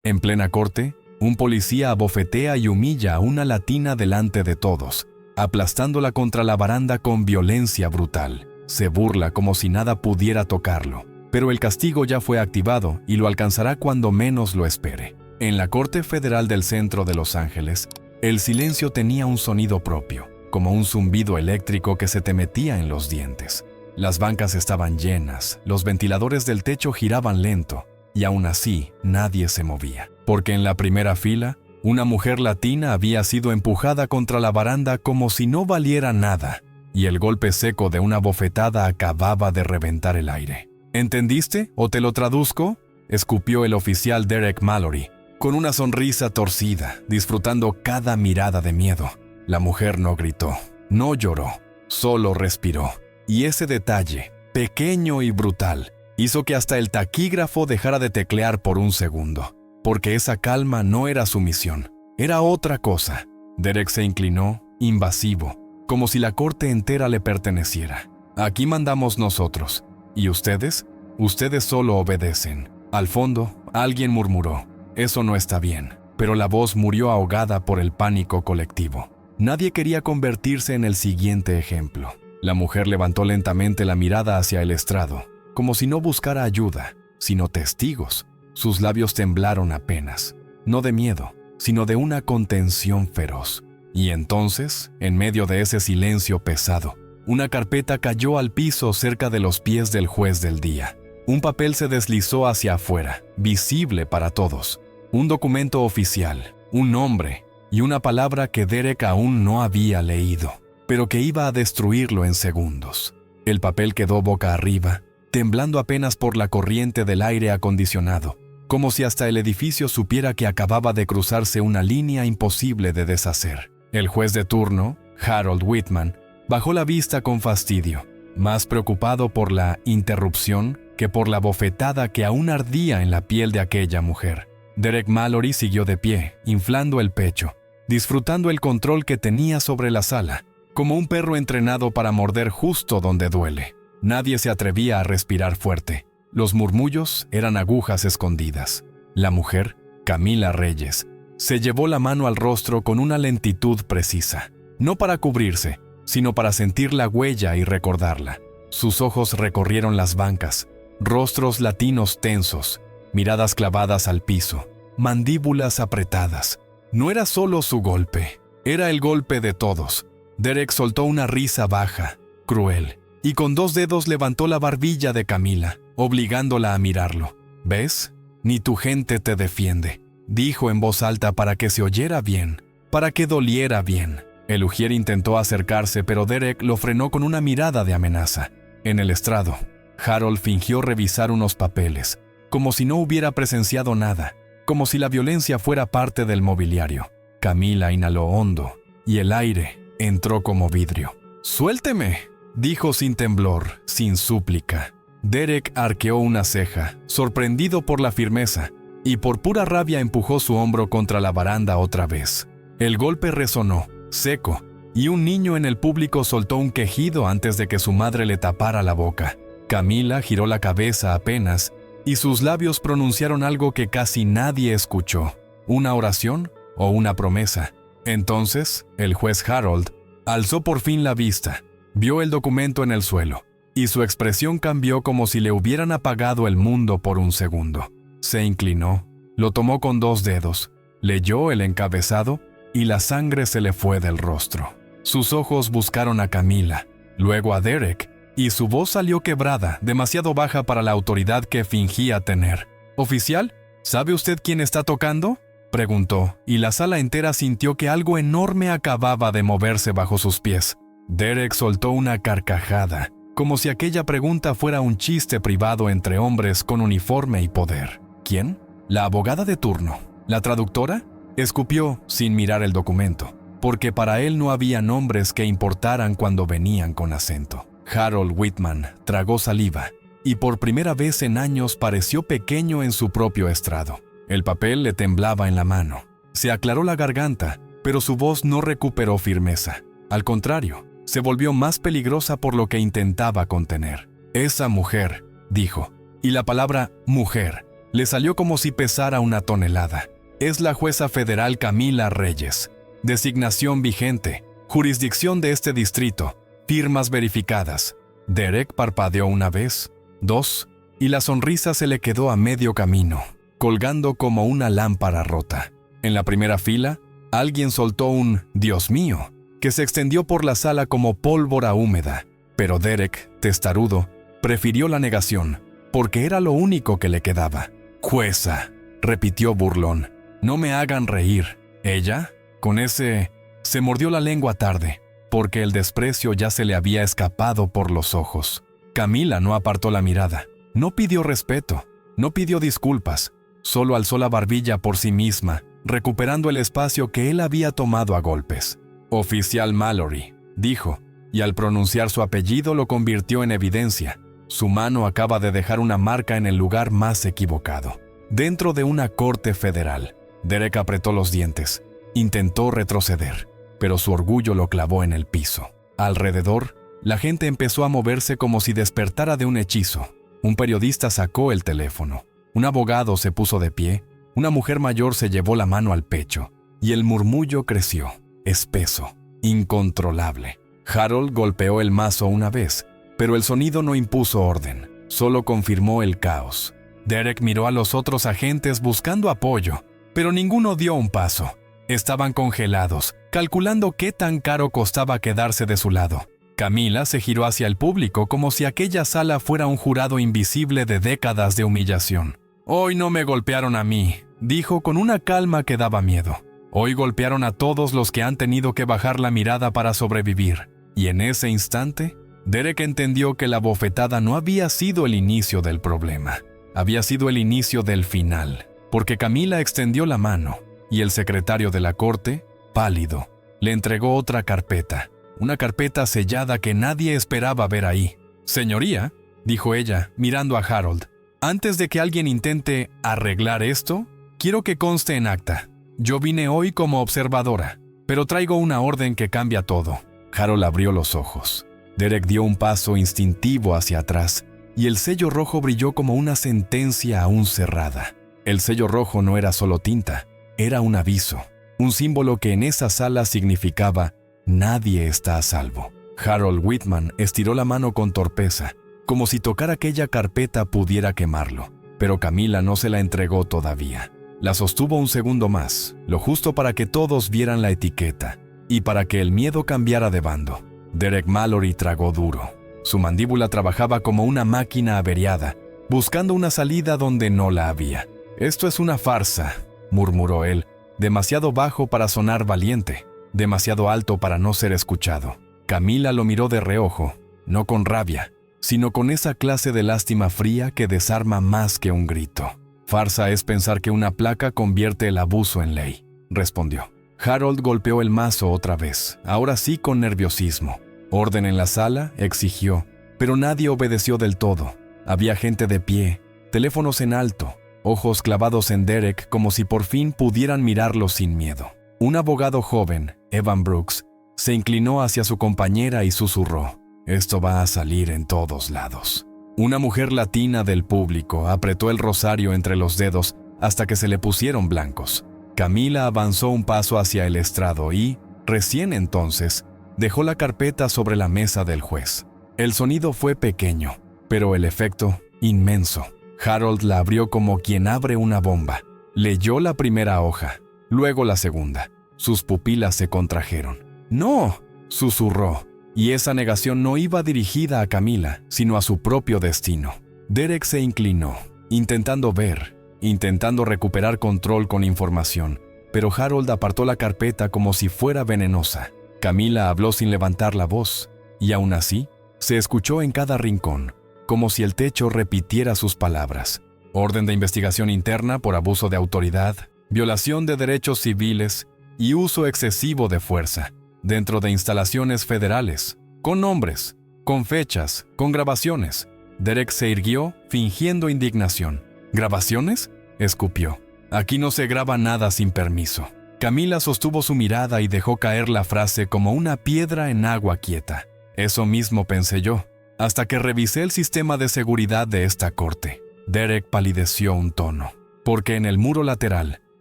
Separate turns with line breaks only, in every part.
En plena corte, un policía abofetea y humilla a una latina delante de todos, aplastándola contra la baranda con violencia brutal. Se burla como si nada pudiera tocarlo, pero el castigo ya fue activado y lo alcanzará cuando menos lo espere. En la Corte Federal del Centro de Los Ángeles, el silencio tenía un sonido propio, como un zumbido eléctrico que se te metía en los dientes. Las bancas estaban llenas, los ventiladores del techo giraban lento, y aún así nadie se movía, porque en la primera fila, una mujer latina había sido empujada contra la baranda como si no valiera nada, y el golpe seco de una bofetada acababa de reventar el aire. ¿Entendiste? ¿O te lo traduzco?, escupió el oficial Derek Mallory, con una sonrisa torcida, disfrutando cada mirada de miedo. La mujer no gritó, no lloró, solo respiró. Y ese detalle, pequeño y brutal, hizo que hasta el taquígrafo dejara de teclear por un segundo, porque esa calma no era su misión, era otra cosa. Derek se inclinó, invasivo, como si la corte entera le perteneciera. Aquí mandamos nosotros, ¿y ustedes? Ustedes solo obedecen. Al fondo, alguien murmuró, eso no está bien, pero la voz murió ahogada por el pánico colectivo. Nadie quería convertirse en el siguiente ejemplo. La mujer levantó lentamente la mirada hacia el estrado, como si no buscara ayuda, sino testigos. Sus labios temblaron apenas, no de miedo, sino de una contención feroz. Y entonces, en medio de ese silencio pesado, una carpeta cayó al piso cerca de los pies del juez del día. Un papel se deslizó hacia afuera, visible para todos. Un documento oficial, un nombre y una palabra que Derek aún no había leído, pero que iba a destruirlo en segundos. El papel quedó boca arriba, temblando apenas por la corriente del aire acondicionado, como si hasta el edificio supiera que acababa de cruzarse una línea imposible de deshacer. El juez de turno, Harold Whitman, bajó la vista con fastidio, más preocupado por la interrupción que por la bofetada que aún ardía en la piel de aquella mujer. Derek Mallory siguió de pie, inflando el pecho, disfrutando el control que tenía sobre la sala, como un perro entrenado para morder justo donde duele. Nadie se atrevía a respirar fuerte. Los murmullos eran agujas escondidas. La mujer, Camila Reyes, se llevó la mano al rostro con una lentitud precisa, no para cubrirse, sino para sentir la huella y recordarla. Sus ojos recorrieron las bancas, rostros latinos tensos, miradas clavadas al piso, mandíbulas apretadas. No era solo su golpe, era el golpe de todos. Derek soltó una risa baja, cruel, y con 2 dedos levantó la barbilla de Camila, obligándola a mirarlo. ¿Ves? Ni tu gente te defiende, dijo en voz alta para que se oyera bien, para que doliera bien. El ujier intentó acercarse, pero Derek lo frenó con una mirada de amenaza. En el estrado, Harold fingió revisar unos papeles, como si no hubiera presenciado nada, como si la violencia fuera parte del mobiliario. Camila inhaló hondo, y el aire entró como vidrio. «¡Suélteme!», dijo sin temblor, sin súplica. Derek arqueó una ceja, sorprendido por la firmeza, y por pura rabia empujó su hombro contra la baranda otra vez. El golpe resonó, seco, y un niño en el público soltó un quejido antes de que su madre le tapara la boca. Camila giró la cabeza apenas, y sus labios pronunciaron algo que casi nadie escuchó, una oración o una promesa. Entonces, el juez Harold alzó por fin la vista, vio el documento en el suelo, y su expresión cambió como si le hubieran apagado el mundo por un segundo. Se inclinó, lo tomó con 2 dedos, leyó el encabezado y la sangre se le fue del rostro. Sus ojos buscaron a Camila, luego a Derek, y su voz salió quebrada, demasiado baja para la autoridad que fingía tener. «Oficial, ¿sabe usted quién está tocando?», preguntó, y la sala entera sintió que algo enorme acababa de moverse bajo sus pies. Derek soltó una carcajada, como si aquella pregunta fuera un chiste privado entre hombres con uniforme y poder. ¿Quién? ¿La abogada de turno? ¿La traductora? Escupió sin mirar el documento, porque para él no había nombres que importaran cuando venían con acento. Harold Whitman tragó saliva, y por primera vez en años pareció pequeño en su propio estrado. El papel le temblaba en la mano. Se aclaró la garganta, pero su voz no recuperó firmeza. Al contrario, se volvió más peligrosa por lo que intentaba contener. «Esa mujer», dijo, y la palabra «mujer» Le salió como si pesara 1 tonelada. Es la jueza federal Camila Reyes. Designación vigente. Jurisdicción de este distrito. Firmas verificadas. Derek parpadeó 1 vez, 2, y la sonrisa se le quedó a medio camino, colgando como una lámpara rota. En la primera fila, alguien soltó un «Dios mío», que se extendió por la sala como pólvora húmeda. Pero Derek, testarudo, prefirió la negación, porque era lo único que le quedaba. «Jueza», repitió burlón, «no me hagan reír». Ella, con ese... se mordió la lengua tarde, porque el desprecio ya se le había escapado por los ojos. Camila no apartó la mirada, no pidió respeto, no pidió disculpas, solo alzó la barbilla por sí misma, recuperando el espacio que él había tomado a golpes. «Oficial Mallory», dijo, y al pronunciar su apellido lo convirtió en evidencia. Su mano acaba de dejar una marca en el lugar más equivocado. Dentro de una corte federal. Derek apretó los dientes. Intentó retroceder, pero su orgullo lo clavó en el piso. Alrededor, la gente empezó a moverse como si despertara de un hechizo. Un periodista sacó el teléfono. Un abogado se puso de pie. Una mujer mayor se llevó la mano al pecho. Y el murmullo creció, espeso, incontrolable. Harold golpeó el mazo 1 vez, pero el sonido no impuso orden, solo confirmó el caos. Derek miró a los otros agentes buscando apoyo, pero ninguno dio un paso. Estaban congelados, calculando qué tan caro costaba quedarse de su lado. Camila se giró hacia el público como si aquella sala fuera un jurado invisible de décadas de humillación. «Hoy no me golpearon a mí», dijo con una calma que daba miedo. «Hoy golpearon a todos los que han tenido que bajar la mirada para sobrevivir». Y en ese instante, Derek entendió que la bofetada no había sido el inicio del problema. Había sido el inicio del final, porque Camila extendió la mano, y el secretario de la corte, pálido, le entregó otra carpeta, una carpeta sellada que nadie esperaba ver ahí. «Señoría», dijo ella, mirando a Harold, «antes de que alguien intente arreglar esto, quiero que conste en acta. Yo vine hoy como observadora, pero traigo una orden que cambia todo». Harold abrió los ojos. Derek dio un paso instintivo hacia atrás, y el sello rojo brilló como una sentencia aún cerrada. El sello rojo no era solo tinta, era un aviso, un símbolo que en esa sala significaba «nadie está a salvo». Harold Whitman estiró la mano con torpeza, como si tocar aquella carpeta pudiera quemarlo, pero Camila no se la entregó todavía. La sostuvo un segundo más, lo justo para que todos vieran la etiqueta, y para que el miedo cambiara de bando. Derek Mallory tragó duro. Su mandíbula trabajaba como una máquina averiada, buscando una salida donde no la había. «Esto es una farsa», murmuró él, demasiado bajo para sonar valiente, demasiado alto para no ser escuchado. Camila lo miró de reojo, no con rabia, sino con esa clase de lástima fría que desarma más que un grito. «Farsa es pensar que una placa convierte el abuso en ley», respondió. Harold golpeó el mazo otra vez, ahora sí con nerviosismo. «Orden en la sala», exigió, pero nadie obedeció del todo. Había gente de pie, teléfonos en alto, ojos clavados en Derek como si por fin pudieran mirarlo sin miedo. Un abogado joven, Evan Brooks, se inclinó hacia su compañera y susurró: «Esto va a salir en todos lados». Una mujer latina del público apretó el rosario entre los dedos hasta que se le pusieron blancos. Camila avanzó un paso hacia el estrado y, recién entonces, dejó la carpeta sobre la mesa del juez. El sonido fue pequeño, pero el efecto, inmenso. Harold la abrió como quien abre una bomba. Leyó la primera hoja, luego la segunda. Sus pupilas se contrajeron. «¡No!», susurró, y esa negación no iba dirigida a Camila, sino a su propio destino. Derek se inclinó, intentando ver, intentando recuperar control con información, pero Harold apartó la carpeta como si fuera venenosa. Camila habló sin levantar la voz, y aún así, se escuchó en cada rincón, como si el techo repitiera sus palabras. «Orden de investigación interna por abuso de autoridad, violación de derechos civiles y uso excesivo de fuerza, dentro de instalaciones federales, con nombres, con fechas, con grabaciones». Derek se irguió, fingiendo indignación. «¿Grabaciones?», escupió. «Aquí no se graba nada sin permiso». Camila sostuvo su mirada y dejó caer la frase como una piedra en agua quieta. «Eso mismo pensé yo, hasta que revisé el sistema de seguridad de esta corte». Derek palideció un tono, porque en el muro lateral,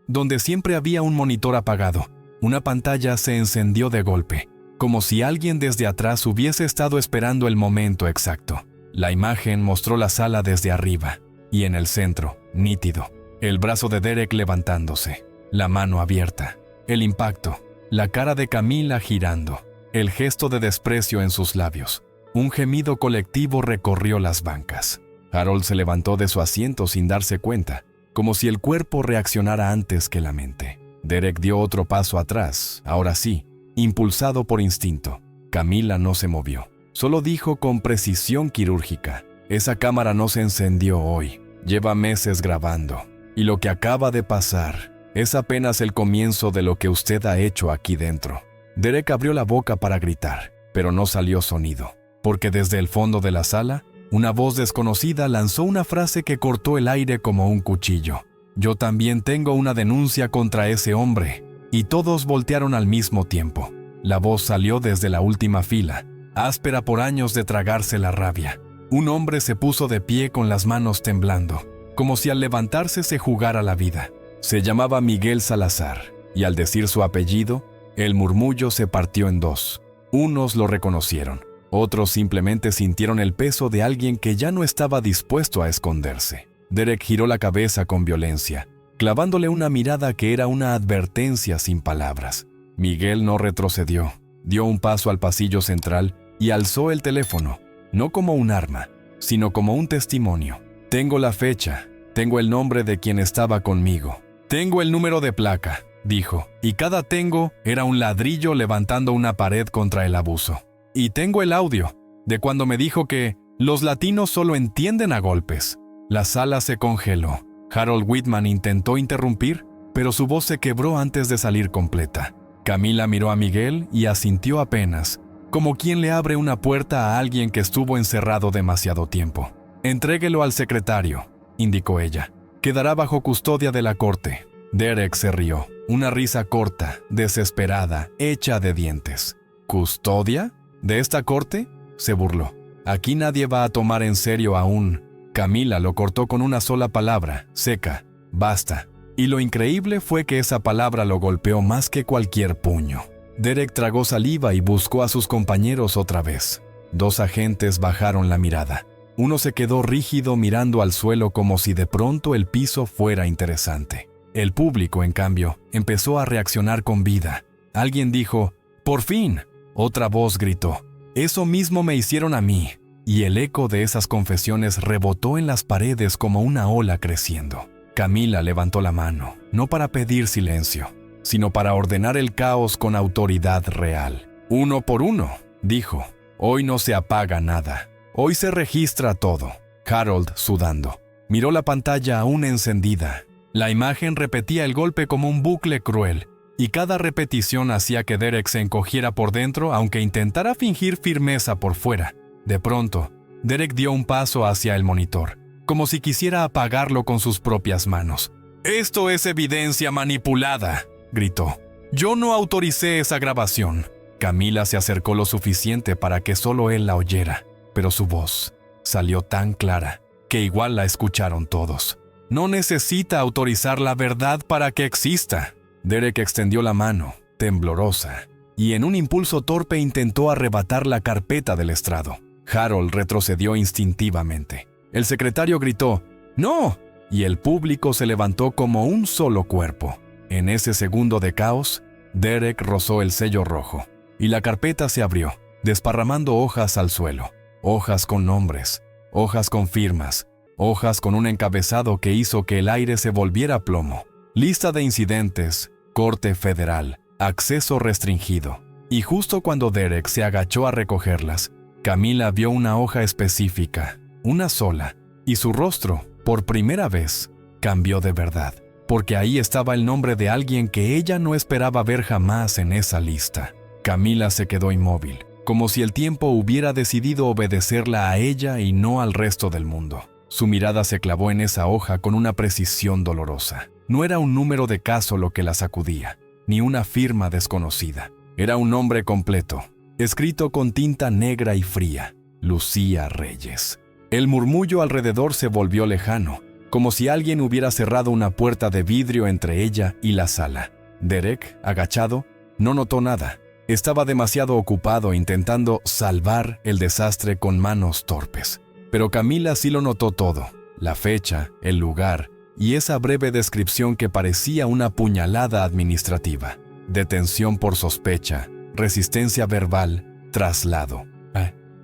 donde siempre había un monitor apagado, una pantalla se encendió de golpe, como si alguien desde atrás hubiese estado esperando el momento exacto. La imagen mostró la sala desde arriba, y en el centro, nítido, el brazo de Derek levantándose, la mano abierta, el impacto, la cara de Camila girando, el gesto de desprecio en sus labios. Un gemido colectivo recorrió las bancas. Harold se levantó de su asiento sin darse cuenta, como si el cuerpo reaccionara antes que la mente. Derek dio otro paso atrás, ahora sí, impulsado por instinto. Camila no se movió. Solo dijo con precisión quirúrgica: esa cámara no se encendió hoy. Lleva meses grabando. Y lo que acaba de pasar es apenas el comienzo de lo que usted ha hecho aquí dentro. Derek abrió la boca para gritar, pero no salió sonido, porque desde el fondo de la sala, una voz desconocida lanzó una frase que cortó el aire como un cuchillo. Yo también tengo una denuncia contra ese hombre. Y todos voltearon al mismo tiempo. La voz salió desde la última fila, áspera por años de tragarse la rabia. Un hombre se puso de pie con las manos temblando, como si al levantarse se jugara la vida. Se llamaba Miguel Salazar, y al decir su apellido, el murmullo se partió en dos. Unos lo reconocieron, otros simplemente sintieron el peso de alguien que ya no estaba dispuesto a esconderse. Derek giró la cabeza con violencia, clavándole una mirada que era una advertencia sin palabras. Miguel no retrocedió, dio un paso al pasillo central y alzó el teléfono, no como un arma, sino como un testimonio. Tengo la fecha, tengo el nombre de quien estaba conmigo, tengo el número de placa, dijo, y cada tengo era un ladrillo levantando una pared contra el abuso. Y tengo el audio de cuando me dijo que los latinos solo entienden a golpes. La sala se congeló. Harold Whitman intentó interrumpir, pero su voz se quebró antes de salir completa. Camila miró a Miguel y asintió apenas, como quien le abre una puerta a alguien que estuvo encerrado demasiado tiempo. «Entréguelo al secretario», indicó ella. «Quedará bajo custodia de la corte». Derek se rió, una risa corta, desesperada, hecha de dientes. «¿Custodia? ¿De esta corte?», se burló. «Aquí nadie va a tomar en serio a un...». Camila lo cortó con una sola palabra, seca: «Basta». Y lo increíble fue que esa palabra lo golpeó más que cualquier puño. Derek tragó saliva y buscó a sus compañeros otra vez. Dos agentes bajaron la mirada. Uno se quedó rígido mirando al suelo como si de pronto el piso fuera interesante. El público, en cambio, empezó a reaccionar con vida. Alguien dijo: «¡Por fin!». Otra voz gritó: «Eso mismo me hicieron a mí». Y el eco de esas confesiones rebotó en las paredes como una ola creciendo. Camila levantó la mano, no para pedir silencio, sino para ordenar el caos con autoridad real. «Uno por uno», dijo. «Hoy no se apaga nada. Hoy se registra todo». Harold, sudando, miró la pantalla aún encendida. La imagen repetía el golpe como un bucle cruel, y cada repetición hacía que Derek se encogiera por dentro aunque intentara fingir firmeza por fuera. De pronto, Derek dio un paso hacia el monitor, como si quisiera apagarlo con sus propias manos. «Esto es evidencia manipulada», gritó. «Yo no autoricé esa grabación». Camila se acercó lo suficiente para que solo él la oyera, pero su voz salió tan clara que igual la escucharon todos. «No necesita autorizar la verdad para que exista». Derek extendió la mano, temblorosa, y en un impulso torpe intentó arrebatar la carpeta del estrado. Harold retrocedió instintivamente. El secretario gritó: «¡No!», y el público se levantó como un solo cuerpo. En ese segundo de caos, Derek rozó el sello rojo, y la carpeta se abrió, desparramando hojas al suelo. Hojas con nombres, hojas con firmas, hojas con un encabezado que hizo que el aire se volviera plomo. Lista de incidentes, corte federal, acceso restringido. Y justo cuando Derek se agachó a recogerlas, Camila vio una hoja específica, una sola, y su rostro, por primera vez, cambió de verdad, porque ahí estaba el nombre de alguien que ella no esperaba ver jamás en esa lista. Camila se quedó inmóvil, como si el tiempo hubiera decidido obedecerla a ella y no al resto del mundo. Su mirada se clavó en esa hoja con una precisión dolorosa. No era un número de caso lo que la sacudía, ni una firma desconocida. Era un nombre completo, escrito con tinta negra y fría: Lucía Reyes. El murmullo alrededor se volvió lejano, como si alguien hubiera cerrado una puerta de vidrio entre ella y la sala. Derek, agachado, no notó nada. Estaba demasiado ocupado intentando salvar el desastre con manos torpes. Pero Camila sí lo notó todo: la fecha, el lugar y esa breve descripción que parecía una puñalada administrativa. Detención por sospecha, resistencia verbal, traslado.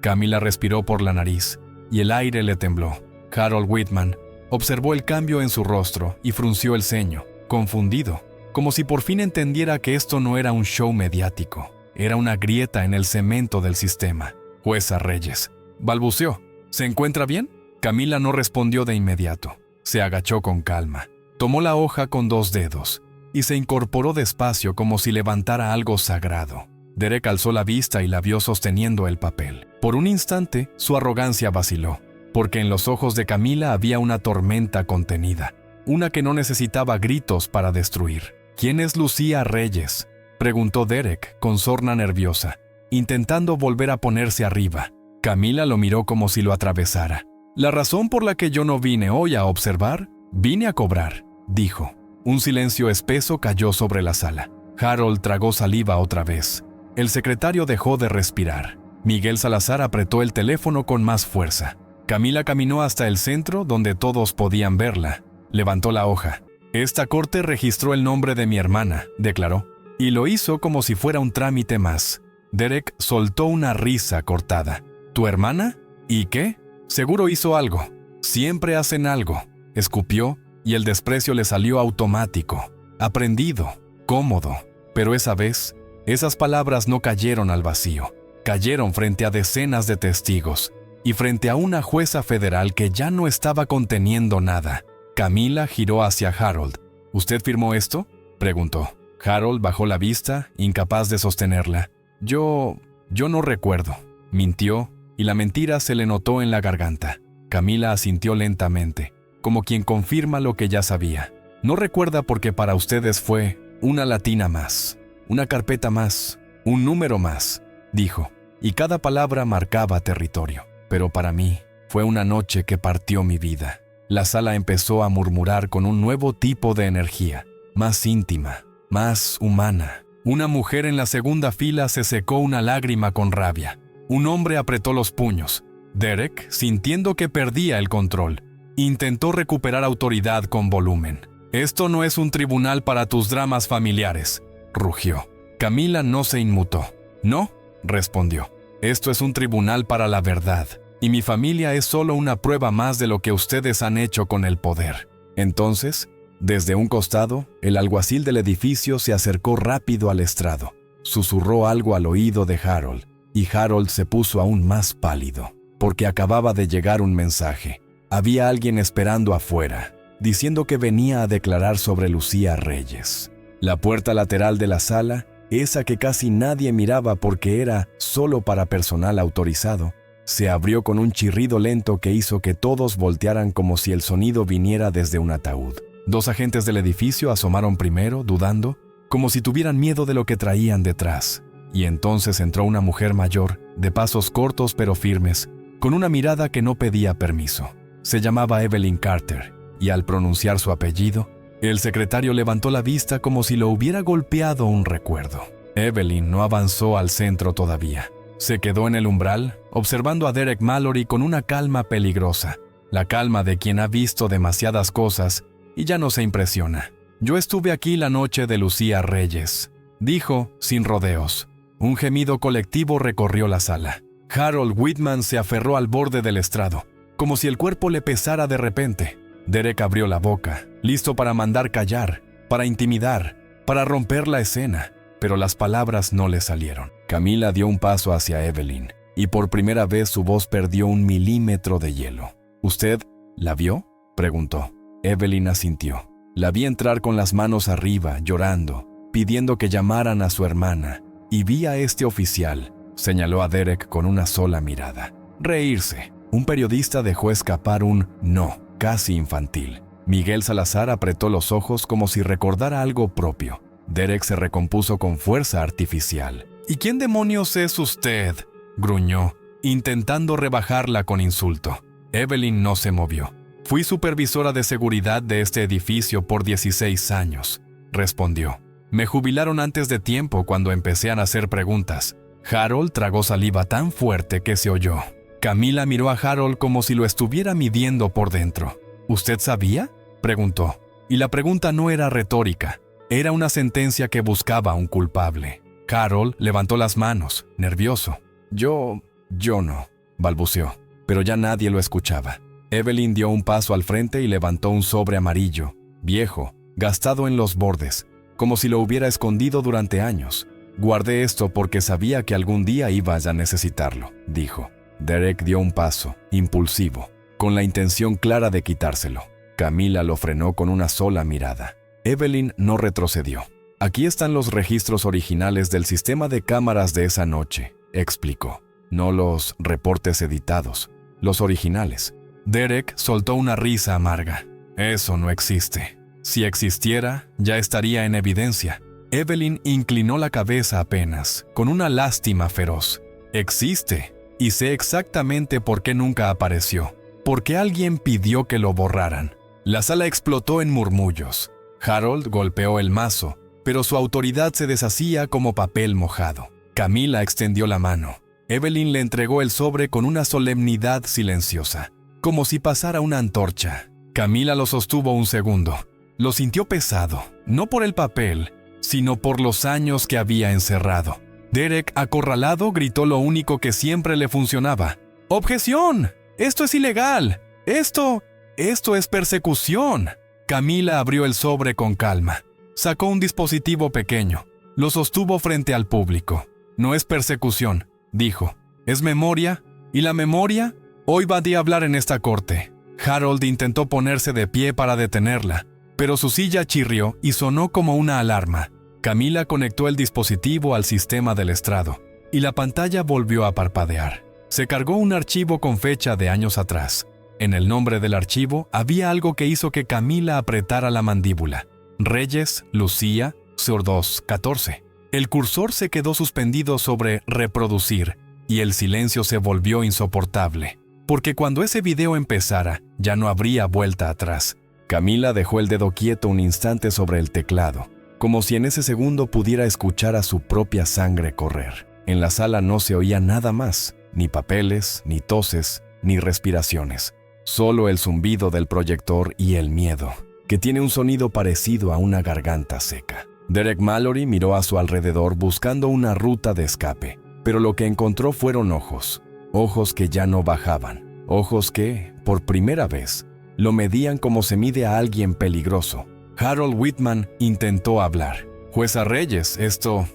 Camila respiró por la nariz y el aire le tembló. Harold Whitman observó el cambio en su rostro y frunció el ceño, confundido, como si por fin entendiera que esto no era un show mediático, era una grieta en el cemento del sistema. Jueza Reyes balbuceó: ¿se encuentra bien? Camila no respondió de inmediato. Se agachó con calma, tomó la hoja con 2 dedos y se incorporó despacio como si levantara algo sagrado. Derek alzó la vista y la vio sosteniendo el papel. Por un instante, su arrogancia vaciló, porque en los ojos de Camila había una tormenta contenida, una que no necesitaba gritos para destruir. ¿Quién es Lucía Reyes?, preguntó Derek con sorna nerviosa, intentando volver a ponerse arriba. Camila lo miró como si lo atravesara. La razón por la que yo no vine hoy a observar, vine a cobrar, dijo. Un silencio espeso cayó sobre la sala. Harold tragó saliva otra vez. El secretario dejó de respirar. Miguel Salazar apretó el teléfono con más fuerza. Camila caminó hasta el centro donde todos podían verla. Levantó la hoja. Esta corte registró el nombre de mi hermana, declaró, y lo hizo como si fuera un trámite más. Derek soltó una risa cortada. ¿Tu hermana? ¿Y qué? Seguro hizo algo. Siempre hacen algo. Escupió y el desprecio le salió automático, aprendido, cómodo. Pero esa vez, esas palabras no cayeron al vacío. Cayeron frente a decenas de testigos y frente a una jueza federal que ya no estaba conteniendo nada. Camila giró hacia Harold. ¿Usted firmó esto?, preguntó. Harold bajó la vista, incapaz de sostenerla. Yo no recuerdo. Mintió, y la mentira se le notó en la garganta. Camila asintió lentamente, como quien confirma lo que ya sabía. No recuerda porque para ustedes fue una latina más, una carpeta más, un número más, dijo, y cada palabra marcaba territorio. Pero para mí fue una noche que partió mi vida. La sala empezó a murmurar con un nuevo tipo de energía, más íntima, más humana. Una mujer en la segunda fila se secó una lágrima con rabia. Un hombre apretó los puños. Derek, sintiendo que perdía el control, intentó recuperar autoridad con volumen. «Esto no es un tribunal para tus dramas familiares», rugió. Camila no se inmutó. «No», respondió. «Esto es un tribunal para la verdad, y mi familia es solo una prueba más de lo que ustedes han hecho con el poder». Entonces, desde un costado, el alguacil del edificio se acercó rápido al estrado. Susurró algo al oído de Harold, y Harold se puso aún más pálido, porque acababa de llegar un mensaje. Había alguien esperando afuera, diciendo que venía a declarar sobre Lucía Reyes. La puerta lateral de la sala, esa que casi nadie miraba porque era solo para personal autorizado, se abrió con un chirrido lento que hizo que todos voltearan como si el sonido viniera desde un ataúd. 2 agentes del edificio asomaron primero, dudando, como si tuvieran miedo de lo que traían detrás. Y entonces entró una mujer mayor, de pasos cortos pero firmes, con una mirada que no pedía permiso. Se llamaba Evelyn Carter, y al pronunciar su apellido, el secretario levantó la vista como si lo hubiera golpeado un recuerdo. Evelyn no avanzó al centro todavía. Se quedó en el umbral, observando a Derek Mallory con una calma peligrosa, la calma de quien ha visto demasiadas cosas y ya no se impresiona. «Yo estuve aquí la noche de Lucía Reyes», dijo, sin rodeos. Un gemido colectivo recorrió la sala. Harold Whitman se aferró al borde del estrado, como si el cuerpo le pesara de repente. Derek abrió la boca, listo para mandar callar, para intimidar, para romper la escena, pero las palabras no le salieron. Camila dio un paso hacia Evelyn, y por primera vez su voz perdió 1 milímetro de hielo. «¿Usted la vio?», preguntó. Evelyn asintió. La vi entrar con las manos arriba, llorando, pidiendo que llamaran a su hermana. «Y vi a este oficial», señaló a Derek con una sola mirada. «Reírse». Un periodista dejó escapar un «no», casi infantil. Miguel Salazar apretó los ojos como si recordara algo propio. Derek se recompuso con fuerza artificial. «¿Y quién demonios es usted?», gruñó, intentando rebajarla con insulto. Evelyn no se movió. Fui supervisora de seguridad de este edificio por 16 años, respondió. Me jubilaron antes de tiempo cuando empecé a hacer preguntas. Harold tragó saliva tan fuerte que se oyó. Camila miró a Harold como si lo estuviera midiendo por dentro. ¿Usted sabía?, preguntó. Y la pregunta no era retórica. Era una sentencia que buscaba a un culpable. Harold levantó las manos, nervioso. Yo no, balbuceó, pero ya nadie lo escuchaba. Evelyn dio un paso al frente y levantó un sobre amarillo, viejo, gastado en los bordes, como si lo hubiera escondido durante años. Guardé esto porque sabía que algún día ibas a necesitarlo, dijo. Derek dio un paso, impulsivo, con la intención clara de quitárselo. Camila lo frenó con una sola mirada. Evelyn no retrocedió. Aquí están los registros originales del sistema de cámaras de esa noche, explicó. No los reportes editados, los originales. Derek soltó una risa amarga. Eso no existe. Si existiera, ya estaría en evidencia. Evelyn inclinó la cabeza apenas, con una lástima feroz. Existe, y sé exactamente por qué nunca apareció. Porque alguien pidió que lo borraran. La sala explotó en murmullos. Harold golpeó el mazo, pero su autoridad se deshacía como papel mojado. Camila extendió la mano. Evelyn le entregó el sobre con una solemnidad silenciosa, como si pasara una antorcha. Camila lo sostuvo un segundo. Lo sintió pesado, no por el papel, sino por los años que había encerrado. Derek, acorralado, gritó lo único que siempre le funcionaba. ¡Objeción! ¡Esto es ilegal! ¡Esto es persecución! Camila abrió el sobre con calma. Sacó un dispositivo pequeño. Lo sostuvo frente al público. No es persecución, dijo. Es memoria, y la memoria hoy va a hablar en esta corte. Harold intentó ponerse de pie para detenerla, pero su silla chirrió y sonó como una alarma. Camila conectó el dispositivo al sistema del estrado, y la pantalla volvió a parpadear. Se cargó un archivo con fecha de años atrás. En el nombre del archivo había algo que hizo que Camila apretara la mandíbula. Reyes, Lucía, 0214. El cursor se quedó suspendido sobre reproducir, y el silencio se volvió insoportable, porque cuando ese video empezara, ya no habría vuelta atrás. Camila dejó el dedo quieto un instante sobre el teclado, como si en ese segundo pudiera escuchar a su propia sangre correr. En la sala no se oía nada más, ni papeles, ni toses, ni respiraciones. Solo el zumbido del proyector y el miedo, que tiene un sonido parecido a una garganta seca. Derek Mallory miró a su alrededor buscando una ruta de escape, pero lo que encontró fueron ojos. Ojos que ya no bajaban. Ojos que, por primera vez, lo medían como se mide a alguien peligroso. Harold Whitman intentó hablar. Jueza Reyes, esto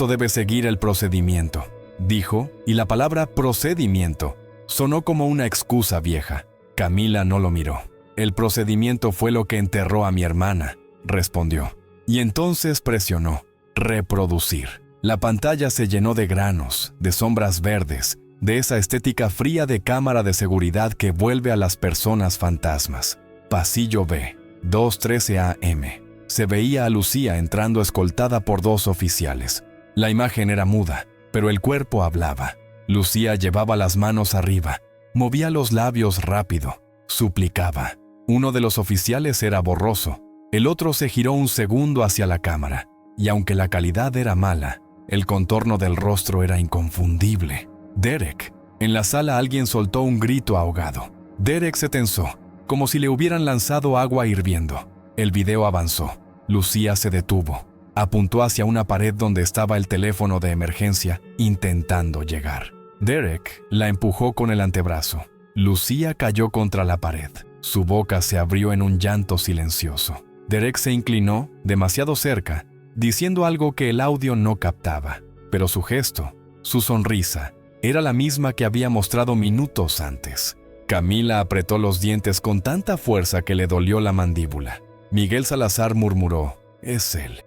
debe seguir el procedimiento, dijo, y la palabra procedimiento sonó como una excusa vieja. Camila no lo miró. El procedimiento fue lo que enterró a mi hermana, respondió. Y entonces presionó reproducir. La pantalla se llenó de granos, de sombras verdes, de esa estética fría de cámara de seguridad que vuelve a las personas fantasmas. Pasillo B, 2:13 a.m. Se veía a Lucía entrando escoltada por 2 oficiales. La imagen era muda, pero el cuerpo hablaba. Lucía llevaba las manos arriba, movía los labios rápido, suplicaba. Uno de los oficiales era borroso, el otro se giró un segundo hacia la cámara, y aunque la calidad era mala, el contorno del rostro era inconfundible. Derek. En la sala alguien soltó un grito ahogado. Derek se tensó, como si le hubieran lanzado agua hirviendo. El video avanzó. Lucía se detuvo. Apuntó hacia una pared donde estaba el teléfono de emergencia, intentando llegar. Derek la empujó con el antebrazo. Lucía cayó contra la pared. Su boca se abrió en un llanto silencioso. Derek se inclinó, demasiado cerca, diciendo algo que el audio no captaba. Pero su gesto, su sonrisa, era la misma que había mostrado minutos antes. Camila apretó los dientes con tanta fuerza que le dolió la mandíbula. Miguel Salazar murmuró, es él.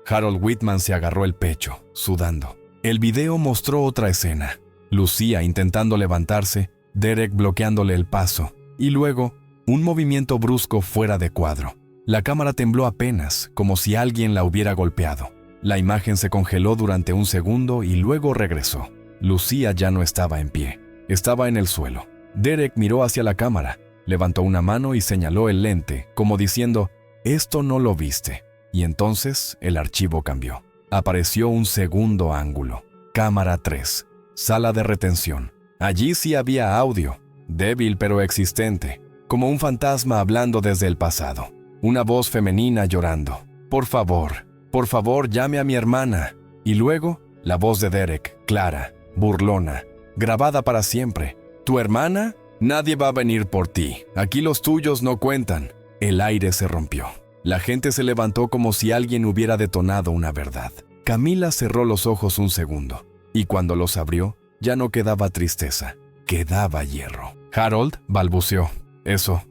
Harold Whitman se agarró el pecho, sudando. El video mostró otra escena. Lucía intentando levantarse, Derek bloqueándole el paso, y luego, un movimiento brusco fuera de cuadro. La cámara tembló apenas, como si alguien la hubiera golpeado. La imagen se congeló durante un segundo y luego regresó. Lucía ya no estaba en pie, estaba en el suelo. Derek miró hacia la cámara, levantó una mano y señaló el lente, como diciendo, «Esto no lo viste». Y entonces el archivo cambió. Apareció un segundo ángulo. Cámara 3. Sala de retención. Allí sí había audio, débil pero existente, como un fantasma hablando desde el pasado. Una voz femenina llorando. Por favor, llame a mi hermana». Y luego, la voz de Derek, clara, burlona, grabada para siempre. «¿Tu hermana? Nadie va a venir por ti. Aquí los tuyos no cuentan». El aire se rompió. La gente se levantó como si alguien hubiera detonado una verdad. Camila cerró los ojos un segundo, y cuando los abrió, ya no quedaba tristeza, quedaba hierro. Harold balbuceó. Eso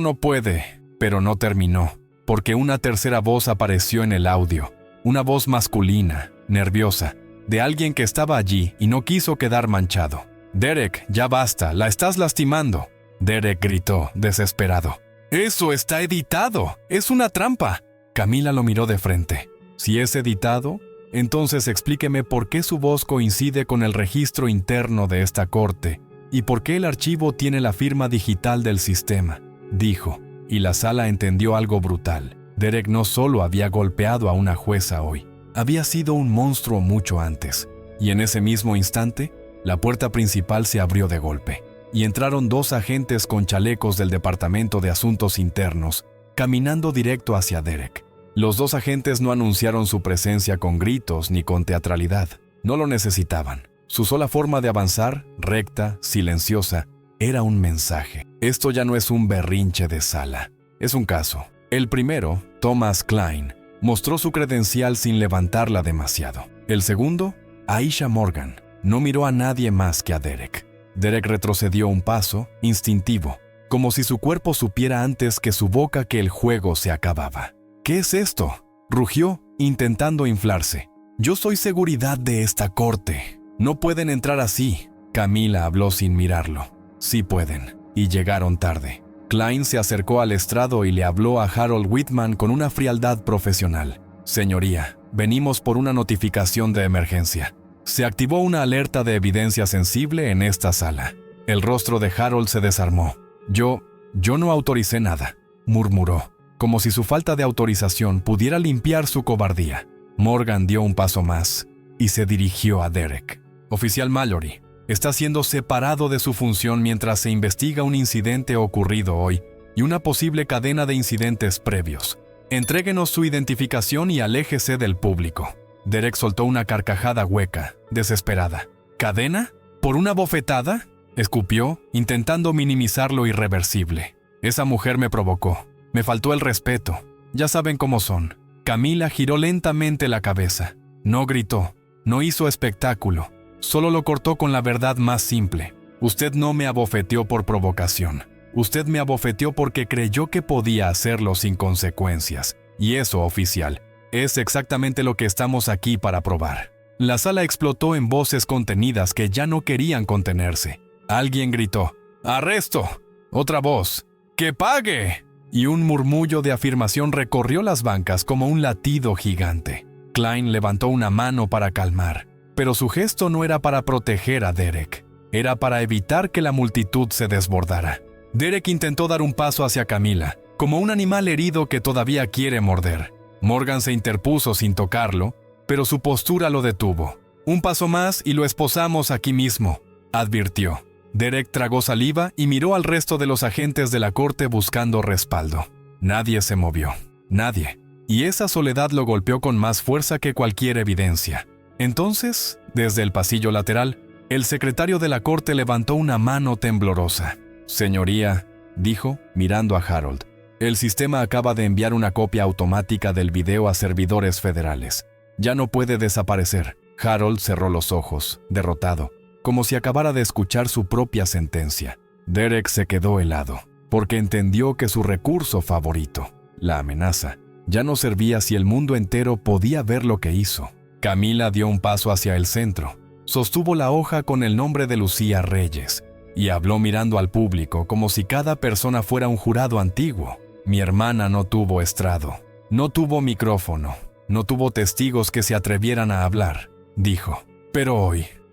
no puede, pero no terminó, porque una tercera voz apareció en el audio, una voz masculina, nerviosa, de alguien que estaba allí y no quiso quedar manchado. «Derek, ya basta, la estás lastimando». Derek gritó, desesperado. «¡Eso está editado! ¡Es una trampa!». Camila lo miró de frente. «Si es editado, entonces explíqueme por qué su voz coincide con el registro interno de esta corte y por qué el archivo tiene la firma digital del sistema», dijo, y la sala entendió algo brutal. Derek no solo había golpeado a una jueza hoy, había sido un monstruo mucho antes. Y en ese mismo instante, la puerta principal se abrió de golpe, y entraron 2 agentes con chalecos del Departamento de Asuntos Internos, caminando directo hacia Derek. Los 2 agentes no anunciaron su presencia con gritos ni con teatralidad. No lo necesitaban. Su sola forma de avanzar, recta, silenciosa, era un mensaje. Esto ya no es un berrinche de sala. Es un caso. El primero, Thomas Klein, mostró su credencial sin levantarla demasiado. El segundo, Aisha Morgan, no miró a nadie más que a Derek. Derek retrocedió un paso, instintivo, como si su cuerpo supiera antes que su boca que el juego se acababa. «¿Qué es esto?», rugió, intentando inflarse. «Yo soy seguridad de esta corte. No pueden entrar así». Camila habló sin mirarlo. «Sí pueden». Y llegaron tarde. Klein se acercó al estrado y le habló a Harold Whitman con una frialdad profesional. «Señoría, venimos por una notificación de emergencia. Se activó una alerta de evidencia sensible en esta sala». El rostro de Harold se desarmó. Yo no autoricé nada», murmuró, como si su falta de autorización pudiera limpiar su cobardía. Morgan dio un paso más y se dirigió a Derek. «Oficial Mallory, está siendo separado de su función mientras se investiga un incidente ocurrido hoy y una posible cadena de incidentes previos. Entréguenos su identificación y aléjese del público». Derek soltó una carcajada hueca, desesperada. «¿Cadena? ¿Por una bofetada?», escupió, intentando minimizar lo irreversible. «Esa mujer me provocó. Me faltó el respeto. Ya saben cómo son». Camila giró lentamente la cabeza. No gritó, no hizo espectáculo. Solo lo cortó con la verdad más simple. «Usted no me abofeteó por provocación. Usted me abofeteó porque creyó que podía hacerlo sin consecuencias. Y eso, oficial, es exactamente lo que estamos aquí para probar». La sala explotó en voces contenidas que ya no querían contenerse. Alguien gritó, «¡Arresto!». Otra voz, «¡Que pague!». Y un murmullo de afirmación recorrió las bancas como un latido gigante. Klein levantó una mano para calmar, pero su gesto no era para proteger a Derek. Era para evitar que la multitud se desbordara. Derek intentó dar un paso hacia Camila, como un animal herido que todavía quiere morder. Morgan se interpuso sin tocarlo, pero su postura lo detuvo. «Un paso más y lo esposamos aquí mismo», advirtió. Derek tragó saliva y miró al resto de los agentes de la corte buscando respaldo. Nadie se movió. Nadie. Y esa soledad lo golpeó con más fuerza que cualquier evidencia. Entonces, desde el pasillo lateral, el secretario de la corte levantó una mano temblorosa. «Señoría», dijo, mirando a Harold, «el sistema acaba de enviar una copia automática del video a servidores federales. Ya no puede desaparecer». Harold cerró los ojos, derrotado, como si acabara de escuchar su propia sentencia. Derek se quedó helado, porque entendió que su recurso favorito, la amenaza, ya no servía si el mundo entero podía ver lo que hizo. Camila dio un paso hacia el centro, sostuvo la hoja con el nombre de Lucía Reyes y habló mirando al público como si cada persona fuera un jurado antiguo. «Mi hermana no tuvo estrado, no tuvo micrófono, no tuvo testigos que se atrevieran a hablar», dijo. «Pero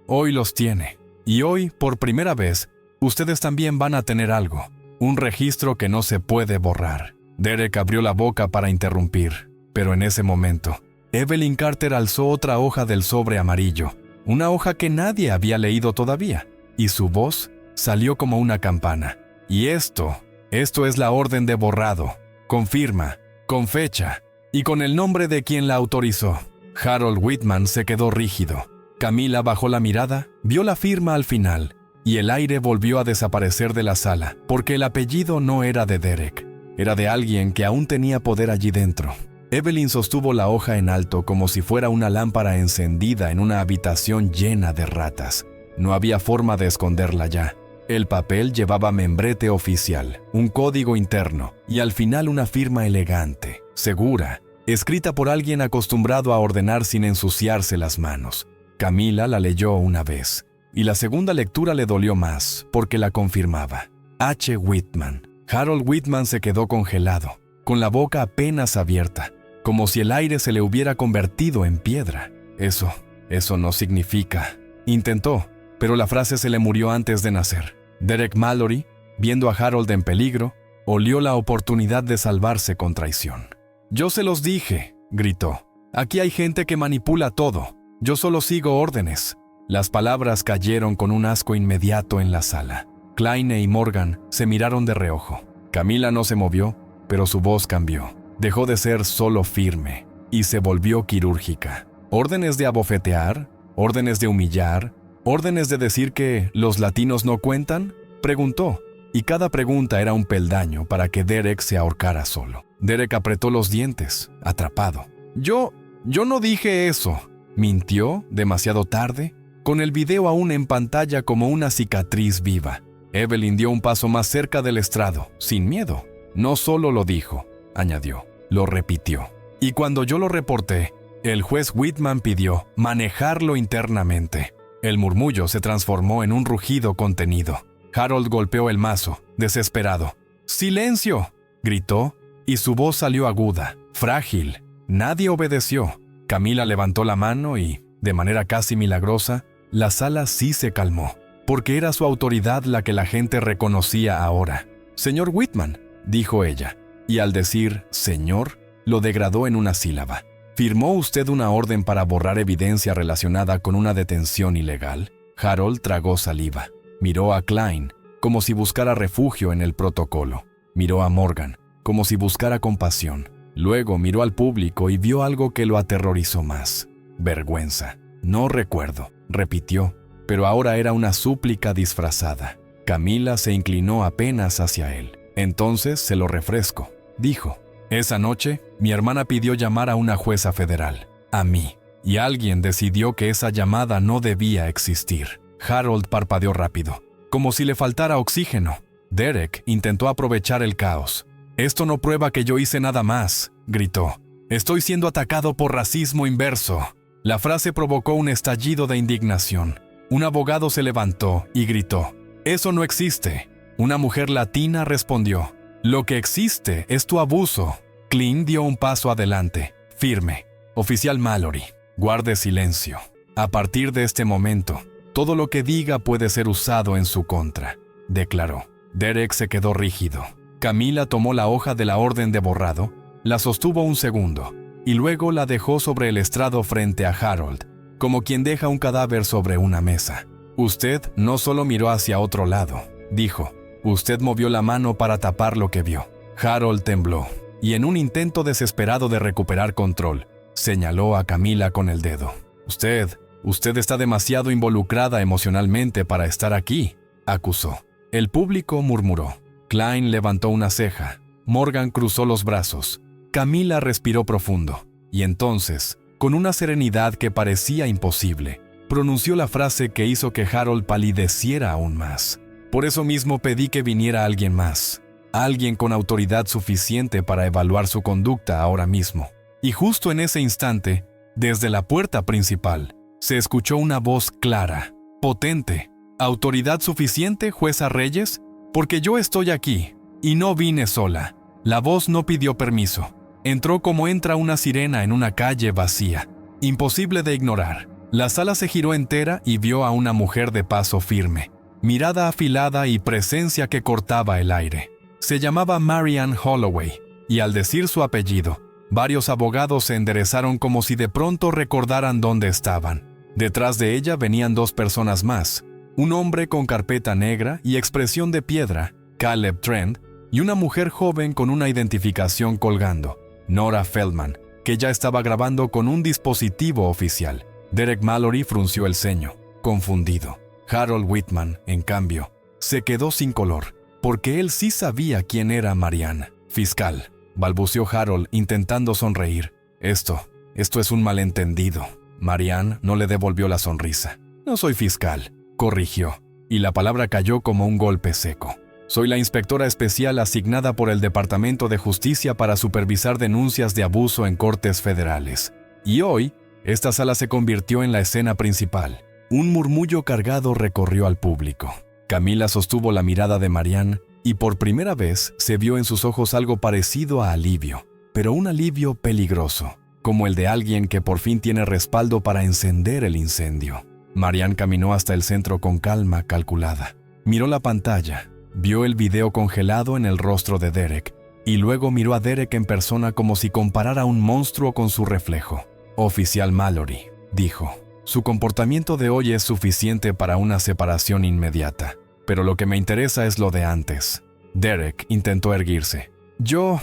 hoy los tiene. Y hoy, por primera vez, ustedes también van a tener algo, un registro que no se puede borrar. Derek abrió la boca para interrumpir, pero en ese momento, Evelyn Carter alzó otra hoja del sobre amarillo, una hoja que nadie había leído todavía, y su voz salió como una campana. Y esto es la orden de borrado, con firma, con fecha, y con el nombre de quien la autorizó. Harold Whitman se quedó rígido. Camila bajó la mirada, vio la firma al final, y el aire volvió a desaparecer de la sala, porque el apellido no era de Derek, era de alguien que aún tenía poder allí dentro. Evelyn sostuvo la hoja en alto como si fuera una lámpara encendida en una habitación llena de ratas. No había forma de esconderla ya. El papel llevaba membrete oficial, un código interno y al final una firma elegante, segura, escrita por alguien acostumbrado a ordenar sin ensuciarse las manos. Camila la leyó una vez, y la segunda lectura le dolió más, porque la confirmaba. H. Whitman. Harold Whitman se quedó congelado, con la boca apenas abierta, como si el aire se le hubiera convertido en piedra. Eso no significa. Intentó, pero la frase se le murió antes de nacer. Derek Mallory, viendo a Harold en peligro, olió la oportunidad de salvarse con traición. «Yo se los dije», gritó. «Aquí hay gente que manipula todo. Yo solo sigo órdenes». Las palabras cayeron con un asco inmediato en la sala. Kleine y Morgan se miraron de reojo. Camila no se movió, pero su voz cambió. Dejó de ser solo firme y se volvió quirúrgica. ¿Órdenes de abofetear? ¿Órdenes de humillar? ¿Órdenes de decir que los latinos no cuentan? Preguntó, y cada pregunta era un peldaño para que Derek se ahorcara solo. Derek apretó los dientes, atrapado. Yo no dije eso. Mintió demasiado tarde, con el video aún en pantalla como una cicatriz viva. Evelyn dio un paso más cerca del estrado, sin miedo. No solo lo dijo, añadió, lo repitió. Y cuando yo lo reporté, el juez Whitman pidió manejarlo internamente. El murmullo se transformó en un rugido contenido. Harold golpeó el mazo, desesperado. ¡Silencio!, gritó, y su voz salió aguda, frágil. Nadie obedeció. Camila levantó la mano y, de manera casi milagrosa, la sala sí se calmó, porque era su autoridad la que la gente reconocía ahora. «Señor Whitman», dijo ella, y al decir «señor», lo degradó en una sílaba. ¿Firmó usted una orden para borrar evidencia relacionada con una detención ilegal? Harold tragó saliva. Miró a Klein, como si buscara refugio en el protocolo. Miró a Morgan, como si buscara compasión. Luego miró al público y vio algo que lo aterrorizó más. Vergüenza. «No recuerdo», repitió, pero ahora era una súplica disfrazada. Camila se inclinó apenas hacia él. «Entonces se lo refresco», dijo. «Esa noche, mi hermana pidió llamar a una jueza federal, a mí, y alguien decidió que esa llamada no debía existir». Harold parpadeó rápido, como si le faltara oxígeno. Derek intentó aprovechar el caos. «Esto no prueba que yo hice nada más», gritó. «Estoy siendo atacado por racismo inverso». La frase provocó un estallido de indignación. Un abogado se levantó y gritó. «Eso no existe». Una mujer latina respondió. «Lo que existe es tu abuso». Clint dio un paso adelante, firme. «Oficial Mallory, guarde silencio. A partir de este momento, todo lo que diga puede ser usado en su contra», declaró. Derek se quedó rígido. Camila tomó la hoja de la orden de borrado, la sostuvo un segundo, y luego la dejó sobre el estrado frente a Harold, como quien deja un cadáver sobre una mesa. «Usted no solo miró hacia otro lado», dijo. «Usted movió la mano para tapar lo que vio». Harold tembló, y en un intento desesperado de recuperar control, señaló a Camila con el dedo. Usted está demasiado involucrada emocionalmente para estar aquí», acusó. El público murmuró. Klein levantó una ceja. Morgan cruzó los brazos. Camila respiró profundo, y entonces, con una serenidad que parecía imposible, pronunció la frase que hizo que Harold palideciera aún más. «Por eso mismo pedí que viniera alguien más, alguien con autoridad suficiente para evaluar su conducta ahora mismo». Y justo en ese instante, desde la puerta principal, se escuchó una voz clara, potente. «¿Autoridad suficiente, jueza Reyes? Porque yo estoy aquí, y no vine sola». La voz no pidió permiso. Entró como entra una sirena en una calle vacía, imposible de ignorar. La sala se giró entera y vio a una mujer de paso firme, mirada afilada y presencia que cortaba el aire. Se llamaba Marianne Holloway, y al decir su apellido, varios abogados se enderezaron como si de pronto recordaran dónde estaban. Detrás de ella venían dos personas más, un hombre con carpeta negra y expresión de piedra, Caleb Trent, y una mujer joven con una identificación colgando, Nora Feldman, que ya estaba grabando con un dispositivo oficial. Derek Mallory frunció el ceño, confundido. Harold Whitman, en cambio, se quedó sin color, porque él sí sabía quién era Marianne. «Fiscal», balbuceó Harold intentando sonreír. Esto es un malentendido». Marianne no le devolvió la sonrisa. «No soy fiscal», corrigió, y la palabra cayó como un golpe seco. «Soy la inspectora especial asignada por el Departamento de Justicia para supervisar denuncias de abuso en cortes federales. Y hoy, esta sala se convirtió en la escena principal». Un murmullo cargado recorrió al público. Camila sostuvo la mirada de Marianne y por primera vez se vio en sus ojos algo parecido a alivio, pero un alivio peligroso, como el de alguien que por fin tiene respaldo para encender el incendio. Marianne caminó hasta el centro con calma calculada. Miró la pantalla, vio el video congelado en el rostro de Derek, y luego miró a Derek en persona como si comparara un monstruo con su reflejo. «Oficial Mallory», dijo. «Su comportamiento de hoy es suficiente para una separación inmediata, pero lo que me interesa es lo de antes». Derek intentó erguirse. Yo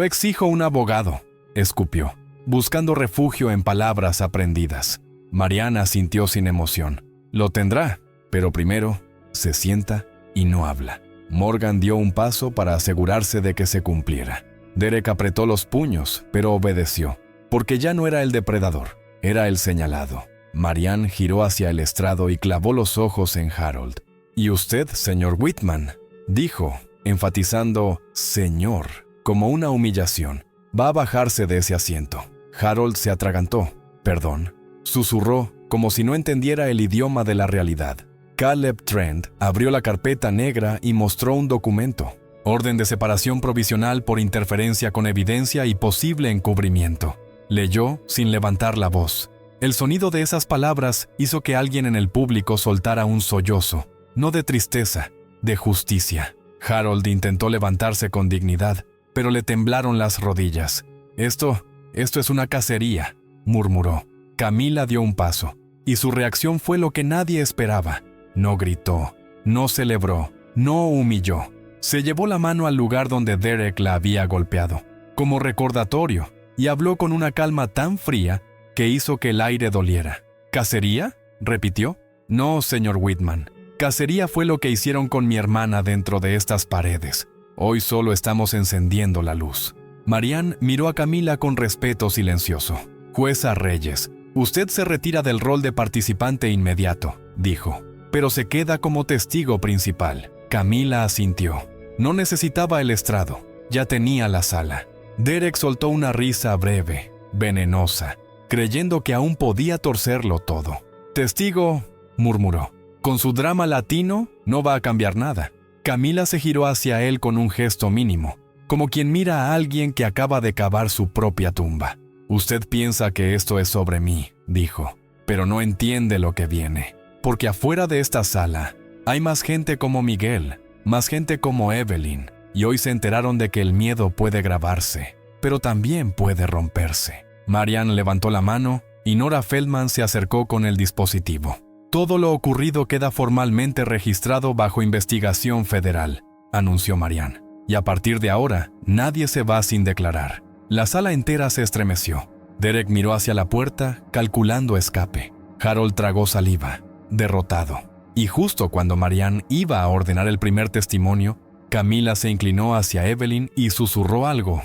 exijo un abogado», escupió, buscando refugio en palabras aprendidas. Marianne asintió sin emoción. «Lo tendrá, pero primero se sienta y no habla». Morgan dio un paso para asegurarse de que se cumpliera. Derek apretó los puños, pero obedeció, porque ya no era el depredador, era el señalado. Marianne giró hacia el estrado y clavó los ojos en Harold. «¿Y usted, señor Whitman?», dijo, enfatizando «señor» como una humillación. «Va a bajarse de ese asiento». Harold se atragantó. «Perdón», susurró, como si no entendiera el idioma de la realidad. Caleb Trent abrió la carpeta negra y mostró un documento. «Orden de separación provisional por interferencia con evidencia y posible encubrimiento». Leyó sin levantar la voz. El sonido de esas palabras hizo que alguien en el público soltara un sollozo, no de tristeza, de justicia. Harold intentó levantarse con dignidad, pero le temblaron las rodillas. Esto es una cacería», murmuró. Camila dio un paso, y su reacción fue lo que nadie esperaba. No gritó, no celebró, no humilló. Se llevó la mano al lugar donde Derek la había golpeado, como recordatorio, y habló con una calma tan fría que hizo que el aire doliera. «¿Cacería?», repitió. «No, señor Whitman. Cacería fue lo que hicieron con mi hermana dentro de estas paredes. Hoy solo estamos encendiendo la luz». Marianne miró a Camila con respeto silencioso. «Jueza Reyes, usted se retira del rol de participante inmediato», dijo, «pero se queda como testigo principal». Camila asintió. No necesitaba el estrado, ya tenía la sala. Derek soltó una risa breve, venenosa, creyendo que aún podía torcerlo todo. «Testigo», murmuró. «Con su drama latino no va a cambiar nada». Camila se giró hacia él con un gesto mínimo, como quien mira a alguien que acaba de cavar su propia tumba. «Usted piensa que esto es sobre mí», dijo, «pero no entiende lo que viene, porque afuera de esta sala hay más gente como Miguel, más gente como Evelyn, y hoy se enteraron de que el miedo puede grabarse, pero también puede romperse». Marianne levantó la mano y Nora Feldman se acercó con el dispositivo. «Todo lo ocurrido queda formalmente registrado bajo investigación federal», anunció Marianne. «Y a partir de ahora, nadie se va sin declarar». La sala entera se estremeció. Derek miró hacia la puerta, calculando escape. Harold tragó saliva, derrotado. Y justo cuando Marianne iba a ordenar el primer testimonio, Camila se inclinó hacia Evelyn y susurró algo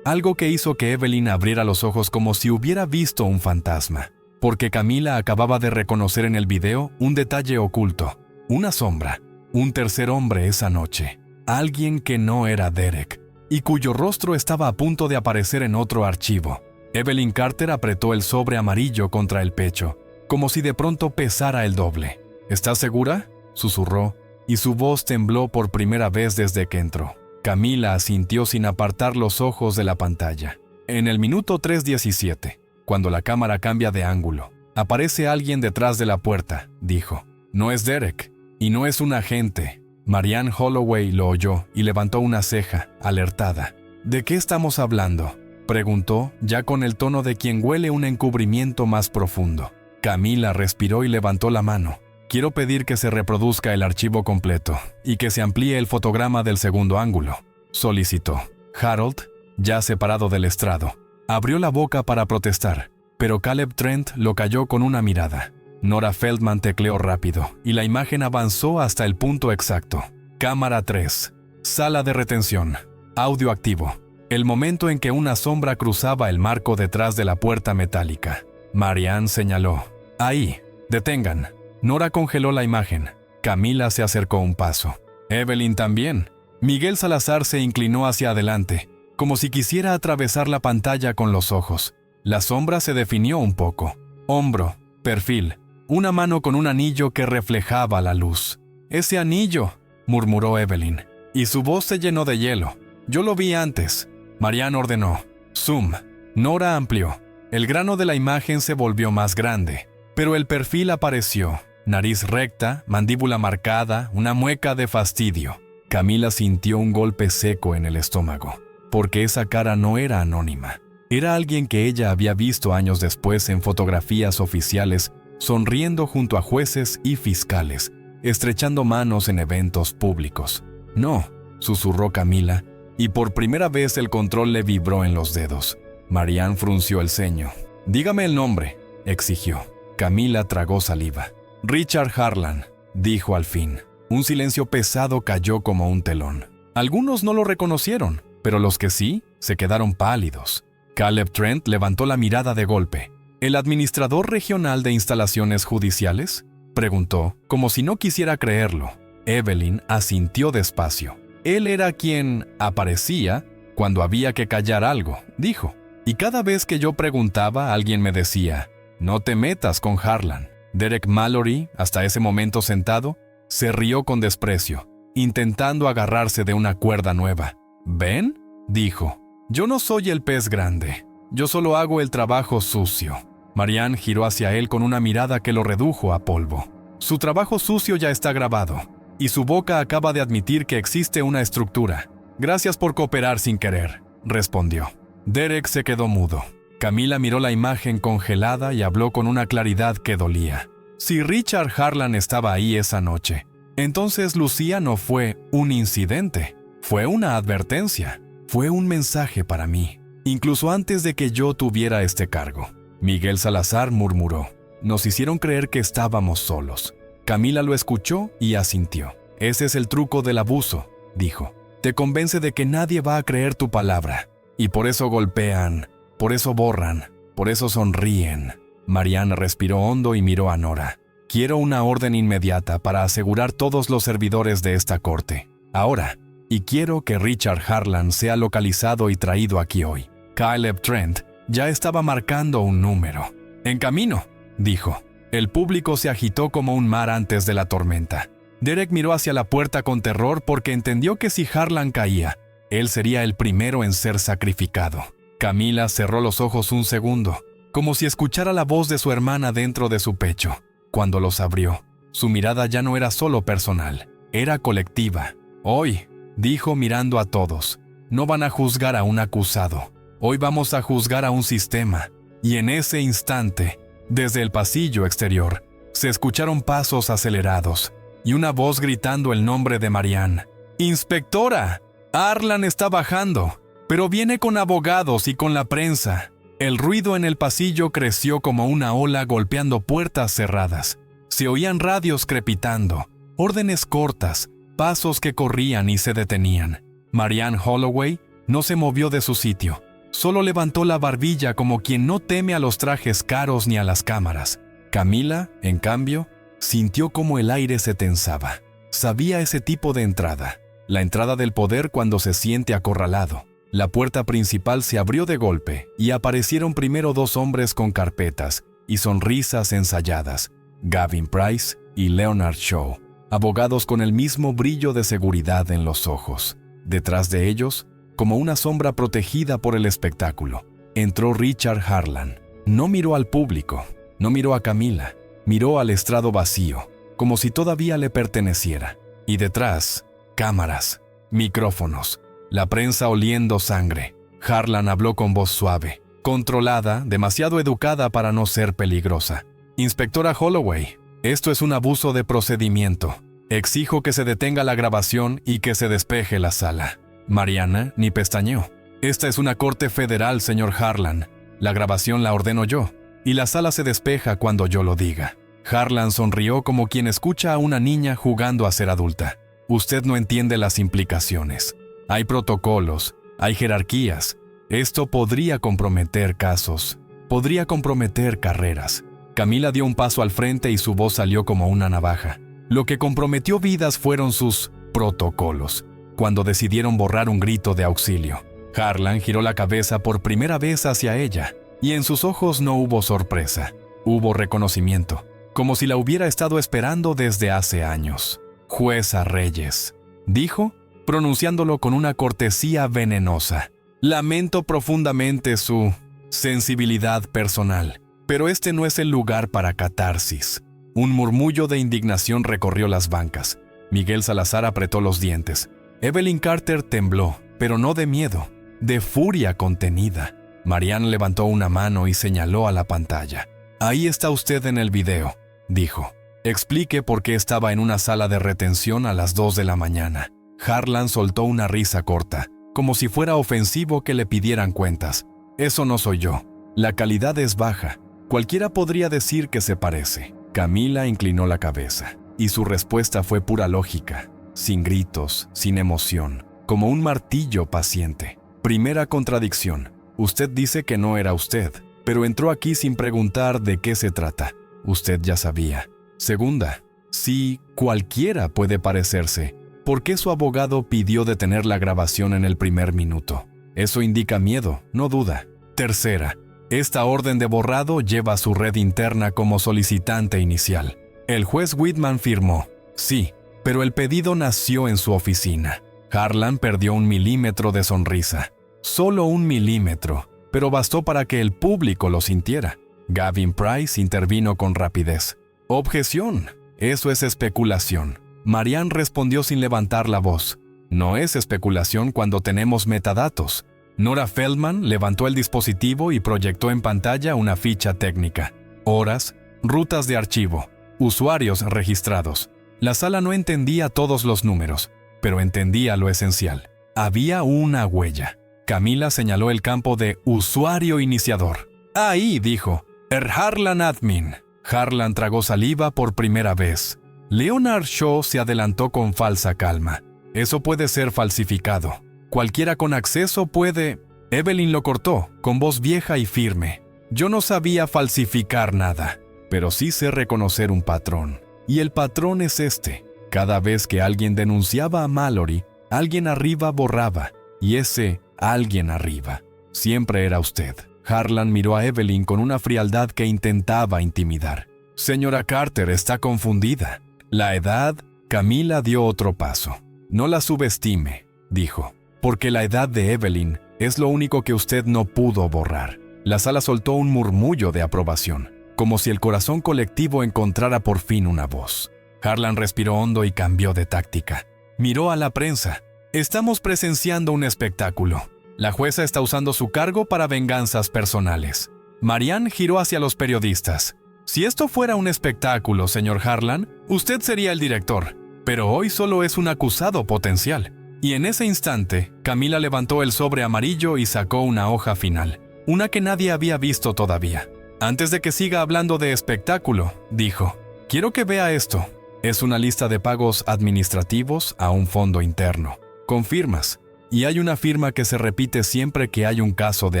que hizo que Evelyn abriera los ojos como si hubiera visto un fantasma. Porque Camila acababa de reconocer en el video un detalle oculto, una sombra, un tercer hombre esa noche, alguien que no era Derek, y cuyo rostro estaba a punto de aparecer en otro archivo. Evelyn Carter apretó el sobre amarillo contra el pecho, como si de pronto pesara el doble. «¿Estás segura?», susurró, y su voz tembló por primera vez desde que entró. Camila asintió sin apartar los ojos de la pantalla. En el minuto 3:17, cuando la cámara cambia de ángulo, «aparece alguien detrás de la puerta», dijo. «No es Derek». Y no es un agente. Marianne Holloway lo oyó y levantó una ceja, alertada. ¿De qué estamos hablando?, preguntó, ya con el tono de quien huele un encubrimiento más profundo. Camila respiró y levantó la mano. Quiero pedir que se reproduzca el archivo completo y que se amplíe el fotograma del segundo ángulo, solicitó. Harold, ya separado del estrado, abrió la boca para protestar, pero Caleb Trent lo calló con una mirada. Nora Feldman tecleó rápido y la imagen avanzó hasta el punto exacto. Cámara 3. Sala de retención. Audio activo. El momento en que una sombra cruzaba el marco detrás de la puerta metálica. Marianne señaló. Ahí. Detengan. Nora congeló la imagen. Camila se acercó un paso. Evelyn también. Miguel Salazar se inclinó hacia adelante, como si quisiera atravesar la pantalla con los ojos. La sombra se definió un poco. Hombro, perfil, una mano con un anillo que reflejaba la luz. «Ese anillo», murmuró Evelyn, y su voz se llenó de hielo. «Yo lo vi antes». Marianne ordenó. «Zoom». Nora amplió. El grano de la imagen se volvió más grande, pero el perfil apareció. Nariz recta, mandíbula marcada, una mueca de fastidio. Camila sintió un golpe seco en el estómago, porque esa cara no era anónima. Era alguien que ella había visto años después en fotografías oficiales, sonriendo junto a jueces y fiscales, estrechando manos en eventos públicos. «No», susurró Camila, y por primera vez el control le vibró en los dedos. Marianne frunció el ceño. «Dígame el nombre», exigió. Camila tragó saliva. «Richard Harlan», dijo al fin. Un silencio pesado cayó como un telón. Algunos no lo reconocieron, pero los que sí, se quedaron pálidos. Caleb Trent levantó la mirada de golpe. «¿El administrador regional de instalaciones judiciales?», preguntó, como si no quisiera creerlo. Evelyn asintió despacio. «Él era quien aparecía cuando había que callar algo», dijo. «Y cada vez que yo preguntaba, alguien me decía, no te metas con Harlan». Derek Mallory, hasta ese momento sentado, se rió con desprecio, intentando agarrarse de una cuerda nueva. «¿Ven?», dijo. «Yo no soy el pez grande. Yo solo hago el trabajo sucio». Marianne giró hacia él con una mirada que lo redujo a polvo. «Su trabajo sucio ya está grabado, y su boca acaba de admitir que existe una estructura. Gracias por cooperar sin querer», respondió. Derek se quedó mudo. Camila miró la imagen congelada y habló con una claridad que dolía. Si Richard Harlan estaba ahí esa noche, entonces Lucía no fue un incidente, fue una advertencia, fue un mensaje para mí, incluso antes de que yo tuviera este cargo. Miguel Salazar murmuró. Nos hicieron creer que estábamos solos. Camila lo escuchó y asintió. Ese es el truco del abuso, dijo. Te convence de que nadie va a creer tu palabra, y por eso golpean, por eso borran, por eso sonríen. Marianne respiró hondo y miró a Nora. Quiero una orden inmediata para asegurar todos los servidores de esta corte. Ahora. Y quiero que Richard Harlan sea localizado y traído aquí hoy. Caleb Trent ya estaba marcando un número. En camino, dijo. El público se agitó como un mar antes de la tormenta. Derek miró hacia la puerta con terror porque entendió que si Harlan caía, él sería el primero en ser sacrificado. Camila cerró los ojos un segundo, como si escuchara la voz de su hermana dentro de su pecho. Cuando los abrió, su mirada ya no era solo personal, era colectiva. Hoy, dijo mirando a todos, no van a juzgar a un acusado. Hoy vamos a juzgar a un sistema. Y en ese instante, desde el pasillo exterior, se escucharon pasos acelerados y una voz gritando el nombre de Marianne. ¡Inspectora! Harlan está bajando, pero viene con abogados y con la prensa. El ruido en el pasillo creció como una ola golpeando puertas cerradas. Se oían radios crepitando, órdenes cortas, pasos que corrían y se detenían. Marianne Holloway no se movió de su sitio. Solo levantó la barbilla como quien no teme a los trajes caros ni a las cámaras. Camila, en cambio, sintió como el aire se tensaba. Sabía ese tipo de entrada. La entrada del poder cuando se siente acorralado. La puerta principal se abrió de golpe y aparecieron primero dos hombres con carpetas y sonrisas ensayadas. Gavin Price y Leonard Shaw, abogados con el mismo brillo de seguridad en los ojos. Detrás de ellos, como una sombra protegida por el espectáculo, entró Richard Harlan. No miró al público, no miró a Camila, miró al estrado vacío, como si todavía le perteneciera. Y detrás, cámaras, micrófonos, la prensa oliendo sangre. Harlan habló con voz suave, controlada, demasiado educada para no ser peligrosa. Inspectora Holloway, esto es un abuso de procedimiento. Exijo que se detenga la grabación y que se despeje la sala. Mariana ni pestañeó. Esta es una corte federal, señor Harlan. La grabación la ordeno yo, y la sala se despeja cuando yo lo diga. Harlan sonrió como quien escucha a una niña jugando a ser adulta. Usted no entiende las implicaciones. Hay protocolos, hay jerarquías. Esto podría comprometer casos, podría comprometer carreras. Camila dio un paso al frente y su voz salió como una navaja. Lo que comprometió vidas fueron sus protocolos, cuando decidieron borrar un grito de auxilio. Harlan giró la cabeza por primera vez hacia ella, y en sus ojos no hubo sorpresa, hubo reconocimiento, como si la hubiera estado esperando desde hace años. Jueza Reyes, dijo, pronunciándolo con una cortesía venenosa. Lamento profundamente su sensibilidad personal, pero este no es el lugar para catarsis. Un murmullo de indignación recorrió las bancas. Miguel Salazar apretó los dientes. Evelyn Carter tembló, pero no de miedo, de furia contenida. Marianne levantó una mano y señaló a la pantalla. Ahí está usted en el video, dijo. Explique por qué estaba en una sala de retención a las 2 de la mañana. Harlan soltó una risa corta, como si fuera ofensivo que le pidieran cuentas. Eso no soy yo. La calidad es baja. Cualquiera podría decir que se parece. Camila inclinó la cabeza, y su respuesta fue pura lógica, sin gritos, sin emoción, como un martillo paciente. Primera contradicción. Usted dice que no era usted, pero entró aquí sin preguntar de qué se trata. Usted ya sabía. Segunda. Sí, cualquiera puede parecerse. ¿Por qué su abogado pidió detener la grabación en el primer minuto? Eso indica miedo, no duda. Tercera. Esta orden de borrado lleva a su red interna como solicitante inicial. El juez Whitman firmó. Sí, pero el pedido nació en su oficina. Harlan perdió 1 milímetro de sonrisa. Solo 1 milímetro, pero bastó para que el público lo sintiera. Gavin Price intervino con rapidez. Objeción. Eso es especulación. Marianne respondió sin levantar la voz. No es especulación cuando tenemos metadatos. Nora Feldman levantó el dispositivo y proyectó en pantalla una ficha técnica. Horas, rutas de archivo, usuarios registrados. La sala no entendía todos los números, pero entendía lo esencial. Había una huella. Camila señaló el campo de usuario iniciador. Ahí, dijo, Harlan Admin. Harlan tragó saliva por primera vez. Leonard Shaw se adelantó con falsa calma. Eso puede ser falsificado. Cualquiera con acceso puede... Evelyn lo cortó, con voz vieja y firme. Yo no sabía falsificar nada, pero sí sé reconocer un patrón. Y el patrón es este. Cada vez que alguien denunciaba a Mallory, alguien arriba borraba. Y ese alguien arriba siempre era usted. Harlan miró a Evelyn con una frialdad que intentaba intimidar. Señora Carter está confundida. La edad... Camila dio otro paso. No la subestime, dijo. Porque la edad de Evelyn es lo único que usted no pudo borrar. La sala soltó un murmullo de aprobación, como si el corazón colectivo encontrara por fin una voz. Harlan respiró hondo y cambió de táctica. Miró a la prensa. Estamos presenciando un espectáculo. La jueza está usando su cargo para venganzas personales. Marianne giró hacia los periodistas. Si esto fuera un espectáculo, señor Harlan, usted sería el director, pero hoy solo es un acusado potencial. Y en ese instante, Camila levantó el sobre amarillo y sacó una hoja final, una que nadie había visto todavía. Antes de que siga hablando de espectáculo, dijo, quiero que vea esto. Es una lista de pagos administrativos a un fondo interno, con firmas, y hay una firma que se repite siempre que hay un caso de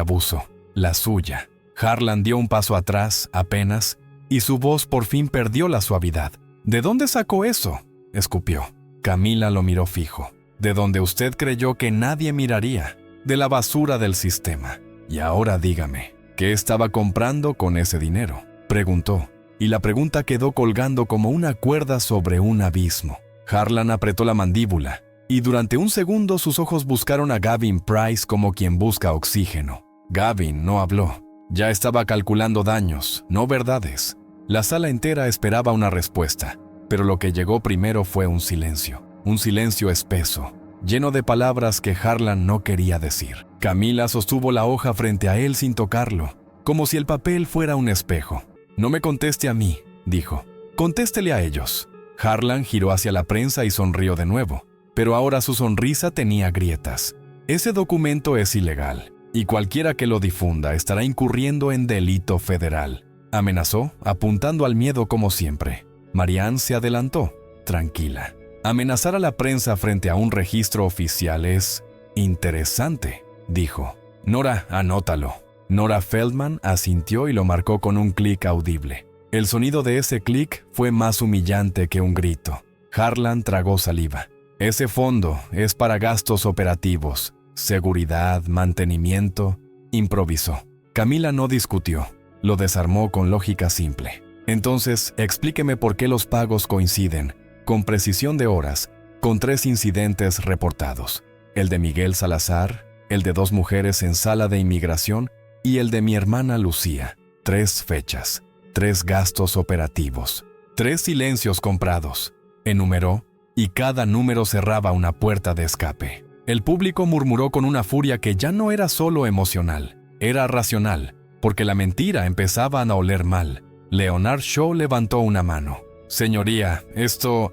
abuso, la suya. Harlan dio un paso atrás, apenas, y su voz por fin perdió la suavidad. ¿De dónde sacó eso?, escupió. Camila lo miró fijo. De donde usted creyó que nadie miraría, de la basura del sistema. Y ahora dígame, ¿qué estaba comprando con ese dinero?, preguntó, y la pregunta quedó colgando como una cuerda sobre un abismo. Harlan apretó la mandíbula, y durante un segundo sus ojos buscaron a Gavin Price como quien busca oxígeno. Gavin no habló. Ya estaba calculando daños, no verdades. La sala entera esperaba una respuesta. pero lo que llegó primero fue un silencio espeso, lleno de palabras que Harlan no quería decir. Camila sostuvo la hoja frente a él sin tocarlo, como si el papel fuera un espejo. «No me conteste a mí», dijo. «Contéstele a ellos». Harlan giró hacia la prensa y sonrió de nuevo, pero ahora su sonrisa tenía grietas. «Ese documento es ilegal, y cualquiera que lo difunda estará incurriendo en delito federal», amenazó, apuntando al miedo como siempre. Marianne se adelantó, tranquila. «Amenazar a la prensa frente a un registro oficial es interesante», dijo. «Nora, anótalo». Nora Feldman asintió y lo marcó con un clic audible. El sonido de ese clic fue más humillante que un grito. Harlan tragó saliva. «Ese fondo es para gastos operativos, seguridad, mantenimiento», improvisó. Camila no discutió, lo desarmó con lógica simple. «Entonces, explíqueme por qué los pagos coinciden, con precisión de horas, con 3 incidentes reportados. El de Miguel Salazar, el de 2 mujeres en sala de inmigración y el de mi hermana Lucía. 3 fechas, 3 gastos operativos, 3 silencios comprados», enumeró, y cada número cerraba una puerta de escape. El público murmuró con una furia que ya no era solo emocional, era racional, porque la mentira empezaba a oler mal. Leonard Shaw levantó una mano. «Señoría, esto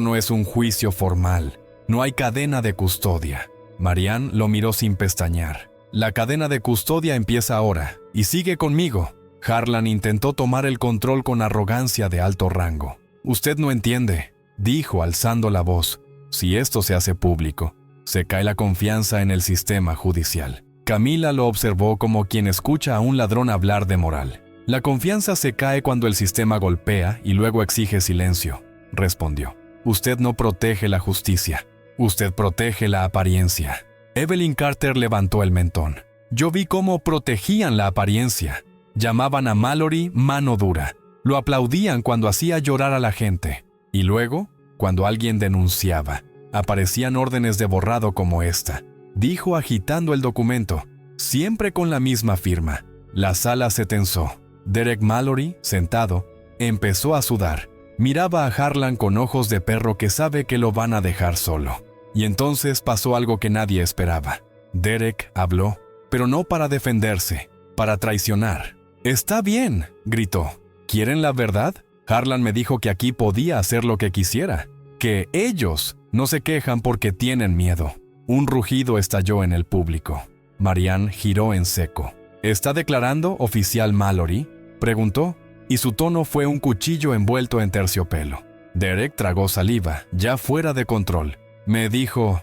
no es un juicio formal. No hay cadena de custodia». Marianne lo miró sin pestañear. «La cadena de custodia empieza ahora, y sigue conmigo». Harlan intentó tomar el control con arrogancia de alto rango. «Usted no entiende», dijo alzando la voz. «Si esto se hace público, se cae la confianza en el sistema judicial». Camila lo observó como quien escucha a un ladrón hablar de moral. «La confianza se cae cuando el sistema golpea y luego exige silencio», respondió. «Usted no protege la justicia, usted protege la apariencia». Evelyn Carter levantó el mentón. «Yo vi cómo protegían la apariencia. Llamaban a Mallory mano dura. Lo aplaudían cuando hacía llorar a la gente. Y luego, cuando alguien denunciaba, aparecían órdenes de borrado como esta», dijo agitando el documento, siempre con la misma firma. La sala se tensó. Derek Mallory, sentado, empezó a sudar. Miraba a Harlan con ojos de perro que sabe que lo van a dejar solo. Y entonces pasó algo que nadie esperaba. Derek habló, pero no para defenderse, para traicionar. «Está bien», gritó. «¿Quieren la verdad? Harlan me dijo que aquí podía hacer lo que quisiera, que ellos no se quejan porque tienen miedo». Un rugido estalló en el público. Marianne giró en seco. «¿Está declarando, oficial Mallory?», preguntó, y su tono fue un cuchillo envuelto en terciopelo. Derek tragó saliva, ya fuera de control. Me dijo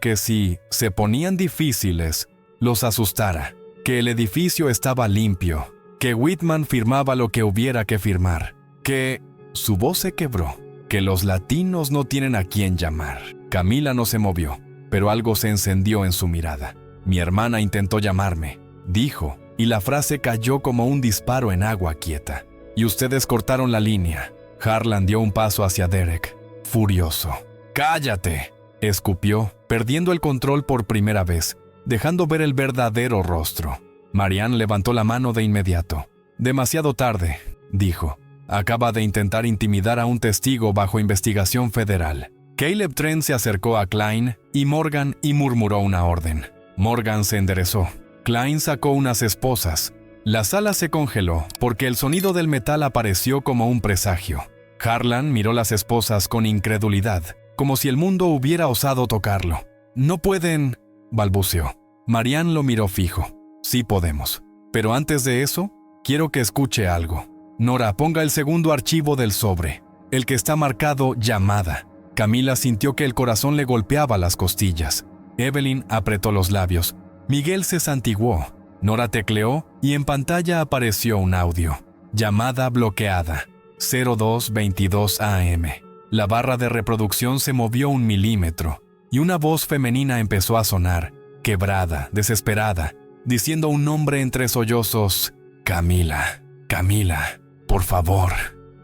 que si se ponían difíciles, los asustara, que el edificio estaba limpio, que Whitman firmaba lo que hubiera que firmar, que...» Su voz se quebró. «Que los latinos no tienen a quién llamar». Camila no se movió, pero algo se encendió en su mirada. «Mi hermana intentó llamarme», dijo, y la frase cayó como un disparo en agua quieta. «Y ustedes cortaron la línea». Harlan dio un paso hacia Derek, furioso. «¡Cállate!», escupió, perdiendo el control por primera vez, dejando ver el verdadero rostro. Marianne levantó la mano de inmediato. «Demasiado tarde», dijo. «Acaba de intentar intimidar a un testigo bajo investigación federal». Caleb Trent se acercó a Klein y Morgan y murmuró una orden. Morgan se enderezó. Klein sacó unas esposas. La sala se congeló porque el sonido del metal apareció como un presagio. Harlan miró las esposas con incredulidad, como si el mundo hubiera osado tocarlo. «No pueden», balbuceó. Marianne lo miró fijo. «Sí podemos. Pero antes de eso, quiero que escuche algo. Nora, ponga el segundo archivo del sobre, el que está marcado llamada». Camila sintió que el corazón le golpeaba las costillas. Evelyn apretó los labios. Miguel se santiguó. Nora tecleó y en pantalla apareció un audio. «Llamada bloqueada. 02:22 AM». La barra de reproducción se movió 1 milímetro y una voz femenina empezó a sonar, quebrada, desesperada, diciendo un nombre entre sollozos. «Camila, Camila, por favor».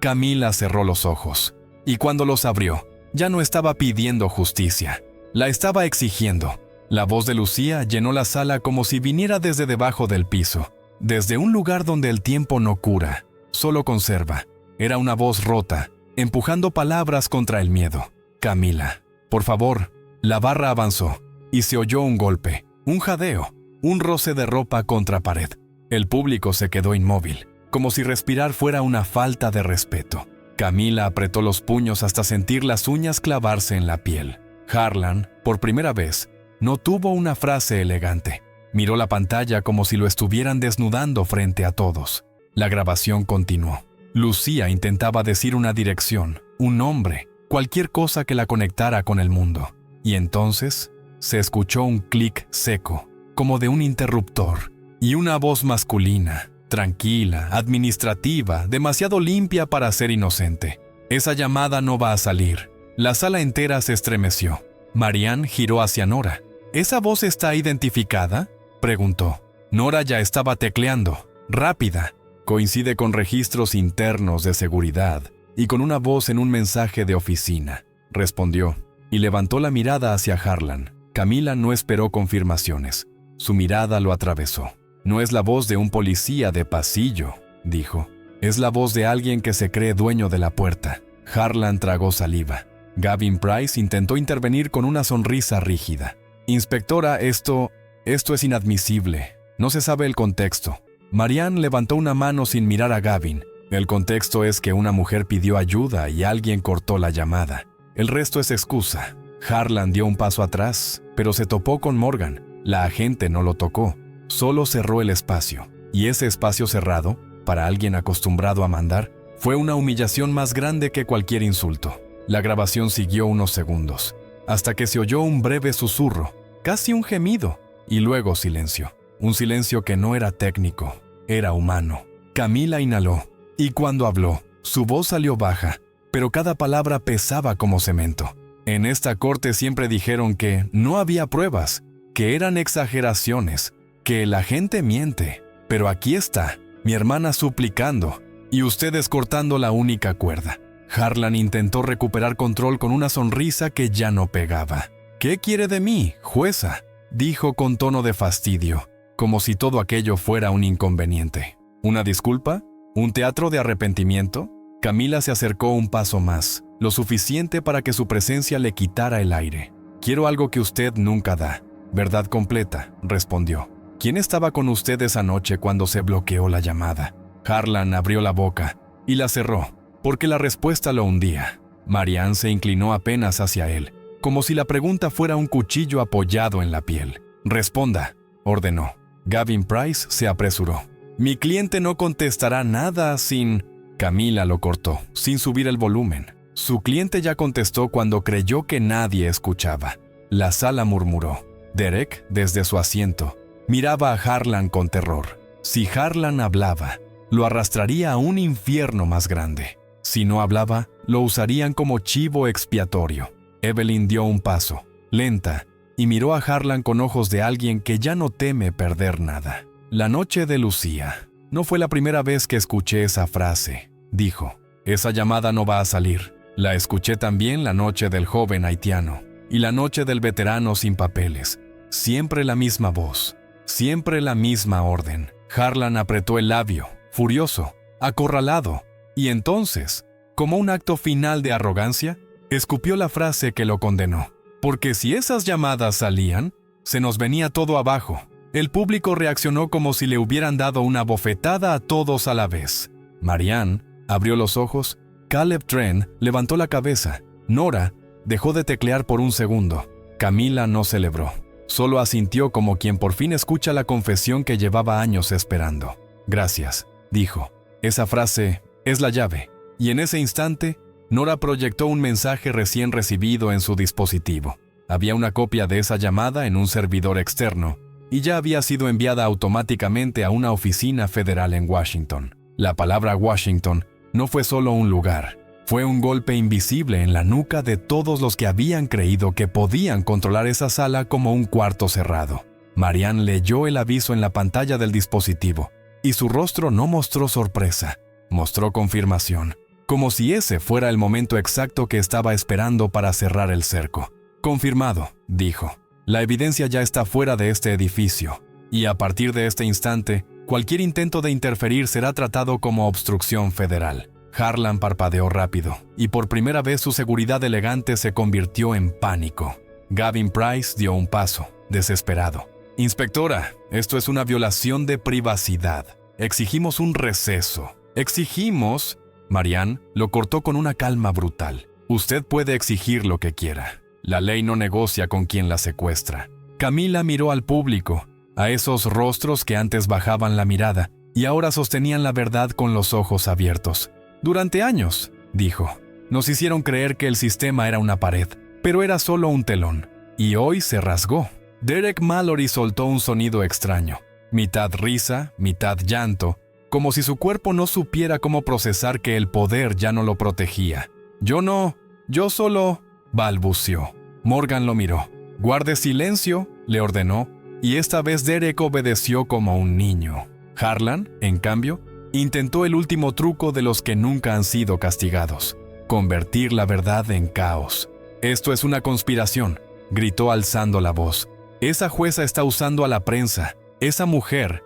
Camila cerró los ojos y cuando los abrió, ya no estaba pidiendo justicia, la estaba exigiendo. La voz de Lucía llenó la sala como si viniera desde debajo del piso, desde un lugar donde el tiempo no cura, solo conserva. Era una voz rota, empujando palabras contra el miedo. «Camila, por favor». La barra avanzó, y se oyó un golpe, un jadeo, un roce de ropa contra pared. El público se quedó inmóvil, como si respirar fuera una falta de respeto. Camila apretó los puños hasta sentir las uñas clavarse en la piel. Harlan, por primera vez, no tuvo una frase elegante. Miró la pantalla como si lo estuvieran desnudando frente a todos. La grabación continuó. Lucía intentaba decir una dirección, un nombre, cualquier cosa que la conectara con el mundo. Y entonces se escuchó un clic seco, como de un interruptor, y una voz masculina, tranquila, administrativa, demasiado limpia para ser inocente. «Esa llamada no va a salir». La sala entera se estremeció. Marianne giró hacia Nora. «¿Esa voz está identificada?», preguntó. Nora ya estaba tecleando, rápida. «Coincide con registros internos de seguridad y con una voz en un mensaje de oficina», respondió, y levantó la mirada hacia Harlan. Camila no esperó confirmaciones. Su mirada lo atravesó. «No es la voz de un policía de pasillo», dijo. «Es la voz de alguien que se cree dueño de la puerta». Harlan tragó saliva. Gavin Price intentó intervenir con una sonrisa rígida. «Inspectora, esto es inadmisible. No se sabe el contexto». Marianne levantó una mano sin mirar a Gavin. «El contexto es que una mujer pidió ayuda y alguien cortó la llamada. El resto es excusa». Harlan dio un paso atrás, pero se topó con Morgan. La agente no lo tocó, solo cerró el espacio. Y ese espacio cerrado, para alguien acostumbrado a mandar, fue una humillación más grande que cualquier insulto. La grabación siguió unos segundos, hasta que se oyó un breve susurro, casi un gemido, y luego silencio. Un silencio que no era técnico, era humano. Camila inhaló, y cuando habló, su voz salió baja, pero cada palabra pesaba como cemento. «En esta corte siempre dijeron que no había pruebas, que eran exageraciones, que la gente miente. Pero aquí está, mi hermana suplicando, y ustedes cortando la única cuerda». Harlan intentó recuperar control con una sonrisa que ya no pegaba. «¿Qué quiere de mí, jueza?», dijo con tono de fastidio, como si todo aquello fuera un inconveniente. «¿Una disculpa? ¿Un teatro de arrepentimiento?». Camila se acercó un paso más, lo suficiente para que su presencia le quitara el aire. «Quiero algo que usted nunca da». «Verdad completa», respondió. «¿Quién estaba con usted esa noche cuando se bloqueó la llamada?». Harlan abrió la boca y la cerró, porque la respuesta lo hundía. Marianne se inclinó apenas hacia él, como si la pregunta fuera un cuchillo apoyado en la piel. «Responda», ordenó. Gavin Price se apresuró. «Mi cliente no contestará nada sin…». Camila lo cortó, sin subir el volumen. Su cliente ya contestó cuando creyó que nadie escuchaba. La sala murmuró. Derek, desde su asiento, miraba a Harlan con terror. Si Harlan hablaba, lo arrastraría a un infierno más grande. Si no hablaba, lo usarían como chivo expiatorio. Evelyn dio un paso, lenta, y miró a Harlan con ojos de alguien que ya no teme perder nada. «La noche de Lucía». No fue la primera vez que escuché esa frase, dijo. «Esa llamada no va a salir». La escuché también la noche del joven haitiano y la noche del veterano sin papeles. Siempre la misma voz, siempre la misma orden. Harlan apretó el labio, furioso, acorralado, y entonces, como un acto final de arrogancia, escupió la frase que lo condenó. Porque si esas llamadas salían, se nos venía todo abajo. El público reaccionó como si le hubieran dado una bofetada a todos a la vez. Marianne abrió los ojos. Caleb Trent levantó la cabeza. Nora dejó de teclear por un segundo. Camila no celebró. Solo asintió como quien por fin escucha la confesión que llevaba años esperando. «Gracias», dijo. Esa frase es la llave. Y en ese instante, Nora proyectó un mensaje recién recibido en su dispositivo. Había una copia de esa llamada en un servidor externo, y ya había sido enviada automáticamente a una oficina federal en Washington. La palabra Washington no fue solo un lugar, fue un golpe invisible en la nuca de todos los que habían creído que podían controlar esa sala como un cuarto cerrado. Marianne leyó el aviso en la pantalla del dispositivo, y su rostro no mostró sorpresa, mostró confirmación, como si ese fuera el momento exacto que estaba esperando para cerrar el cerco. «Confirmado», dijo. «La evidencia ya está fuera de este edificio, y a partir de este instante, cualquier intento de interferir será tratado como obstrucción federal». Harlan parpadeó rápido, y por primera vez su seguridad elegante se convirtió en pánico. Gavin Price dio un paso, desesperado. «Inspectora, esto es una violación de privacidad. Exigimos un receso. Exigimos...» Marianne lo cortó con una calma brutal. «Usted puede exigir lo que quiera. La ley no negocia con quien la secuestra». Camila miró al público, a esos rostros que antes bajaban la mirada y ahora sostenían la verdad con los ojos abiertos. «Durante años», dijo, «nos hicieron creer que el sistema era una pared, pero era solo un telón. Y hoy se rasgó». Derek Mallory soltó un sonido extraño, mitad risa, mitad llanto, como si su cuerpo no supiera cómo procesar que el poder ya no lo protegía. Yo solo, balbuceó. Morgan lo miró. «Guarde silencio», le ordenó, y esta vez Derek obedeció como un niño. Harlan, en cambio, intentó el último truco de los que nunca han sido castigados: convertir la verdad en caos. «Esto es una conspiración», gritó alzando la voz. «Esa jueza está usando a la prensa. Esa mujer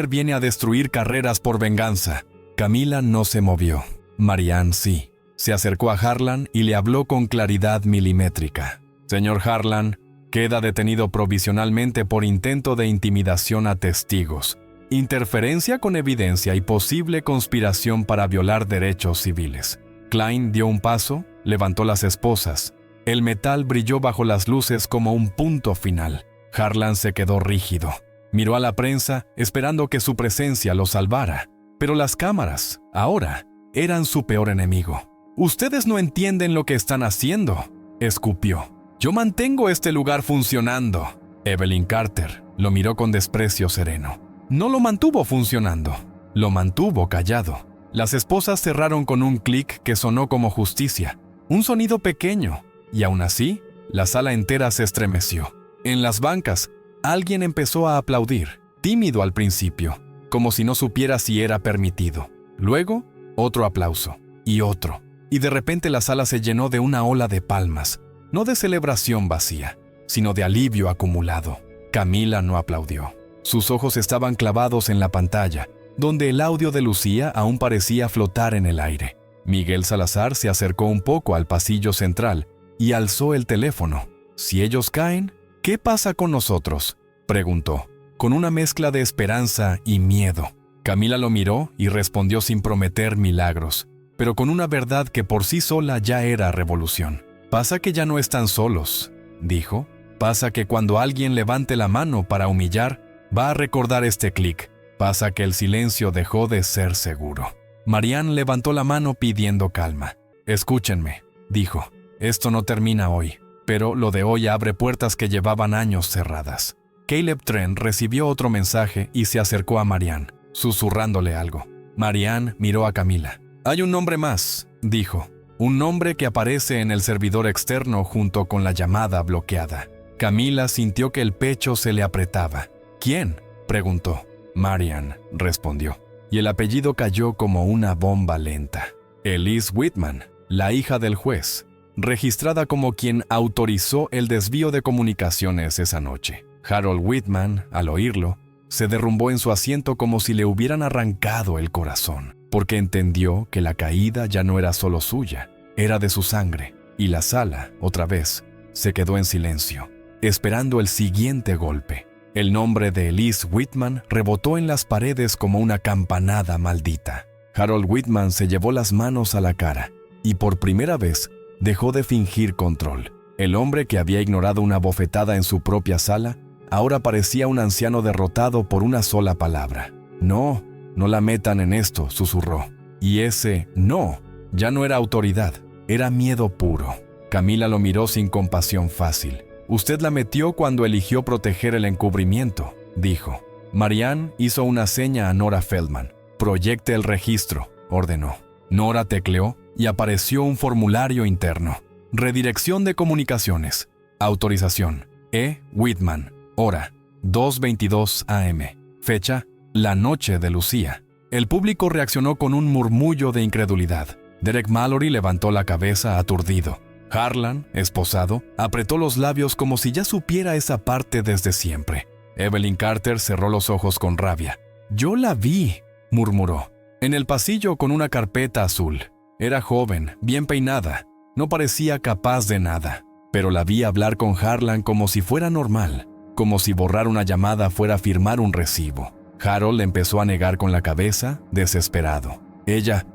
viene a destruir carreras por venganza». Camila no se movió. Marianne sí. Se acercó a Harlan y le habló con claridad milimétrica. «Señor Harlan, queda detenido provisionalmente por intento de intimidación a testigos, interferencia con evidencia y posible conspiración para violar derechos civiles». Klein dio un paso, levantó las esposas. El metal brilló bajo las luces como un punto final. Harlan se quedó rígido. Miró a la prensa, esperando que su presencia lo salvara. Pero las cámaras, ahora, eran su peor enemigo. «Ustedes no entienden lo que están haciendo», escupió. «Yo mantengo este lugar funcionando». Evelyn Carter lo miró con desprecio sereno. No lo mantuvo funcionando, lo mantuvo callado. Las esposas cerraron con un clic que sonó como justicia, un sonido pequeño, y aún así, la sala entera se estremeció. En las bancas, alguien empezó a aplaudir, tímido al principio, como si no supiera si era permitido. Luego, otro aplauso, y otro, y de repente la sala se llenó de una ola de palmas, no de celebración vacía, sino de alivio acumulado. Camila no aplaudió. Sus ojos estaban clavados en la pantalla, donde el audio de Lucía aún parecía flotar en el aire. Miguel Salazar se acercó un poco al pasillo central y alzó el teléfono. «Si ellos caen, ¿qué pasa con nosotros?», preguntó, con una mezcla de esperanza y miedo. Camila lo miró y respondió sin prometer milagros, pero con una verdad que por sí sola ya era revolución. «Pasa que ya no están solos», dijo. «Pasa que cuando alguien levante la mano para humillar, va a recordar este clic. Pasa que el silencio dejó de ser seguro». Marianne levantó la mano pidiendo calma. «Escúchenme», dijo. «Esto no termina hoy, pero lo de hoy abre puertas que llevaban años cerradas». Caleb Trent recibió otro mensaje y se acercó a Marianne, susurrándole algo. Marianne miró a Camila. «Hay un nombre más», dijo. «Un nombre que aparece en el servidor externo junto con la llamada bloqueada». Camila sintió que el pecho se le apretaba. «¿Quién?», preguntó. «Marianne», respondió. Y el apellido cayó como una bomba lenta. «Elise Whitman, la hija del juez, registrada como quien autorizó el desvío de comunicaciones esa noche». Harold Whitman, al oírlo, se derrumbó en su asiento como si le hubieran arrancado el corazón, porque entendió que la caída ya no era solo suya, era de su sangre, y la sala, otra vez, se quedó en silencio, esperando el siguiente golpe. El nombre de Elise Whitman rebotó en las paredes como una campanada maldita. Harold Whitman se llevó las manos a la cara, y por primera vez dejó de fingir control. El hombre que había ignorado una bofetada en su propia sala, ahora parecía un anciano derrotado por una sola palabra. «No, no la metan en esto», susurró. Y ese «no» ya no era autoridad, era miedo puro. Camila lo miró sin compasión fácil. «Usted la metió cuando eligió proteger el encubrimiento», dijo. Marianne hizo una seña a Nora Feldman. «Proyecte el registro», ordenó. Nora tecleó y apareció un formulario interno. «Redirección de comunicaciones. Autorización. E. Whitman. Hora, 2:22 a.m. Fecha, la noche de Lucía». El público reaccionó con un murmullo de incredulidad. Derek Mallory levantó la cabeza aturdido. Harlan, esposado, apretó los labios como si ya supiera esa parte desde siempre. Evelyn Carter cerró los ojos con rabia. «Yo la vi», murmuró. En el pasillo con una carpeta azul. Era joven, bien peinada. No parecía capaz de nada, pero la vi hablar con Harlan como si fuera normal, como si borrar una llamada fuera firmar un recibo. Harold empezó a negar con la cabeza, desesperado. Ella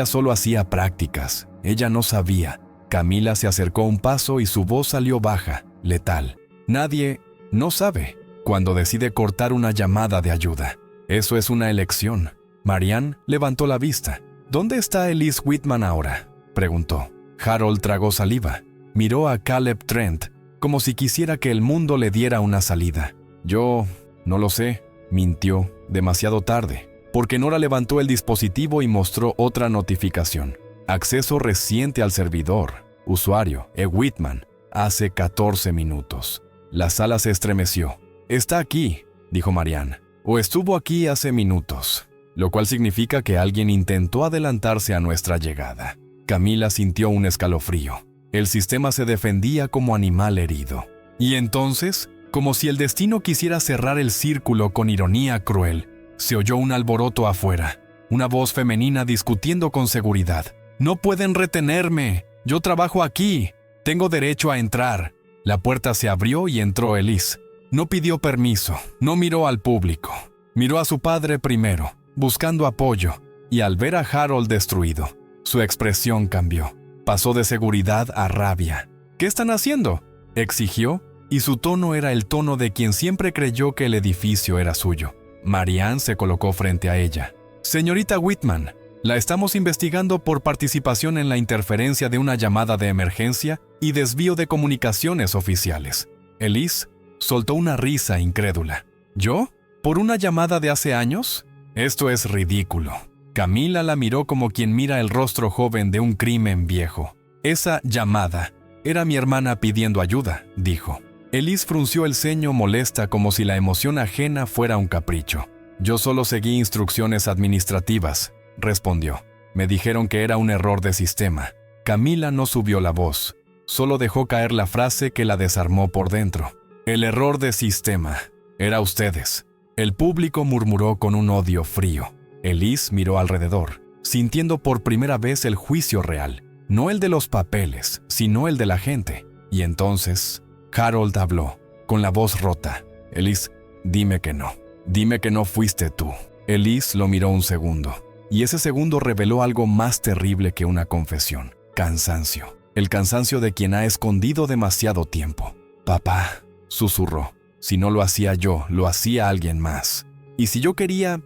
solo hacía prácticas. Ella no sabía. Camila se acercó un paso y su voz salió baja, letal. Nadie no sabe cuando decide cortar una llamada de ayuda. Eso es una elección. Marianne levantó la vista. ¿Dónde está Elise Whitman ahora?, preguntó. Harold tragó saliva. Miró a Caleb Trent como si quisiera que el mundo le diera una salida. Yo no lo sé, mintió, demasiado tarde, porque Nora levantó el dispositivo y mostró otra notificación. Acceso reciente al servidor. Usuario, E. Whitman, hace 14 minutos. La sala se estremeció. Está aquí, dijo Marianne, o estuvo aquí hace minutos, lo cual significa que alguien intentó adelantarse a nuestra llegada. Camila sintió un escalofrío. El sistema se defendía como animal herido. Y entonces, como si el destino quisiera cerrar el círculo con ironía cruel, se oyó un alboroto afuera, una voz femenina discutiendo con seguridad. «¡No pueden retenerme! ¡Yo trabajo aquí! ¡Tengo derecho a entrar!». La puerta se abrió y entró Elise. No pidió permiso, no miró al público. Miró a su padre primero, buscando apoyo, y al ver a Harold destruido, su expresión cambió. Pasó de seguridad a rabia. «¿Qué están haciendo?», exigió, y su tono era el tono de quien siempre creyó que el edificio era suyo. Marianne se colocó frente a ella. «Señorita Whitman, la estamos investigando por participación en la interferencia de una llamada de emergencia y desvío de comunicaciones oficiales». Elise soltó una risa incrédula. «¿Yo? ¿Por una llamada de hace años? Esto es ridículo». Camila la miró como quien mira el rostro joven de un crimen viejo. «Esa llamada era mi hermana pidiendo ayuda», dijo. Elise frunció el ceño molesta como si la emoción ajena fuera un capricho. «Yo solo seguí instrucciones administrativas», respondió. «Me dijeron que era un error de sistema». Camila no subió la voz, solo dejó caer la frase que la desarmó por dentro. «El error de sistema. Era ustedes». El público murmuró con un odio frío. Elise miró alrededor, sintiendo por primera vez el juicio real, no el de los papeles, sino el de la gente. Y entonces, Harold habló, con la voz rota. «Elise, dime que no fuiste tú». Elise lo miró un segundo, y ese segundo reveló algo más terrible que una confesión: cansancio. El cansancio de quien ha escondido demasiado tiempo. «Papá», susurró, «si no lo hacía yo, lo hacía alguien más. Y si yo quería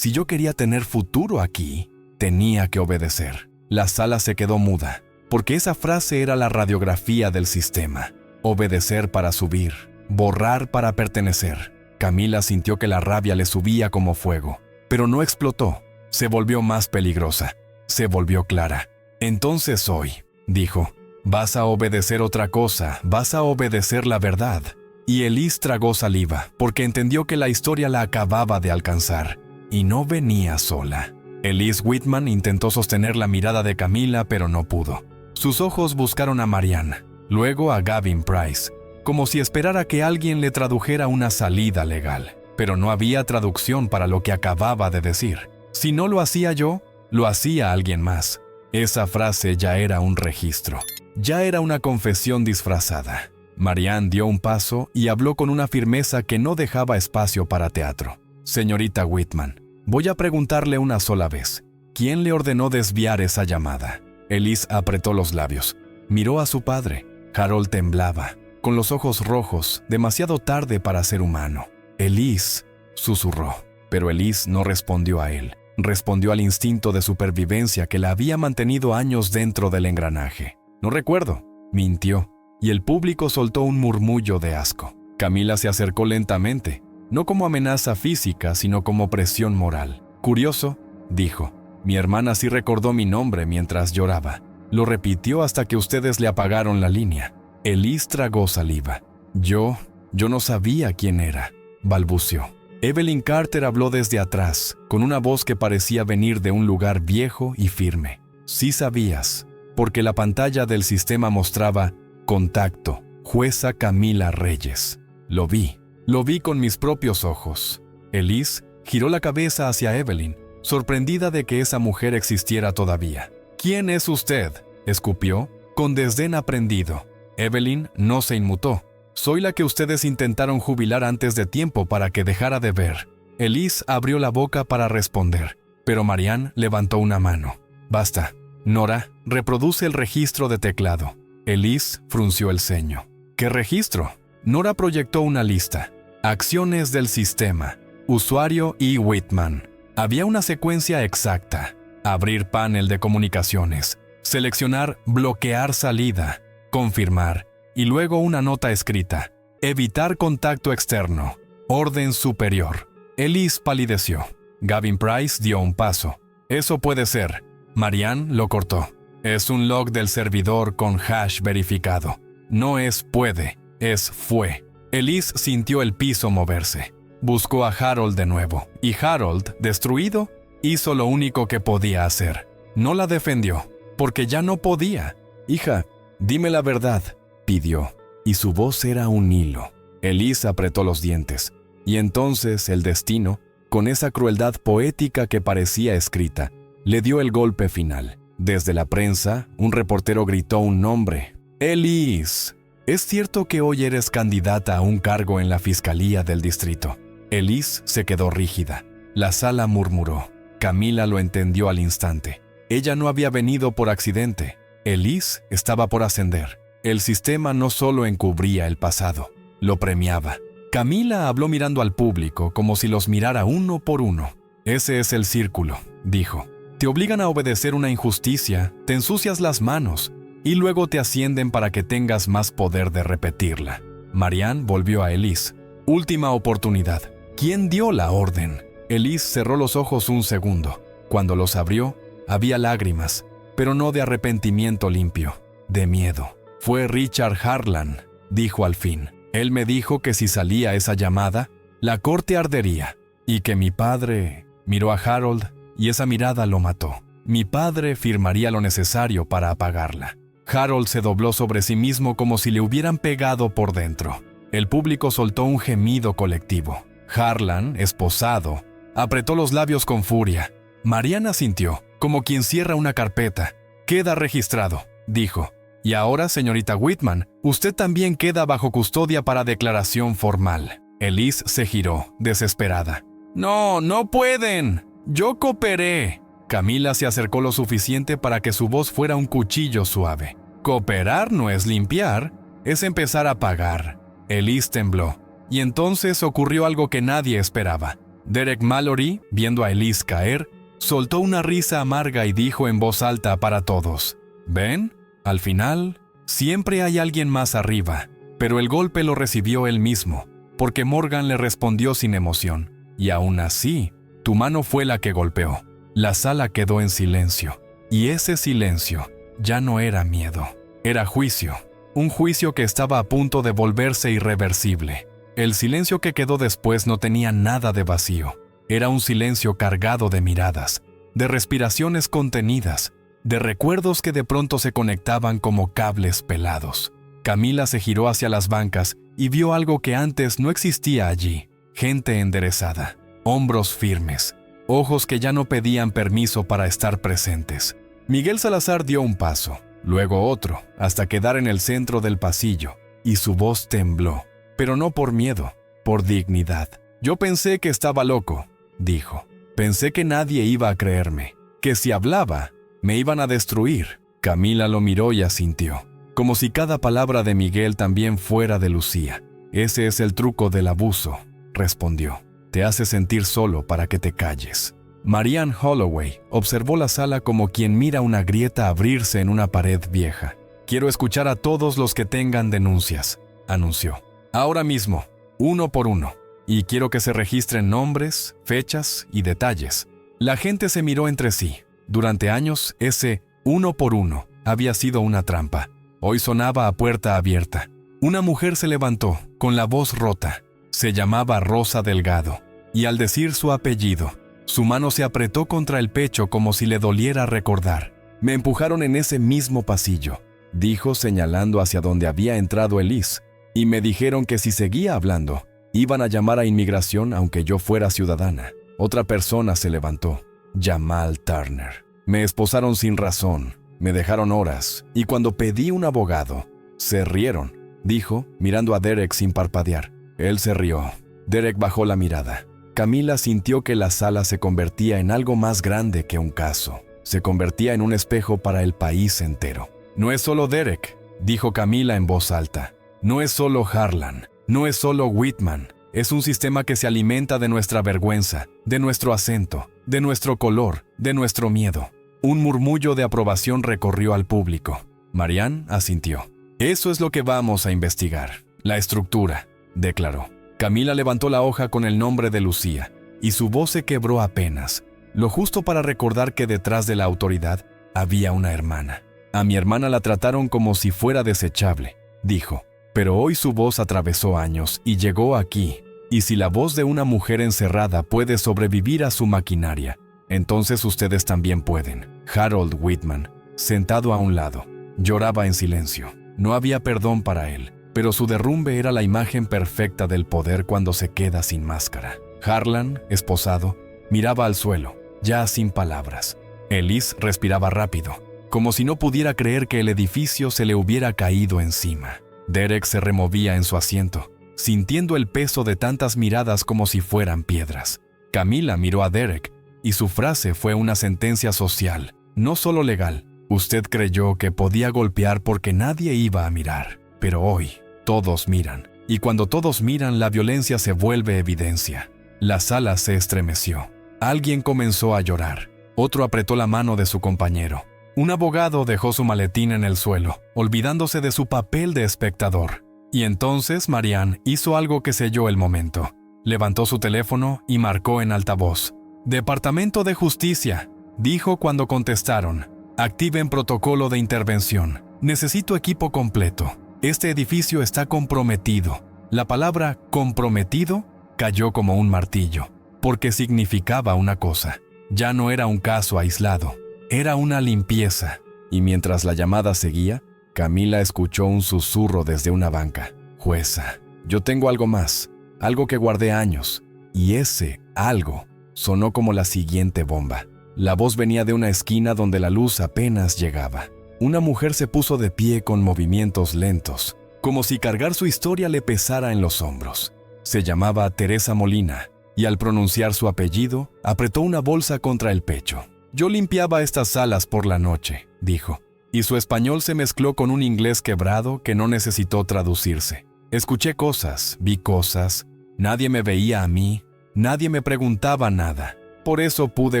tener futuro aquí, tenía que obedecer». La sala se quedó muda, porque esa frase era la radiografía del sistema. Obedecer para subir, borrar para pertenecer. Camila sintió que la rabia le subía como fuego, pero no explotó. Se volvió más peligrosa, se volvió clara. «Entonces hoy», dijo, «vas a obedecer otra cosa, vas a obedecer la verdad». Y Elise tragó saliva, porque entendió que la historia la acababa de alcanzar. Y no venía sola. Elise Whitman intentó sostener la mirada de Camila, pero no pudo. Sus ojos buscaron a Marianne, luego a Gavin Price, como si esperara que alguien le tradujera una salida legal. Pero no había traducción para lo que acababa de decir. Si no lo hacía yo, lo hacía alguien más. Esa frase ya era un registro. Ya era una confesión disfrazada. Marianne dio un paso y habló con una firmeza que no dejaba espacio para teatro. «Señorita Whitman, voy a preguntarle una sola vez. ¿Quién le ordenó desviar esa llamada?». Elise apretó los labios. Miró a su padre. Harold temblaba, con los ojos rojos, demasiado tarde para ser humano. «Elise», susurró, pero Elise no respondió a él. Respondió al instinto de supervivencia que la había mantenido años dentro del engranaje. «No recuerdo», mintió, y el público soltó un murmullo de asco. Camila se acercó lentamente, no como amenaza física, sino como presión moral. «Curioso», dijo, «mi hermana sí recordó mi nombre mientras lloraba. Lo repitió hasta que ustedes le apagaron la línea». Elise tragó saliva. Yo no sabía quién era», balbuceó. Evelyn Carter habló desde atrás, con una voz que parecía venir de un lugar viejo y firme. «Sí sabías, porque la pantalla del sistema mostraba: contacto, jueza Camila Reyes. Lo vi con mis propios ojos». Elise giró la cabeza hacia Evelyn. sorprendida de que esa mujer existiera todavía. «¿Quién es usted?», escupió, con desdén aprendido. Evelyn no se inmutó. «Soy la que ustedes intentaron jubilar antes de tiempo para que dejara de ver». Elise abrió la boca para responder, pero Marianne levantó una mano. «Basta. Nora, reproduce el registro de teclado». Elise frunció el ceño. «¿Qué registro?». Nora proyectó una lista. Acciones del sistema. Usuario E. Whitman. Había una secuencia exacta. Abrir panel de comunicaciones. Seleccionar bloquear salida. Confirmar. Y luego una nota escrita. Evitar contacto externo. Orden superior. Elise palideció. Gavin Price dio un paso. «Eso puede ser». Marianne lo cortó. «Es un log del servidor con hash verificado. No es puede, es fue». Elise sintió el piso moverse. Buscó a Harold de nuevo, y Harold, destruido, hizo lo único que podía hacer. No la defendió, porque ya no podía. «Hija, dime la verdad», pidió, y su voz era un hilo. Elise apretó los dientes, y entonces el destino, con esa crueldad poética que parecía escrita, le dio el golpe final. Desde la prensa, un reportero gritó un nombre. «Elise, ¿es cierto que hoy eres candidata a un cargo en la fiscalía del distrito?». Elise se quedó rígida. La sala murmuró. Camila lo entendió al instante. Ella no había venido por accidente. Elise estaba por ascender. El sistema no solo encubría el pasado, lo premiaba. Camila habló mirando al público como si los mirara uno por uno. «Ese es el círculo», dijo. «Te obligan a obedecer una injusticia, te ensucias las manos, y luego te ascienden para que tengas más poder de repetirla». Marianne volvió a Elise. «Última oportunidad. ¿Quién dio la orden?». Elise cerró los ojos un segundo. Cuando los abrió, había lágrimas, pero no de arrepentimiento limpio, de miedo. «Fue Richard Harlan», dijo al fin. «Él me dijo que si salía esa llamada, la corte ardería, y que mi padre…». Miró a Harold, y esa mirada lo mató. «Mi padre firmaría lo necesario para apagarla». Harold se dobló sobre sí mismo como si le hubieran pegado por dentro. El público soltó un gemido colectivo. Harlan, esposado, apretó los labios con furia. Marianne asintió, como quien cierra una carpeta. «Queda registrado», dijo. «Y ahora, señorita Whitman, usted también queda bajo custodia para declaración formal». Elise se giró, desesperada. «No, no pueden. Yo cooperé». Camila se acercó lo suficiente para que su voz fuera un cuchillo suave. «Cooperar no es limpiar, es empezar a pagar». Elise tembló, y entonces ocurrió algo que nadie esperaba. Derek Mallory, viendo a Elise caer, soltó una risa amarga y dijo en voz alta para todos: «¿Ven? Al final, siempre hay alguien más arriba». Pero el golpe lo recibió él mismo, porque Morgan le respondió sin emoción. «Y aún así, tu mano fue la que golpeó». La sala quedó en silencio, y ese silencio ya no era miedo, era juicio. Un juicio que estaba a punto de volverse irreversible. El silencio que quedó después no tenía nada de vacío. Era un silencio cargado de miradas, de respiraciones contenidas, de recuerdos que de pronto se conectaban como cables pelados. Camila se giró hacia las bancas y vio algo que antes no existía allí. Gente enderezada, hombros firmes, ojos que ya no pedían permiso para estar presentes. Miguel Salazar dio un paso, luego otro, hasta quedar en el centro del pasillo, y su voz tembló, pero no por miedo, por dignidad. «Yo pensé que estaba loco», dijo. «Pensé que nadie iba a creerme, que si hablaba, me iban a destruir». Camila lo miró y asintió, como si cada palabra de Miguel también fuera de Lucía. «Ese es el truco del abuso», respondió. «Te hace sentir solo para que te calles». Marianne Holloway observó la sala como quien mira una grieta abrirse en una pared vieja. «Quiero escuchar a todos los que tengan denuncias», anunció. «Ahora mismo, uno por uno. Y quiero que se registren nombres, fechas y detalles». La gente se miró entre sí. Durante años, ese uno por uno había sido una trampa. Hoy sonaba a puerta abierta. Una mujer se levantó, con la voz rota. Se llamaba Rosa Delgado, y al decir su apellido, su mano se apretó contra el pecho como si le doliera recordar. «Me empujaron en ese mismo pasillo», dijo señalando hacia donde había entrado Elise, «y me dijeron que si seguía hablando, iban a llamar a inmigración aunque yo fuera ciudadana». Otra persona se levantó. Jamal Turner. Me esposaron sin razón, me dejaron horas, y cuando pedí un abogado, se rieron, dijo, mirando a Derek sin parpadear. Él se rió. Derek bajó la mirada. Camila sintió que la sala se convertía en algo más grande que un caso. Se convertía en un espejo para el país entero. No es solo Derek, dijo Camila en voz alta. No es solo Harlan, no es solo Whitman. Es un sistema que se alimenta de nuestra vergüenza, de nuestro acento, de nuestro color, de nuestro miedo. Un murmullo de aprobación recorrió al público. Marianne asintió. Eso es lo que vamos a investigar. La estructura, declaró. Camila levantó la hoja con el nombre de Lucía, y su voz se quebró apenas, lo justo para recordar que detrás de la autoridad había una hermana. A mi hermana la trataron como si fuera desechable, dijo, pero hoy su voz atravesó años y llegó aquí, y si la voz de una mujer encerrada puede sobrevivir a su maquinaria, entonces ustedes también pueden. Harold Whitman, sentado a un lado, lloraba en silencio. No había perdón para él, pero su derrumbe era la imagen perfecta del poder cuando se queda sin máscara. Harlan, esposado, miraba al suelo, ya sin palabras. Elise respiraba rápido, como si no pudiera creer que el edificio se le hubiera caído encima. Derek se removía en su asiento, sintiendo el peso de tantas miradas como si fueran piedras. Camila miró a Derek, y su frase fue una sentencia social, no solo legal. Usted creyó que podía golpear porque nadie iba a mirar, pero hoy todos miran, y cuando todos miran, la violencia se vuelve evidencia. La sala se estremeció. Alguien comenzó a llorar. Otro apretó la mano de su compañero. Un abogado dejó su maletín en el suelo, olvidándose de su papel de espectador. Y entonces Marianne hizo algo que selló el momento. Levantó su teléfono y marcó en altavoz. «Departamento de Justicia», dijo cuando contestaron. «Activen protocolo de intervención. Necesito equipo completo. Este edificio está comprometido». La palabra «comprometido» cayó como un martillo, porque significaba una cosa. Ya no era un caso aislado, era una limpieza. Y mientras la llamada seguía, Camila escuchó un susurro desde una banca. «Jueza, yo tengo algo más, algo que guardé años». Y ese algo sonó como la siguiente bomba. La voz venía de una esquina donde la luz apenas llegaba. Una mujer se puso de pie con movimientos lentos, como si cargar su historia le pesara en los hombros. Se llamaba Teresa Molina, y al pronunciar su apellido, apretó una bolsa contra el pecho. «Yo limpiaba estas salas por la noche», dijo, y su español se mezcló con un inglés quebrado que no necesitó traducirse. «Escuché cosas, vi cosas, nadie me veía a mí, nadie me preguntaba nada. Por eso pude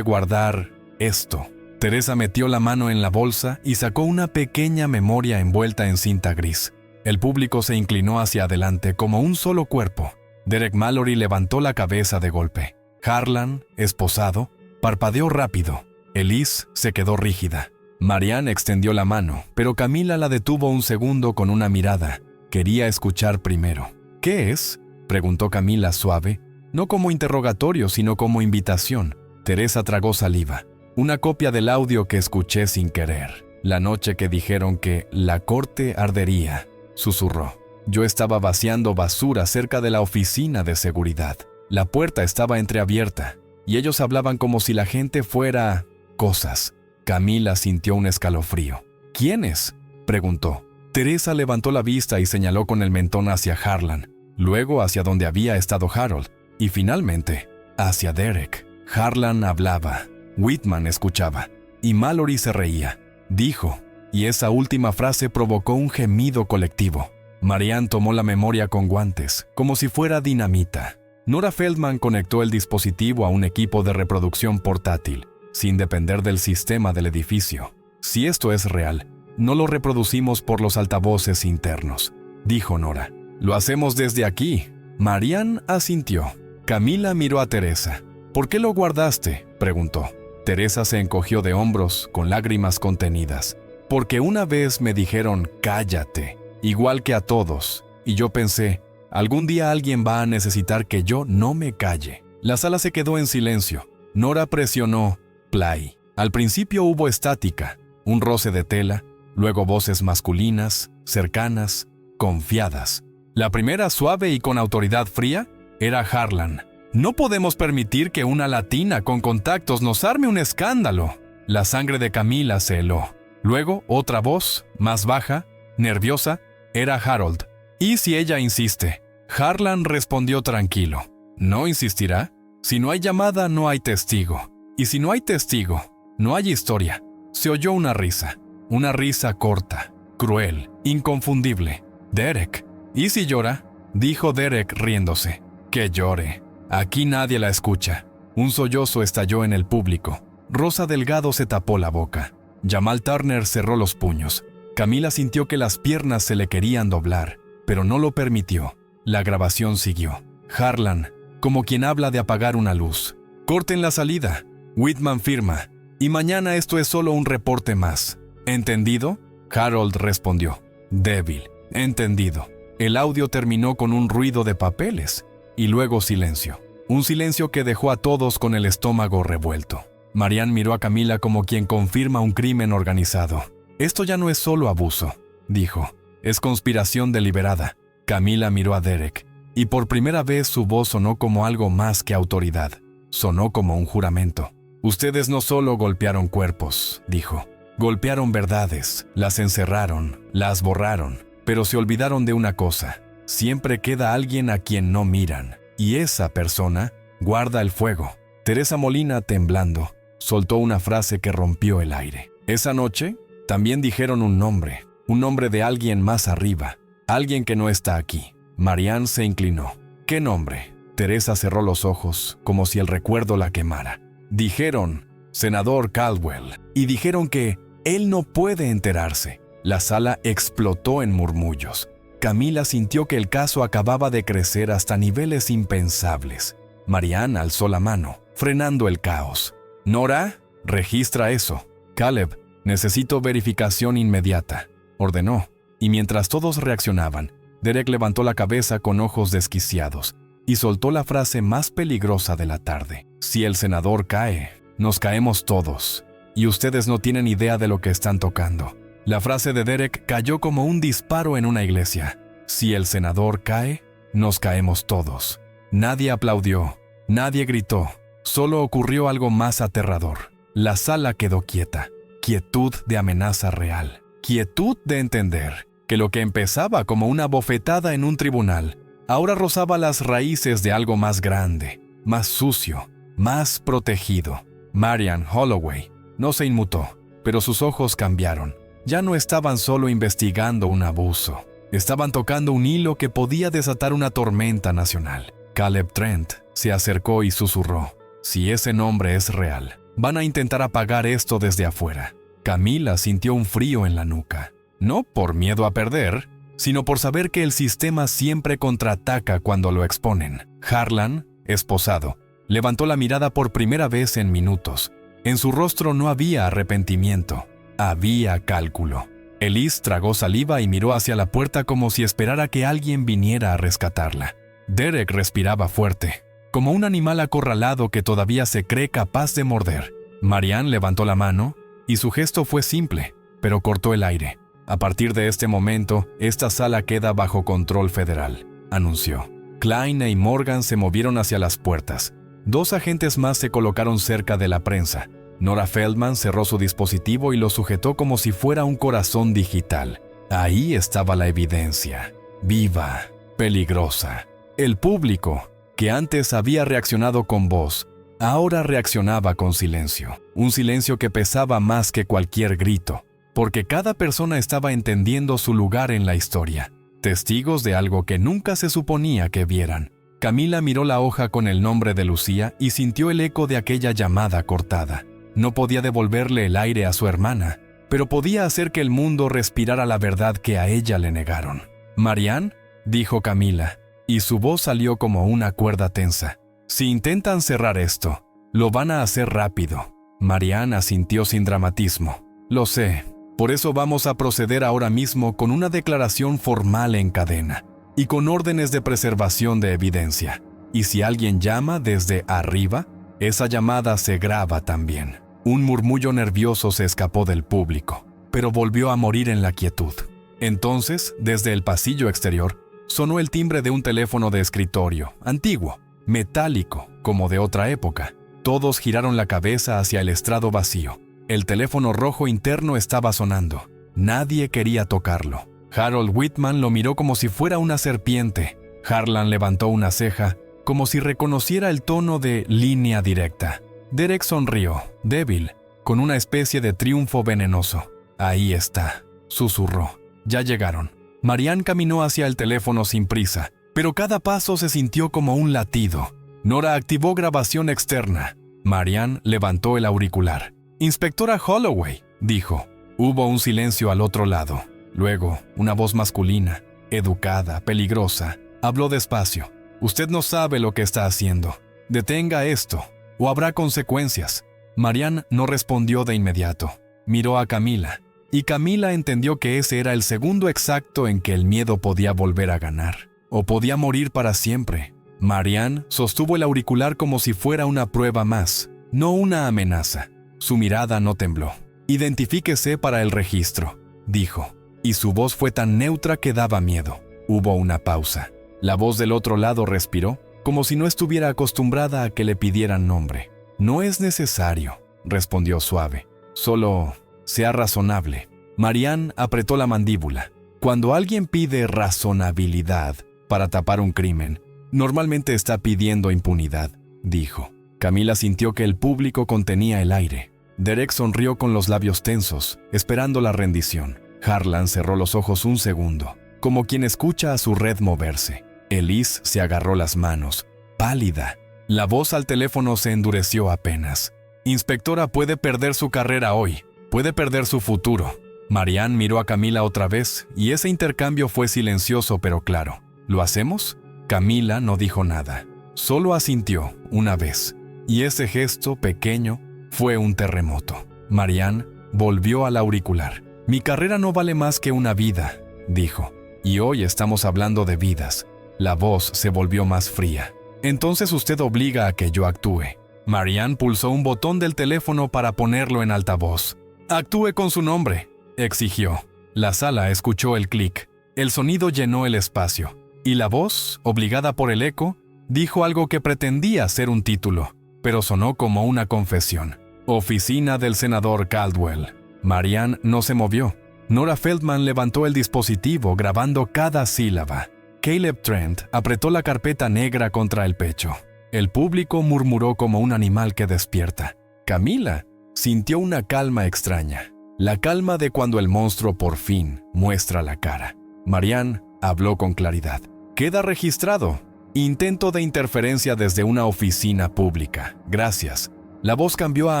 guardar esto». Teresa metió la mano en la bolsa y sacó una pequeña memoria envuelta en cinta gris. El público se inclinó hacia adelante como un solo cuerpo. Derek Mallory levantó la cabeza de golpe. Harlan, esposado, parpadeó rápido. Elise se quedó rígida. Marianne extendió la mano, pero Camila la detuvo un segundo con una mirada. Quería escuchar primero. «¿Qué es?», preguntó Camila suave, no como interrogatorio, sino como invitación. Teresa tragó saliva. «Una copia del audio que escuché sin querer. La noche que dijeron que la corte ardería», susurró. «Yo estaba vaciando basura cerca de la oficina de seguridad. La puerta estaba entreabierta, y ellos hablaban como si la gente fuera cosas». Camila sintió un escalofrío. «¿Quiénes?», preguntó. Teresa levantó la vista y señaló con el mentón hacia Harlan, luego hacia donde había estado Harold, y finalmente hacia Derek. Harlan hablaba, Whitman escuchaba, y Mallory se reía. Dijo, y esa última frase provocó un gemido colectivo. Marianne tomó la memoria con guantes, como si fuera dinamita. Nora Feldman conectó el dispositivo a un equipo de reproducción portátil, sin depender del sistema del edificio. «Si esto es real, no lo reproducimos por los altavoces internos», dijo Nora. «Lo hacemos desde aquí». Marianne asintió. Camila miró a Teresa. «¿Por qué lo guardaste?», preguntó. Teresa se encogió de hombros, con lágrimas contenidas. «Porque una vez me dijeron, cállate, igual que a todos, y yo pensé, algún día alguien va a necesitar que yo no me calle». La sala se quedó en silencio. Nora presionó play. Al principio hubo estática, un roce de tela, luego voces masculinas, cercanas, confiadas. La primera, suave y con autoridad fría, era Harlan. No podemos permitir que una latina con contactos nos arme un escándalo. La sangre de Camila se heló. Luego, otra voz, más baja, nerviosa, era Harold. ¿Y si ella insiste? Harlan respondió tranquilo. ¿No insistirá? Si no hay llamada, no hay testigo. Y si no hay testigo, no hay historia. Se oyó una risa corta, cruel, inconfundible. Derek. ¿Y si llora? Dijo Derek riéndose. Que llore. Aquí nadie la escucha. Un sollozo estalló en el público. Rosa Delgado se tapó la boca. Jamal Turner cerró los puños. Camila sintió que las piernas se le querían doblar, pero no lo permitió. La grabación siguió. Harlan, como quien habla de apagar una luz. Corten la salida. Whitman firma. Y mañana esto es solo un reporte más. ¿Entendido? Harold respondió. Débil. Entendido. El audio terminó con un ruido de papeles y luego silencio. Un silencio que dejó a todos con el estómago revuelto. Marianne miró a Camila como quien confirma un crimen organizado. Esto ya no es solo abuso, dijo. Es conspiración deliberada. Camila miró a Derek y por primera vez su voz sonó como algo más que autoridad. Sonó como un juramento. Ustedes no solo golpearon cuerpos, dijo. Golpearon verdades, las encerraron, las borraron, pero se olvidaron de una cosa. Siempre queda alguien a quien no miran, y esa persona guarda el fuego. Teresa Molina, temblando, soltó una frase que rompió el aire. Esa noche, también dijeron un nombre de alguien más arriba, alguien que no está aquí. Marianne se inclinó. ¿Qué nombre? Teresa cerró los ojos, como si el recuerdo la quemara. Dijeron, senador Caldwell, y dijeron que él no puede enterarse. La sala explotó en murmullos. Camila sintió que el caso acababa de crecer hasta niveles impensables. Marianne alzó la mano, frenando el caos. Nora, registra eso. Caleb, necesito verificación inmediata, ordenó. Y mientras todos reaccionaban, Derek levantó la cabeza con ojos desquiciados y soltó la frase más peligrosa de la tarde. Si el senador cae, nos caemos todos. Y ustedes no tienen idea de lo que están tocando. La frase de Derek cayó como un disparo en una iglesia. Si el senador cae, nos caemos todos. Nadie aplaudió, nadie gritó. Solo ocurrió algo más aterrador. La sala quedó quieta. Quietud de amenaza real. Quietud de entender que lo que empezaba como una bofetada en un tribunal, ahora rozaba las raíces de algo más grande, más sucio, más protegido. Marianne Holloway no se inmutó, pero sus ojos cambiaron. Ya no estaban solo investigando un abuso. Estaban tocando un hilo que podía desatar una tormenta nacional. Caleb Trent se acercó y susurró. Si ese nombre es real, van a intentar apagar esto desde afuera. Camila sintió un frío en la nuca. No por miedo a perder, sino por saber que el sistema siempre contraataca cuando lo exponen. Harlan, esposado, levantó la mirada por primera vez en minutos. En su rostro no había arrepentimiento, había cálculo. Elise tragó saliva y miró hacia la puerta como si esperara que alguien viniera a rescatarla. Derek respiraba fuerte, como un animal acorralado que todavía se cree capaz de morder. Marianne levantó la mano y su gesto fue simple, pero cortó el aire. A partir de este momento, esta sala queda bajo control federal, anunció. Klein y Morgan se movieron hacia las puertas. 2 agentes más se colocaron cerca de la prensa. Nora Feldman cerró su dispositivo y lo sujetó como si fuera un corazón digital. Ahí estaba la evidencia, viva, peligrosa. El público, que antes había reaccionado con voz, ahora reaccionaba con silencio. Un silencio que pesaba más que cualquier grito, porque cada persona estaba entendiendo su lugar en la historia. Testigos de algo que nunca se suponía que vieran. Camila miró la hoja con el nombre de Lucía y sintió el eco de aquella llamada cortada. No podía devolverle el aire a su hermana, pero podía hacer que el mundo respirara la verdad que a ella le negaron. «Marianne», dijo Camila, y su voz salió como una cuerda tensa. «Si intentan cerrar esto, lo van a hacer rápido». Marianne asintió sin dramatismo. «Lo sé, por eso vamos a proceder ahora mismo con una declaración formal en cadena y con órdenes de preservación de evidencia. Y si alguien llama desde arriba, esa llamada se graba también». Un murmullo nervioso se escapó del público, pero volvió a morir en la quietud. Entonces, desde el pasillo exterior, sonó el timbre de un teléfono de escritorio, antiguo, metálico, como de otra época. Todos giraron la cabeza hacia el estrado vacío. El teléfono rojo interno estaba sonando. Nadie quería tocarlo. Harold Whitman lo miró como si fuera una serpiente. Harlan levantó una ceja, como si reconociera el tono de línea directa. Derek sonrió, débil, con una especie de triunfo venenoso. «Ahí está», susurró. «Ya llegaron». Marianne caminó hacia el teléfono sin prisa, pero cada paso se sintió como un latido. Nora activó grabación externa. Marianne levantó el auricular. «Inspectora Holloway», dijo. Hubo un silencio al otro lado. Luego, una voz masculina, educada, peligrosa, habló despacio. «Usted no sabe lo que está haciendo. Detenga esto, o habrá consecuencias». Marianne no respondió de inmediato. Miró a Camila, y Camila entendió que ese era el segundo exacto en que el miedo podía volver a ganar, o podía morir para siempre. Marianne sostuvo el auricular como si fuera una prueba más, no una amenaza. Su mirada no tembló. «Identifíquese para el registro», dijo, y su voz fue tan neutra que daba miedo. Hubo una pausa. La voz del otro lado respiró, como si no estuviera acostumbrada a que le pidieran nombre. «No es necesario», respondió suave. «Solo sea razonable». Marianne apretó la mandíbula. Cuando alguien pide razonabilidad para tapar un crimen, normalmente está pidiendo impunidad, dijo. Camila sintió que el público contenía el aire. Derek sonrió con los labios tensos, esperando la rendición. Harlan cerró los ojos un segundo, como quien escucha a su red moverse. Elise se agarró las manos, pálida. La voz al teléfono se endureció apenas. «Inspectora, puede perder su carrera hoy. Puede perder su futuro». Marianne miró a Camila otra vez, y ese intercambio fue silencioso pero claro. «¿Lo hacemos?» Camila no dijo nada. Solo asintió una vez. Y ese gesto pequeño fue un terremoto. Marianne volvió al auricular. «Mi carrera no vale más que una vida», dijo. «Y hoy estamos hablando de vidas». La voz se volvió más fría. «Entonces usted obliga a que yo actúe». Marianne pulsó un botón del teléfono para ponerlo en altavoz. «Actúe con su nombre», exigió. La sala escuchó el clic. El sonido llenó el espacio. Y la voz, obligada por el eco, dijo algo que pretendía ser un título, pero sonó como una confesión. «Oficina del senador Caldwell». Marianne no se movió. Nora Feldman levantó el dispositivo grabando cada sílaba. Caleb Trent apretó la carpeta negra contra el pecho. El público murmuró como un animal que despierta. Camila sintió una calma extraña. La calma de cuando el monstruo por fin muestra la cara. Marianne habló con claridad. «Queda registrado. Intento de interferencia desde una oficina pública. Gracias». La voz cambió a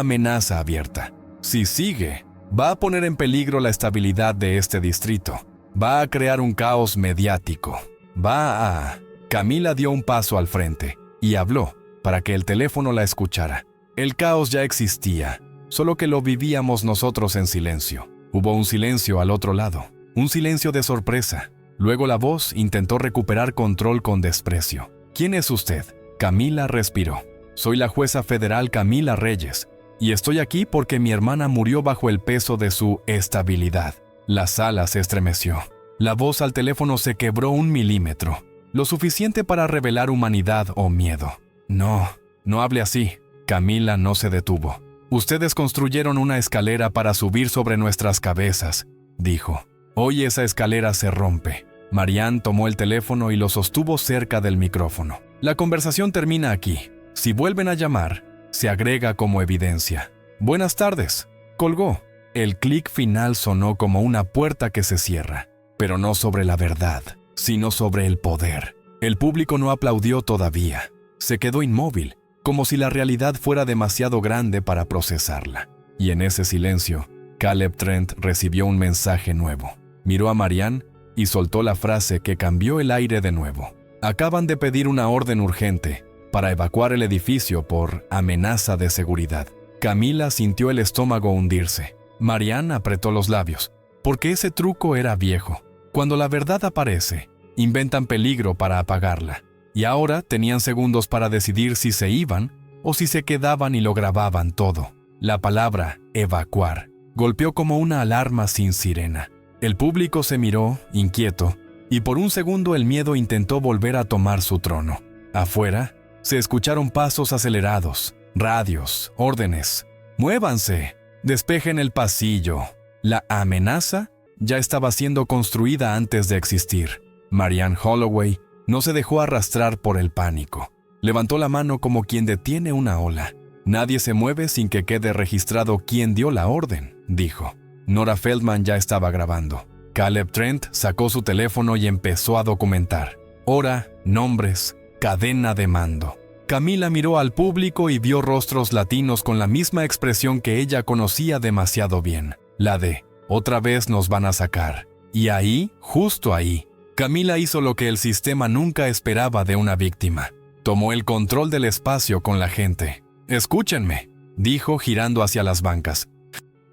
amenaza abierta. «Si sigue, va a poner en peligro la estabilidad de este distrito. Va a crear un caos mediático. Va a...» Camila dio un paso al frente y habló para que el teléfono la escuchara. El caos ya existía, solo que lo vivíamos nosotros en silencio. Hubo un silencio al otro lado, un silencio de sorpresa. Luego la voz intentó recuperar control con desprecio. «¿Quién es usted?» Camila respiró. «Soy la jueza federal Camila Reyes, y estoy aquí porque mi hermana murió bajo el peso de su estabilidad». La sala se estremeció. La voz al teléfono se quebró 1 milímetro, lo suficiente para revelar humanidad o miedo. «No, no hable así». Camila no se detuvo. «Ustedes construyeron una escalera para subir sobre nuestras cabezas», dijo. «Hoy esa escalera se rompe». Marianne tomó el teléfono y lo sostuvo cerca del micrófono. «La conversación termina aquí. Si vuelven a llamar, se agrega como evidencia». «Buenas tardes». Colgó. El clic final sonó como una puerta que se cierra, pero no sobre la verdad, sino sobre el poder. El público no aplaudió todavía. Se quedó inmóvil, como si la realidad fuera demasiado grande para procesarla. Y en ese silencio, Caleb Trent recibió un mensaje nuevo. Miró a Marianne y soltó la frase que cambió el aire de nuevo. «Acaban de pedir una orden urgente para evacuar el edificio por amenaza de seguridad». Camila sintió el estómago hundirse. Marianne apretó los labios, porque ese truco era viejo. Cuando la verdad aparece, inventan peligro para apagarla. Y ahora tenían segundos para decidir si se iban o si se quedaban y lo grababan todo. La palabra «evacuar» golpeó como una alarma sin sirena. El público se miró, inquieto, y por un segundo el miedo intentó volver a tomar su trono. Afuera, Se escucharon pasos acelerados, radios, órdenes. ¡Muévanse! ¡Despejen el pasillo! La amenaza ya estaba siendo construida antes de existir. Marianne Holloway no se dejó arrastrar por el pánico. Levantó la mano como quien detiene una ola. «Nadie se mueve sin que quede registrado quién dio la orden», dijo. Nora Feldman ya estaba grabando. Caleb Trent sacó su teléfono y empezó a documentar. Hora, nombres, cadena de mando. Camila miró al público y vio rostros latinos con la misma expresión que ella conocía demasiado bien. La de, otra vez nos van a sacar. Y ahí, justo ahí, Camila hizo lo que el sistema nunca esperaba de una víctima. Tomó el control del espacio con la gente. «Escúchenme», dijo girando hacia las bancas.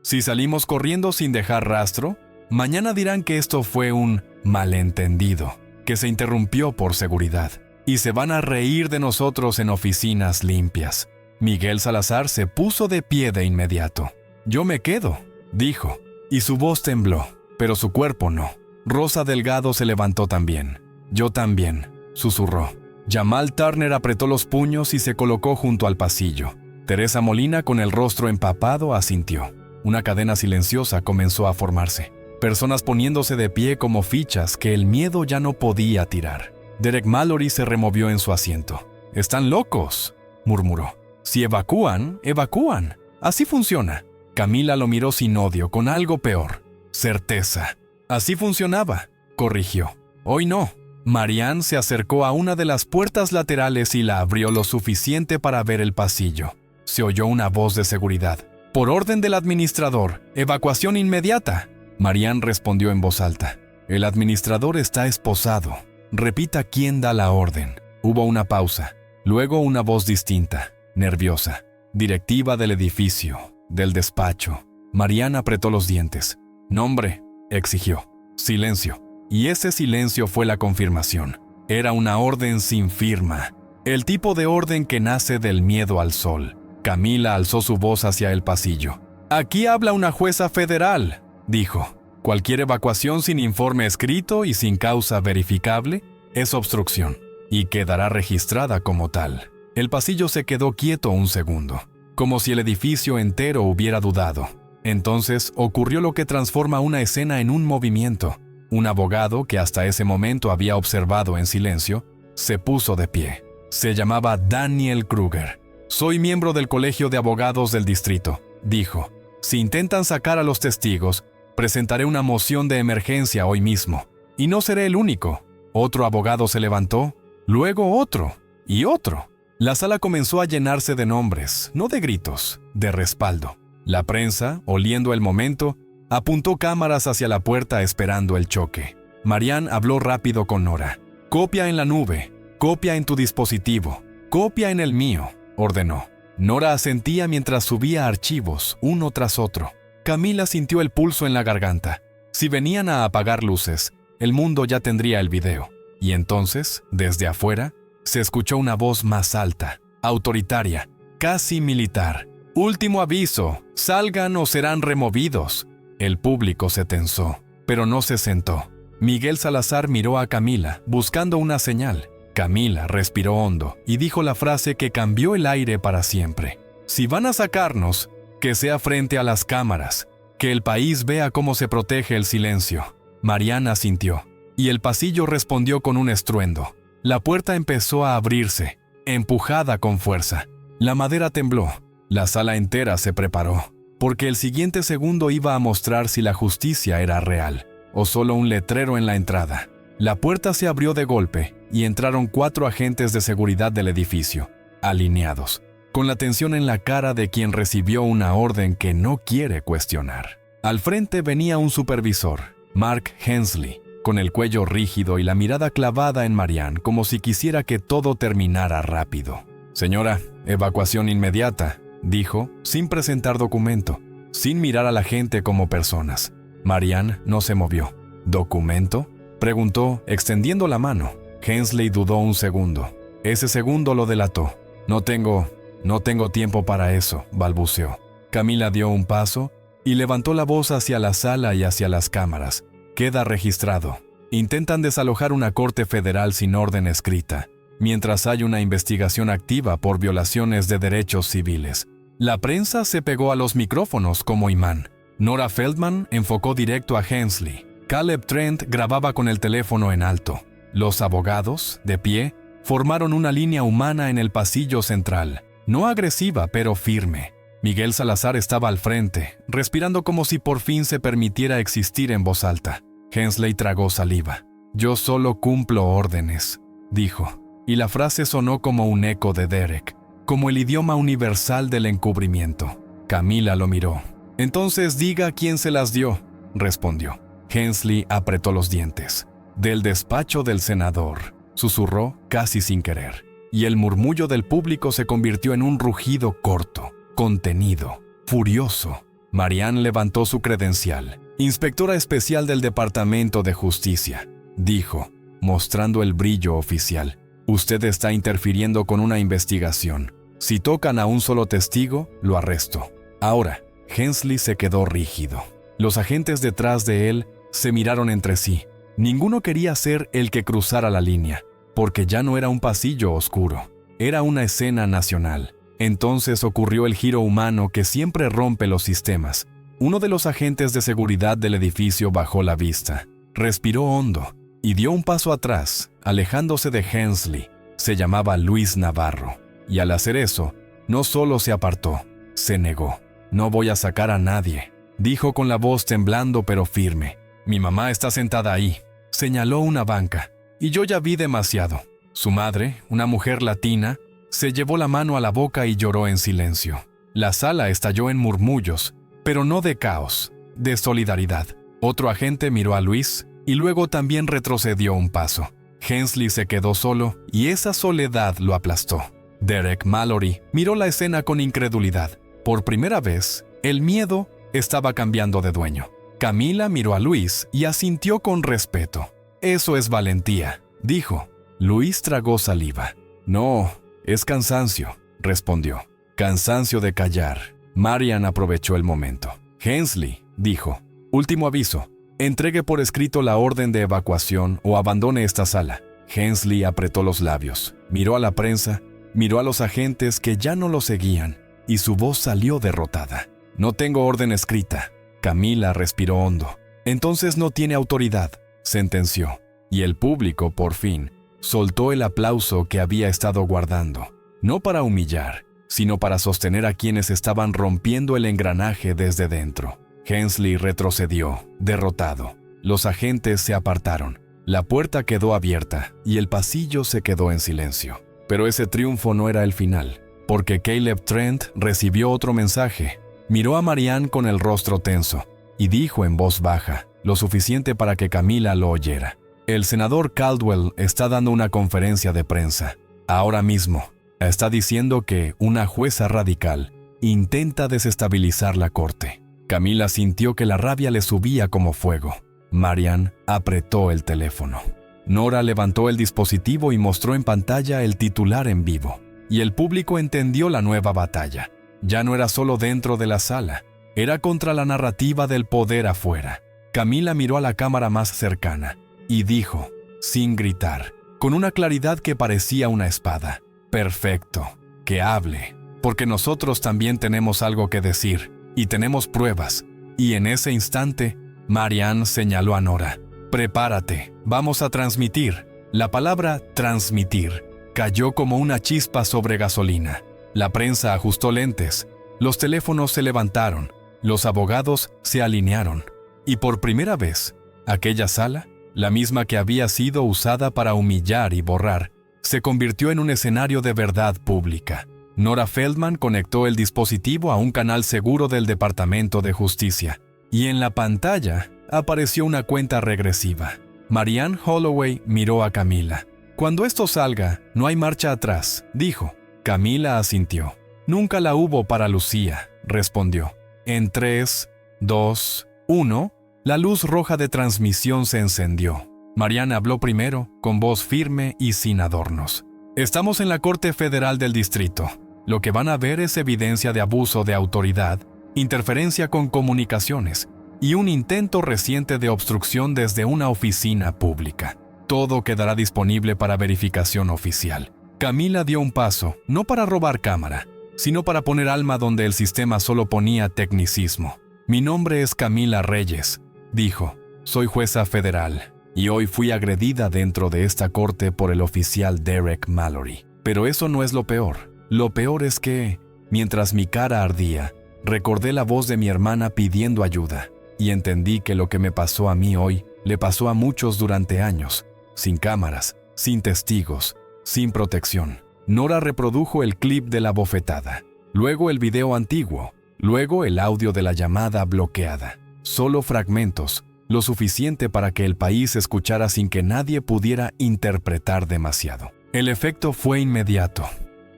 «Si salimos corriendo sin dejar rastro, mañana dirán que esto fue un malentendido, que se interrumpió por seguridad, y se van a reír de nosotros en oficinas limpias». Miguel Salazar se puso de pie de inmediato. «Yo me quedo», dijo, y su voz tembló, pero su cuerpo no. Rosa Delgado se levantó también. «Yo también», susurró. Jamal Turner apretó los puños y se colocó junto al pasillo. Teresa Molina, con el rostro empapado, asintió. Una cadena silenciosa comenzó a formarse. Personas poniéndose de pie como fichas que el miedo ya no podía tirar. Derek Mallory se removió en su asiento. «Están locos», murmuró. «Si evacúan, evacúan. Así funciona». Camila lo miró sin odio, con algo peor. «Certeza». «Así funcionaba», corrigió. «Hoy no». Marianne se acercó a una de las puertas laterales y la abrió lo suficiente para ver el pasillo. Se oyó una voz de seguridad. «Por orden del administrador, evacuación inmediata». Marianne respondió en voz alta. «El administrador está esposado. Repita quién da la orden». Hubo una pausa. Luego una voz distinta, nerviosa. «Directiva del edificio, del despacho». Marianne apretó los dientes. «Nombre», exigió. «Silencio». Y ese silencio fue la confirmación. Era una orden sin firma. El tipo de orden que nace del miedo al sol. Camila alzó su voz hacia el pasillo. «Aquí habla una jueza federal», dijo. «Cualquier evacuación sin informe escrito y sin causa verificable es obstrucción, y quedará registrada como tal». El pasillo se quedó quieto un segundo, como si el edificio entero hubiera dudado. Entonces ocurrió lo que transforma una escena en un movimiento. Un abogado que hasta ese momento había observado en silencio, se puso de pie. Se llamaba Daniel Kruger. «Soy miembro del Colegio de Abogados del Distrito», dijo. «Si intentan sacar a los testigos, presentaré una moción de emergencia hoy mismo. Y no seré el único». Otro abogado se levantó, luego otro, y otro. La sala comenzó a llenarse de nombres, no de gritos, de respaldo. La prensa, oliendo el momento, apuntó cámaras hacia la puerta esperando el choque. Marianne habló rápido con Nora. «Copia en la nube, copia en tu dispositivo, copia en el mío», ordenó. Nora asentía mientras subía archivos, uno tras otro. Camila sintió el pulso en la garganta. Si venían a apagar luces, el mundo ya tendría el video. Y entonces, desde afuera, se escuchó una voz más alta, autoritaria, casi militar. «Último aviso, salgan o serán removidos». El público se tensó, pero no se sentó. Miguel Salazar miró a Camila, buscando una señal. Camila respiró hondo y dijo la frase que cambió el aire para siempre. «Si van a sacarnos, que sea frente a las cámaras, que el país vea cómo se protege el silencio». Marianne asintió, y el pasillo respondió con un estruendo. La puerta empezó a abrirse, empujada con fuerza. La madera tembló. La sala entera se preparó, porque el siguiente segundo iba a mostrar si la justicia era real, o solo un letrero en la entrada. La puerta se abrió de golpe, y entraron 4 agentes de seguridad del edificio, alineados, con la tensión en la cara de quien recibió una orden que no quiere cuestionar. Al frente venía un supervisor, Mark Hensley, con el cuello rígido y la mirada clavada en Marianne, como si quisiera que todo terminara rápido. «Señora, evacuación inmediata», dijo, sin presentar documento, sin mirar a la gente como personas. Marianne no se movió. «¿Documento?», preguntó, extendiendo la mano. Hensley dudó un segundo. Ese segundo lo delató. No tengo tiempo para eso», balbuceó. Camila dio un paso y levantó la voz hacia la sala y hacia las cámaras. «Queda registrado. Intentan desalojar una corte federal sin orden escrita. mientras hay una investigación activa por violaciones de derechos civiles. La prensa se pegó a los micrófonos como imán. Nora Feldman enfocó directo a Hensley. Caleb Trent grababa con el teléfono en alto. Los abogados, de pie, formaron una línea humana en el pasillo central, no agresiva pero firme. Miguel Salazar estaba al frente, respirando como si por fin se permitiera existir en voz alta. Hensley tragó saliva. «Yo solo cumplo órdenes», dijo, y la frase sonó como un eco de Derek, como el idioma universal del encubrimiento. Camila lo miró. «Entonces diga quién se las dio», respondió. Hensley apretó los dientes. «Del despacho del senador», susurró casi sin querer, y el murmullo del público se convirtió en un rugido corto, contenido, furioso. Marianne levantó su credencial. «Inspectora especial del Departamento de Justicia», dijo, mostrando el brillo oficial. «Usted está interfiriendo con una investigación. Si tocan a un solo testigo, lo arresto». Ahora, Hensley se quedó rígido. Los agentes detrás de él se miraron entre sí. Ninguno quería ser el que cruzara la línea, porque ya no era un pasillo oscuro, era una escena nacional. Entonces ocurrió el giro humano que siempre rompe los sistemas. Uno de los agentes de seguridad del edificio bajó la vista, respiró hondo y dio un paso atrás, alejándose de Hensley. Se llamaba Luis Navarro, y al hacer eso, no solo se apartó, se negó. «No voy a sacar a nadie», dijo con la voz temblando pero firme. «Mi mamá está sentada ahí», señaló una banca, «y yo ya vi demasiado». Su madre, una mujer latina, se llevó la mano a la boca y lloró en silencio. La sala estalló en murmullos, pero no de caos, de solidaridad. Otro agente miró a Luis y luego también retrocedió un paso. Hensley se quedó solo y esa soledad lo aplastó. Derek Mallory miró la escena con incredulidad. Por primera vez, el miedo estaba cambiando de dueño. Camila miró a Luis y asintió con respeto. «Eso es valentía», dijo. Luis tragó saliva. «No, es cansancio», respondió. «Cansancio de callar». Marianne aprovechó el momento. «Hensley», dijo, «último aviso. Entregue por escrito la orden de evacuación o abandone esta sala». Hensley apretó los labios, miró a la prensa, miró a los agentes que ya no lo seguían, y su voz salió derrotada. «No tengo orden escrita». Camila respiró hondo. «Entonces no tiene autoridad», sentenció. Y el público, por fin, soltó el aplauso que había estado guardando, no para humillar, sino para sostener a quienes estaban rompiendo el engranaje desde dentro. Hensley retrocedió, derrotado. Los agentes se apartaron. La puerta quedó abierta y el pasillo se quedó en silencio. Pero ese triunfo no era el final, porque Caleb Trent recibió otro mensaje. Miró a Marianne con el rostro tenso y dijo en voz baja, lo suficiente para que Camila lo oyera: «El senador Caldwell está dando una conferencia de prensa. Ahora mismo. Está diciendo que una jueza radical intenta desestabilizar la corte». Camila sintió que la rabia le subía como fuego. Marianne apretó el teléfono. Nora levantó el dispositivo y mostró en pantalla el titular en vivo. Y el público entendió la nueva batalla. Ya no era solo dentro de la sala, era contra la narrativa del poder afuera. Camila miró a la cámara más cercana y dijo, sin gritar, con una claridad que parecía una espada: «Perfecto, que hable, porque nosotros también tenemos algo que decir y tenemos pruebas». Y en ese instante, Marianne señaló a Nora: «Prepárate, vamos a transmitir». La palabra transmitir cayó como una chispa sobre gasolina. La prensa ajustó lentes, los teléfonos se levantaron, los abogados se alinearon. Y por primera vez, aquella sala, la misma que había sido usada para humillar y borrar, se convirtió en un escenario de verdad pública. Nora Feldman conectó el dispositivo a un canal seguro del Departamento de Justicia, y en la pantalla apareció una cuenta regresiva. Marianne Holloway miró a Camila. «Cuando esto salga, no hay marcha atrás», dijo. Camila asintió. «Nunca la hubo para Lucía», respondió. En 3, 2, 1, la luz roja de transmisión se encendió. Marianne habló primero, con voz firme y sin adornos. «Estamos en la Corte Federal del Distrito. Lo que van a ver es evidencia de abuso de autoridad, interferencia con comunicaciones y un intento reciente de obstrucción desde una oficina pública. Todo quedará disponible para verificación oficial. Camila dio un paso, no para robar cámara, sino para poner alma donde el sistema solo ponía tecnicismo. Mi nombre es Camila Reyes, dijo. Soy jueza federal, y hoy fui agredida dentro de esta corte por el oficial Derek Mallory. Pero eso no es lo peor. Lo peor es que, mientras mi cara ardía, recordé la voz de mi hermana pidiendo ayuda, y entendí que lo que me pasó a mí hoy le pasó a muchos durante años, sin cámaras, sin testigos, sin protección. Nora reprodujo el clip de la bofetada, luego el video antiguo, luego el audio de la llamada bloqueada. Solo fragmentos, lo suficiente para que el país escuchara sin que nadie pudiera interpretar demasiado. El efecto fue inmediato.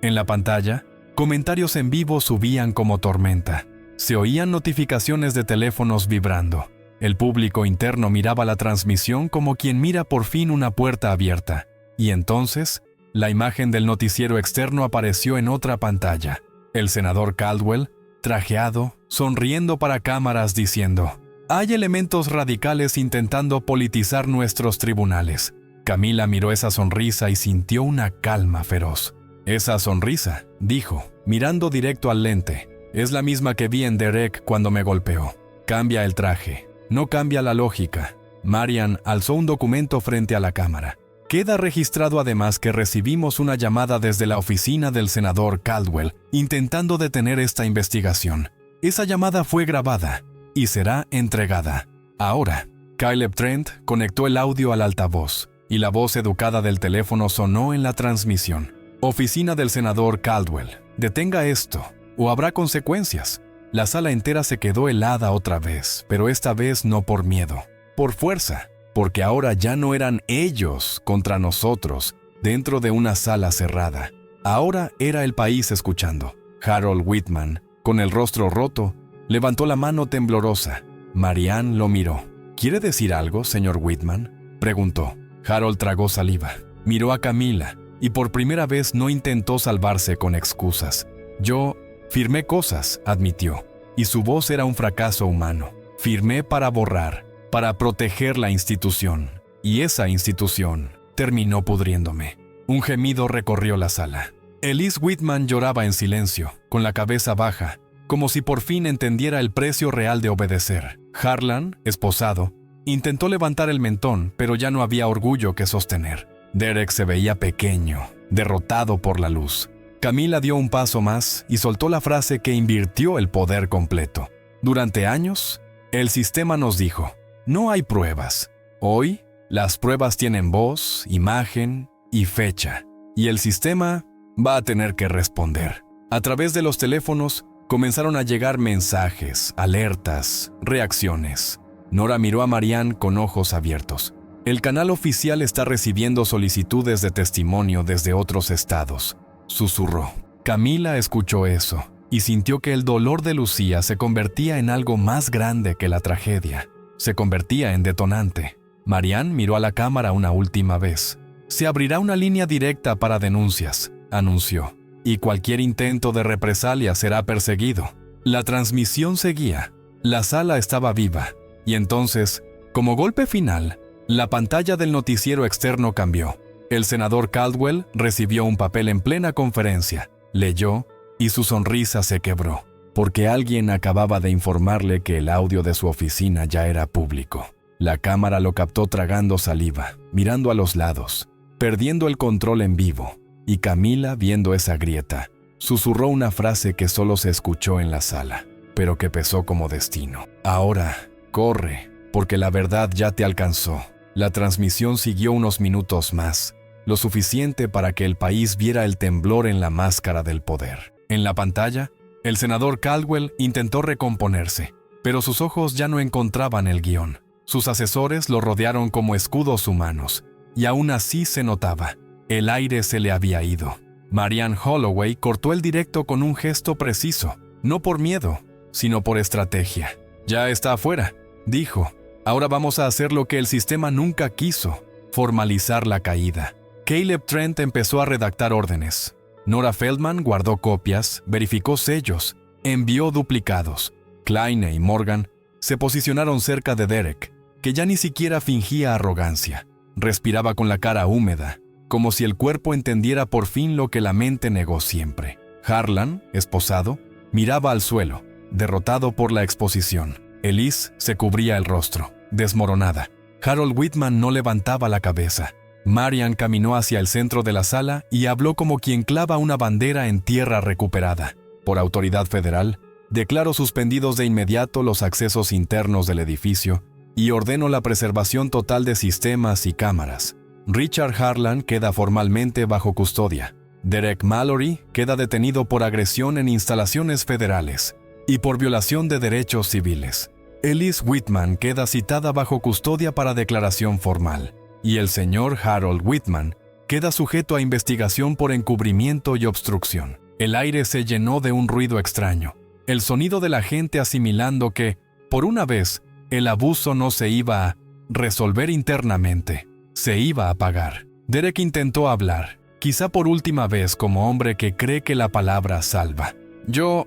En la pantalla, comentarios en vivo subían como tormenta. Se oían notificaciones de teléfonos vibrando. El público interno miraba la transmisión como quien mira por fin una puerta abierta. Y entonces, la imagen del noticiero externo apareció en otra pantalla. El senador Caldwell, trajeado, sonriendo para cámaras diciendo: «Hay elementos radicales intentando politizar nuestros tribunales». Camila miró esa sonrisa y sintió una calma feroz. «Esa sonrisa», dijo, mirando directo al lente, «es la misma que vi en Derek cuando me golpeó. Cambia el traje, no cambia la lógica». Marian alzó un documento frente a la cámara. Queda registrado además que recibimos una llamada desde la oficina del senador Caldwell intentando detener esta investigación. Esa llamada fue grabada y será entregada. Ahora, Caleb Trent conectó el audio al altavoz y la voz educada del teléfono sonó en la transmisión. Oficina del senador Caldwell, detenga esto, o habrá consecuencias. La sala entera se quedó helada otra vez, pero esta vez no por miedo, por fuerza, porque ahora ya no eran ellos contra nosotros, dentro de una sala cerrada. Ahora era el país escuchando. Harold Whitman, con el rostro roto, levantó la mano temblorosa. Marianne lo miró. «¿Quiere decir algo, señor Whitman?», preguntó. Harold tragó saliva, miró a Camila, y por primera vez no intentó salvarse con excusas. «Yo firmé cosas», admitió, y su voz era un fracaso humano. «Firmé para borrar, para proteger la institución, y esa institución terminó pudriéndome». Un gemido recorrió la sala. Elise Whitman lloraba en silencio, con la cabeza baja, como si por fin entendiera el precio real de obedecer. Harlan, esposado, intentó levantar el mentón, pero ya no había orgullo que sostener. Derek se veía pequeño, derrotado por la luz. Camila dio un paso más y soltó la frase que invirtió el poder completo. «Durante años, el sistema nos dijo, no hay pruebas. Hoy, las pruebas tienen voz, imagen y fecha. Y el sistema va a tener que responder». A través de los teléfonos, comenzaron a llegar mensajes, alertas, reacciones. Nora miró a Marianne con ojos abiertos. «El canal oficial está recibiendo solicitudes de testimonio desde otros estados», susurró. Camila escuchó eso y sintió que el dolor de Lucía se convertía en algo más grande que la tragedia. Se convertía en detonante. Marianne miró a la cámara una última vez. «Se abrirá una línea directa para denuncias», anunció, «y cualquier intento de represalia será perseguido». La transmisión seguía. La sala estaba viva. Y entonces, como golpe final, la pantalla del noticiero externo cambió. El senador Caldwell recibió un papel en plena conferencia, leyó y su sonrisa se quebró, porque alguien acababa de informarle que el audio de su oficina ya era público. La cámara lo captó tragando saliva, mirando a los lados, perdiendo el control en vivo, y Camila, viendo esa grieta, susurró una frase que solo se escuchó en la sala, pero que pesó como destino. «Ahora, corre, porque la verdad ya te alcanzó». La transmisión siguió unos minutos más, lo suficiente para que el país viera el temblor en la máscara del poder. En la pantalla, el senador Caldwell intentó recomponerse, pero sus ojos ya no encontraban el guión. Sus asesores lo rodearon como escudos humanos, y aún así se notaba. El aire se le había ido. Marianne Holloway cortó el directo con un gesto preciso, no por miedo, sino por estrategia. «Ya está afuera», dijo. «Ahora vamos a hacer lo que el sistema nunca quiso, formalizar la caída». Caleb Trent empezó a redactar órdenes. Nora Feldman guardó copias, verificó sellos, envió duplicados. Kleine y Morgan se posicionaron cerca de Derek, que ya ni siquiera fingía arrogancia. Respiraba con la cara húmeda, como si el cuerpo entendiera por fin lo que la mente negó siempre. Harlan, esposado, miraba al suelo, derrotado por la exposición. Elise se cubría el rostro, desmoronada. Harold Whitman no levantaba la cabeza. Marian caminó hacia el centro de la sala y habló como quien clava una bandera en tierra recuperada. Por autoridad federal, declaró suspendidos de inmediato los accesos internos del edificio y ordenó la preservación total de sistemas y cámaras. Richard Harlan queda formalmente bajo custodia. Derek Mallory queda detenido por agresión en instalaciones federales y por violación de derechos civiles. Elise Whitman queda citada bajo custodia para declaración formal, y el señor Harold Whitman queda sujeto a investigación por encubrimiento y obstrucción. El aire se llenó de un ruido extraño, el sonido de la gente asimilando que, por una vez, el abuso no se iba a resolver internamente, se iba a pagar. Derek intentó hablar, quizá por última vez como hombre que cree que la palabra salva. Yo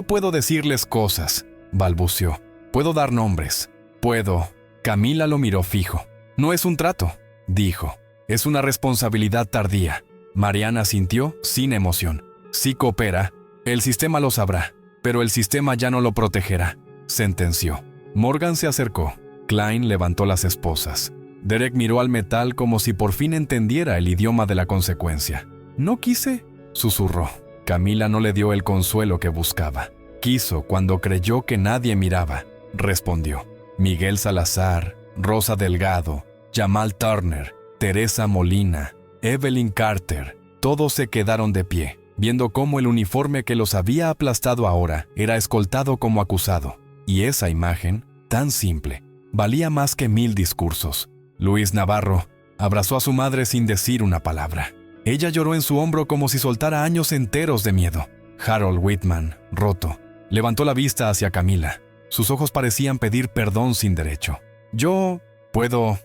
puedo decirles cosas, balbuceó. Puedo dar nombres. Puedo. Camila lo miró fijo. No es un trato, dijo. Es una responsabilidad tardía. Mariana sintió sin emoción. Si coopera, el sistema lo sabrá, pero el sistema ya no lo protegerá, sentenció. Morgan se acercó. Klein levantó las esposas. Derek miró al metal como si por fin entendiera el idioma de la consecuencia. «¿No quise?», susurró. Camila no le dio el consuelo que buscaba. «Quiso cuando creyó que nadie miraba», respondió. Miguel Salazar, Rosa Delgado, Jamal Turner, Teresa Molina, Evelyn Carter, todos se quedaron de pie, viendo cómo el uniforme que los había aplastado ahora era escoltado como acusado. Y esa imagen, tan simple, valía más que 1000 discursos. Luis Navarro abrazó a su madre sin decir una palabra. Ella lloró en su hombro como si soltara años enteros de miedo. Harold Whitman, roto, levantó la vista hacia Camila. Sus ojos parecían pedir perdón sin derecho. «Yo puedo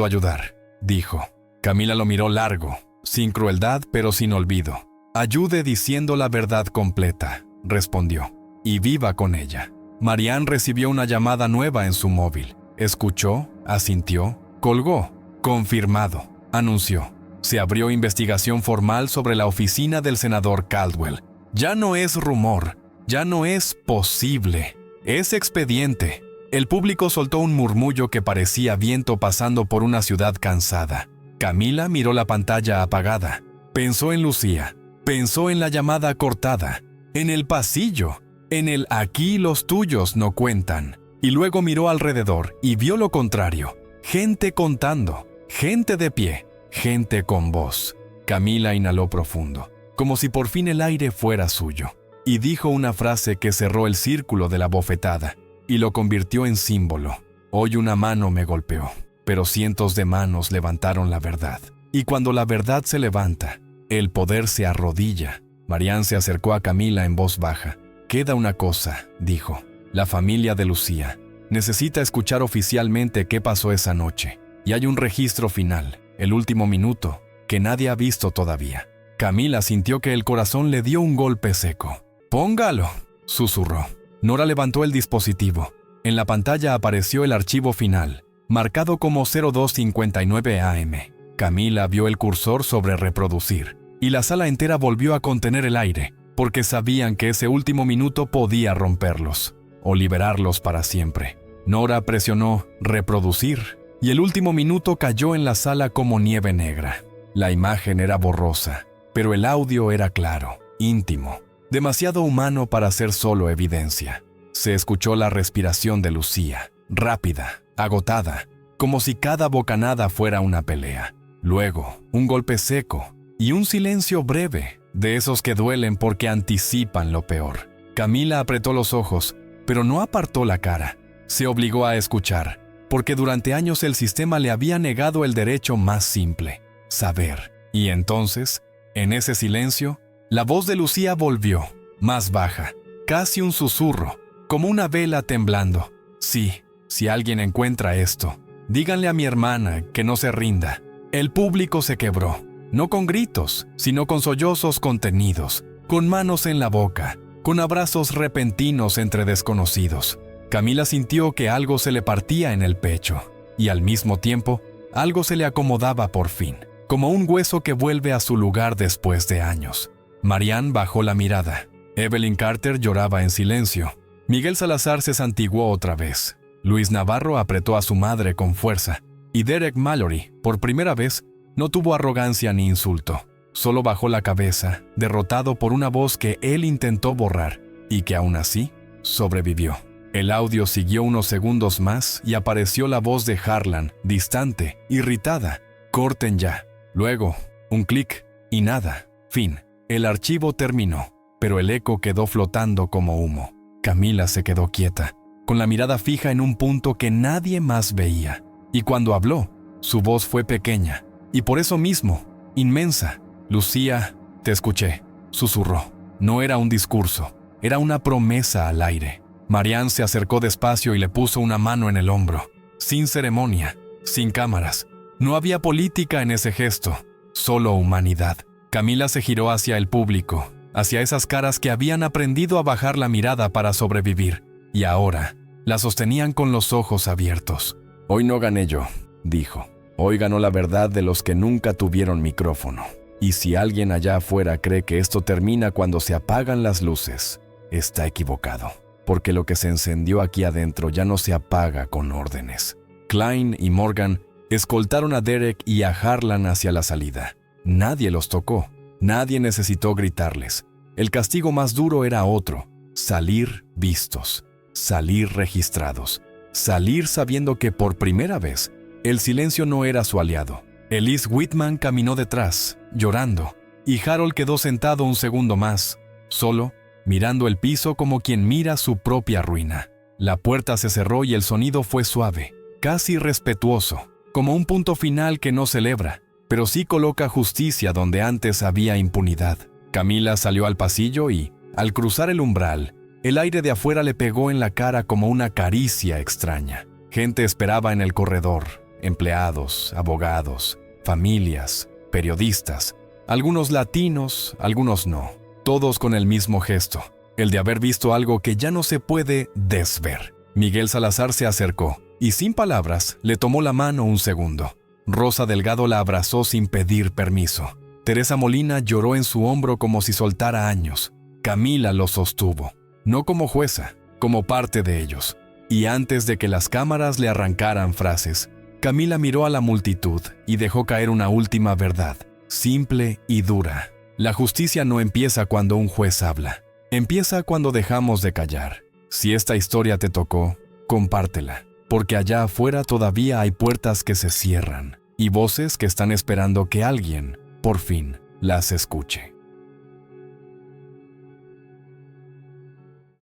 ayudar», dijo. Camila lo miró largo, sin crueldad pero sin olvido. «Ayude diciendo la verdad completa», respondió, «y viva con ella». Marianne recibió una llamada nueva en su móvil. Escuchó, asintió, colgó. «Confirmado», anunció. Se abrió investigación formal sobre la oficina del senador Caldwell. Ya no es rumor, ya no es posible, es expediente. El público soltó un murmullo que parecía viento pasando por una ciudad cansada. Camila miró la pantalla apagada. Pensó en Lucía, pensó en la llamada cortada, en el pasillo, en el «aquí los tuyos no cuentan». Y luego miró alrededor y vio lo contrario. Gente contando, gente de pie, gente con voz. Camila inhaló profundo, como si por fin el aire fuera suyo, y dijo una frase que cerró el círculo de la bofetada y lo convirtió en símbolo. Hoy una mano me golpeó, pero cientos de manos levantaron la verdad. Y cuando la verdad se levanta, el poder se arrodilla. Marianne se acercó a Camila en voz baja. «Queda una cosa», dijo. «La familia de Lucía necesita escuchar oficialmente qué pasó esa noche. Y hay un registro final, el último minuto, que nadie ha visto todavía». Camila sintió que el corazón le dio un golpe seco. «Póngalo», susurró. Nora levantó el dispositivo. En la pantalla apareció el archivo final, marcado como 02:59 AM. Camila vio el cursor sobre reproducir, y la sala entera volvió a contener el aire, porque sabían que ese último minuto podía romperlos, o liberarlos para siempre. Nora presionó reproducir, y el último minuto cayó en la sala como nieve negra. La imagen era borrosa, pero el audio era claro, íntimo, demasiado humano para ser solo evidencia. Se escuchó la respiración de Lucía, rápida, agotada, como si cada bocanada fuera una pelea. Luego, un golpe seco y un silencio breve, de esos que duelen porque anticipan lo peor. Camila apretó los ojos, pero no apartó la cara. Se obligó a escuchar, porque durante años el sistema le había negado el derecho más simple, saber. Y entonces, en ese silencio, la voz de Lucía volvió, más baja, casi un susurro, como una vela temblando. «Sí, si alguien encuentra esto, díganle a mi hermana que no se rinda». El público se quebró, no con gritos, sino con sollozos contenidos, con manos en la boca, con abrazos repentinos entre desconocidos. Camila sintió que algo se le partía en el pecho, y al mismo tiempo, Algo se le acomodaba por fin, como un hueso que vuelve a su lugar después de años. Marianne bajó la mirada. Evelyn Carter lloraba en silencio. Miguel Salazar se santiguó otra vez. Luis Navarro apretó a su madre con fuerza. Y Derek Mallory, por primera vez, no tuvo arrogancia ni insulto. Solo bajó la cabeza, derrotado por una voz que él intentó borrar y que aún así sobrevivió. El audio siguió unos segundos más y apareció la voz de Harlan, distante, irritada. «Corten ya». Luego, un clic y nada. Fin. El archivo terminó, pero el eco quedó flotando como humo. Camila se quedó quieta, con la mirada fija en un punto que nadie más veía. Y cuando habló, su voz fue pequeña, y por eso mismo, inmensa. «Lucía, te escuché», susurró. No era un discurso, era una promesa al aire. Marianne se acercó despacio y le puso una mano en el hombro. Sin ceremonia, sin cámaras. No había política en ese gesto, solo humanidad. Camila se giró hacia el público, hacia esas caras que habían aprendido a bajar la mirada para sobrevivir, y ahora la sostenían con los ojos abiertos. «Hoy no gané yo», dijo. «Hoy ganó la verdad de los que nunca tuvieron micrófono. Y si alguien allá afuera cree que esto termina cuando se apagan las luces, está equivocado. Porque lo que se encendió aquí adentro ya no se apaga con órdenes». Klein y Morgan escoltaron a Derek y a Harlan hacia la salida. Nadie los tocó, nadie necesitó gritarles. El castigo más duro era otro: salir vistos, salir registrados, salir sabiendo que por primera vez el silencio no era su aliado. Elise Whitman caminó detrás, llorando, y Harold quedó sentado un segundo más, solo, mirando el piso como quien mira su propia ruina. La puerta se cerró y el sonido fue suave, casi respetuoso, como un punto final que no celebra, pero sí coloca justicia donde antes había impunidad. Camila salió al pasillo y, al cruzar el umbral, el aire de afuera le pegó en la cara como una caricia extraña. Gente esperaba en el corredor, empleados, abogados, familias, periodistas, algunos latinos, algunos no. Todos con el mismo gesto, el de haber visto algo que ya no se puede desver. Miguel Salazar se acercó y sin palabras le tomó la mano un segundo. Rosa Delgado la abrazó sin pedir permiso. Teresa Molina lloró en su hombro como si soltara años. Camila lo sostuvo, no como jueza, como parte de ellos. Y antes de que las cámaras le arrancaran frases, Camila miró a la multitud y dejó caer una última verdad, simple y dura. La justicia no empieza cuando un juez habla. Empieza cuando dejamos de callar. Si esta historia te tocó, compártela, porque allá afuera todavía hay puertas que se cierran y voces que están esperando que alguien, por fin, las escuche.